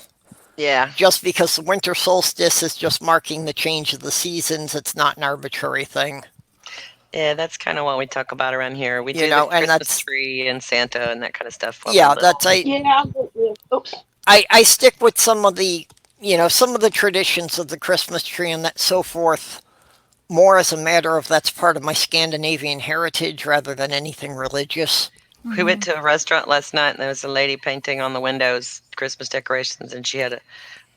yeah. just because the winter solstice is just marking the change of the seasons. It's not an arbitrary thing. Yeah, that's kind of what we talk about around here. We You do know, the and Christmas that's tree and Santa and that kind of stuff. while yeah, we're little. that's Yeah. Oops. I stick with some of the some of the traditions of the Christmas tree and that so forth more as a matter of that's part of my Scandinavian heritage rather than anything religious. We went to a restaurant last night, and there was a lady painting on the windows Christmas decorations, and she had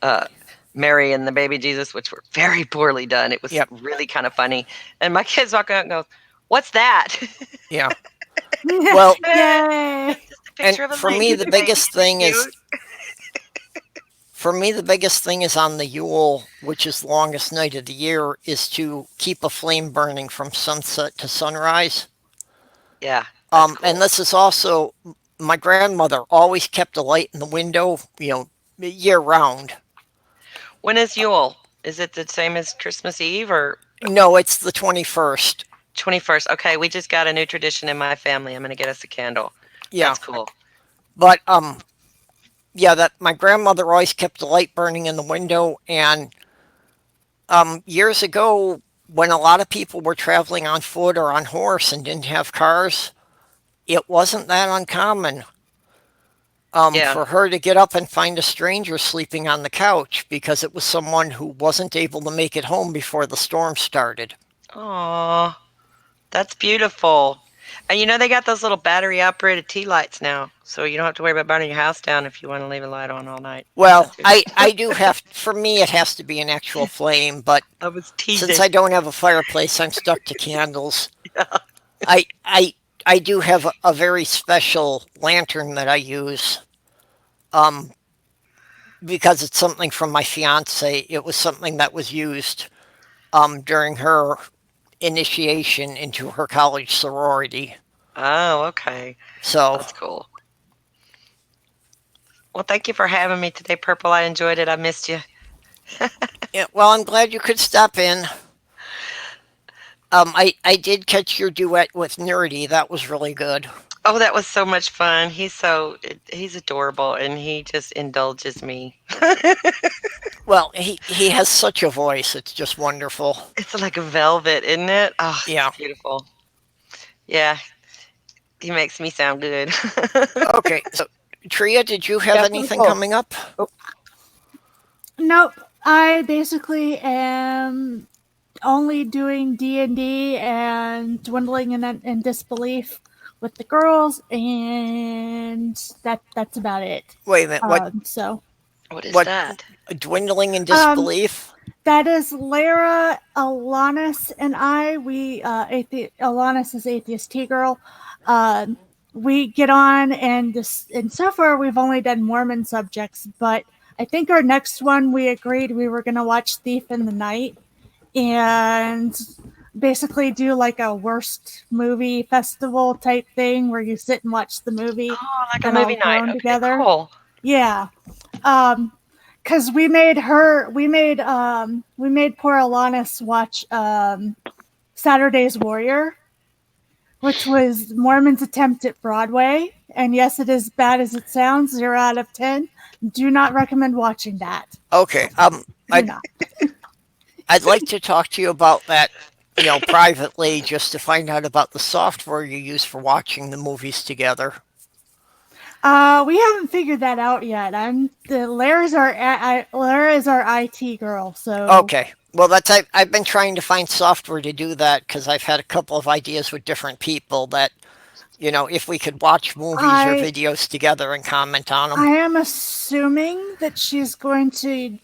a Mary and the baby Jesus, which were very poorly done. It was Yep. really kind of funny. And my kids walk out and go, "What's that?" Yeah. Well, Yay! Just a and picture of a for me lady the with a baby. biggest Isn't it thing is cute? on the Yule, which is the longest night of the year, is to keep a flame burning from sunset to sunrise. Yeah. That's cool. And this is also my grandmother always kept a light in the window, year round. When is Yule? Is it the same as Christmas Eve or No, it's the 21st. 21st? Okay, we just got a new tradition in my family. I'm going to get us a candle. Yeah, That's cool. but yeah, that my grandmother always kept the light burning in the window, and years ago, when a lot of people were traveling on foot or on horse and didn't have cars, it wasn't that uncommon Yeah. for her to get up and find a stranger sleeping on the couch because it was someone who wasn't able to make it home before the storm started. Aw, that's beautiful. And they got those little battery operated tea lights now, so you don't have to worry about burning your house down if you want to leave a light on all night. Well, That's your. I do have, for me, it has to be an actual flame, but I was since teasing. I don't have a fireplace, I'm stuck to candles. I, I, I do have a very special lantern that I use um, because it's something from my fiance. It was something that was used during her initiation into her college sorority. Oh, okay. So, That's cool. Well, thank you for having me today, Purple. I enjoyed it. I missed you. yeah, well, I'm glad you could stop in. I did catch your duet with Nerdy. That was really good. Oh, that was so much fun. He's adorable, and he just indulges me. Well, he has such a voice. It's just wonderful. It's like a velvet, isn't it? Oh, it's Yeah. beautiful. Yeah, he makes me sound good. Okay. So, Tria, did you have Yeah. anything Oh, coming up? Nope. I basically am only doing D&D and dwindling in disbelief with the girls, and that's about it. Wait a minute. What? So What is What? that? Dwindling in um, disbelief? that is Lara, Alanis, and I. Alanis is Atheist Tea Girl. Um, we get on, and so far we've only done Mormon subjects, but I think our next one we agreed we were going to watch Thief in the Night and basically do like a worst movie festival type thing where you sit and watch the movie Oh, like a and all movie night. groan Okay, together. cool. Yeah. Because we made poor Alanis watch Saturday's Warrior, which was Mormon's attempt at Broadway. And yes, it is bad as it sounds, 0 out of 10. Do not recommend watching that. Okay. Do not. I'd like to talk to you about that, privately, just to find out about the software you use for watching the movies together. We haven't figured that out yet. Lara is our IT girl, so Okay. Well, I've been trying to find software to do that because I've had a couple of ideas with different people that, if we could watch movies or I videos together and comment on them. I am assuming that she's going to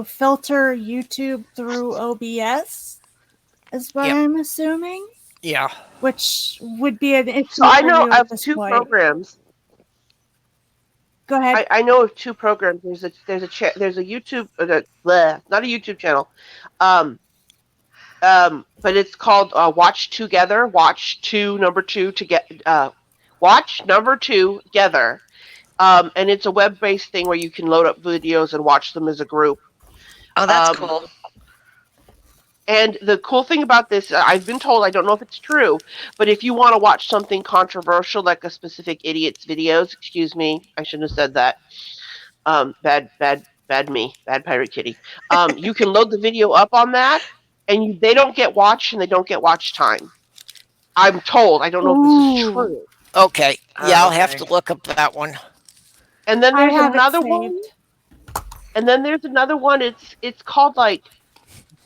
filter YouTube through OBS, is what Yep. I'm assuming, Yeah. which would be an issue So I for know you at of this two point. programs. Go ahead. I know of two programs. There's a YouTube not a YouTube channel, um, but it's called Watch Together. Watch number two together. And it's a web-based thing where you can load up videos and watch them as a group. Oh, that's Um, cool. And the cool thing about this, I've been told, I don't know if it's true, but if you want to watch something controversial, like a specific idiot's videos, excuse me, I shouldn't have said that. Bad me, bad pirate kitty. You can load the video up on that, and they don't get watched and they don't get watch time. I'm told. I don't know if this is Ooh, true. Okay. Yeah, Oh, I'll have okay. to look up that one. And then I there's have it another saved. one. And then there's another one. It's called like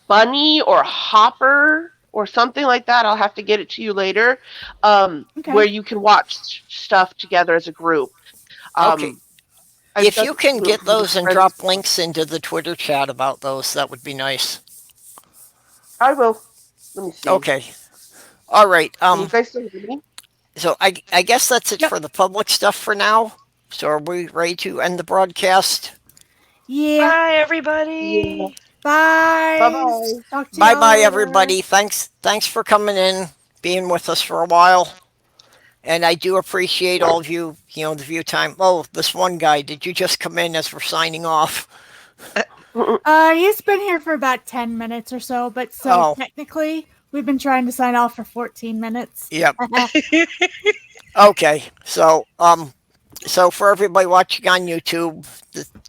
Bunny or Hopper or something like that. I'll have to get it to you later. Okay. Where you can watch stuff together as a group. Okay. I've If got you can the get those and friends- drop links into the Twitter chat about those, that would be nice. I will. Let me see. Okay. All right. Can you guys still hear me? So I guess that's it Yep. for the public stuff for now. So are we ready to end the broadcast? Yeah. Bye, everybody. Bye. Bye-bye. Talk to Bye y'all bye later. everybody. Thanks for coming in, being with us for a while. And I do appreciate all of you, the view time. Oh, this one guy, did you just come in as we're signing off? He's been here for about 10 minutes or so, but Oh. technically we've been trying to sign off for 14 minutes. Yep. Okay, so for everybody watching on YouTube,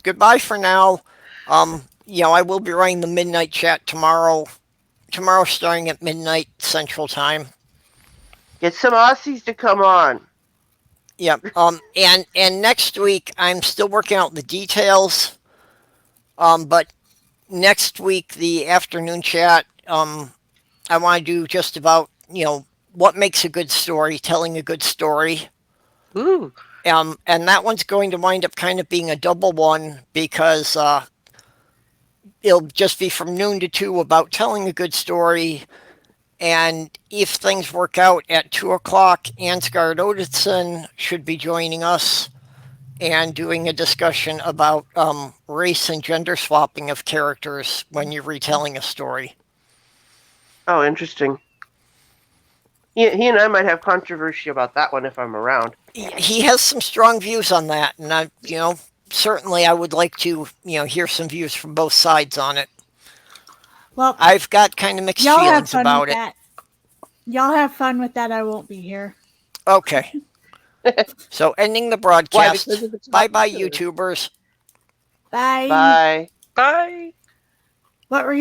goodbye for now. I will be running the midnight chat tomorrow. Tomorrow, starting at midnight Central Time. Get some Aussies to come on. Yep. And next week I'm still working out the details. But next week the afternoon chat. I want to do just about what makes a good story, telling a good story. Ooh. And that one's going to wind up kind of being a double one because it'll just be from noon to 2 about telling a good story. And if things work out at 2 o'clock, Ansgard Odinson should be joining us and doing a discussion about race and gender swapping of characters when you're retelling a story. Oh, interesting. He and I might have controversy about that one if I'm around. He has some strong views on that, and certainly I would like to hear some views from both sides on it. Well, I've got kind of mixed y'all have feelings fun about with it. that. Y'all have fun with that. I won't be here. Okay. So ending the Why? broadcast. Because of the Bye bye, topic? YouTubers. Bye. Bye. Bye. What were you?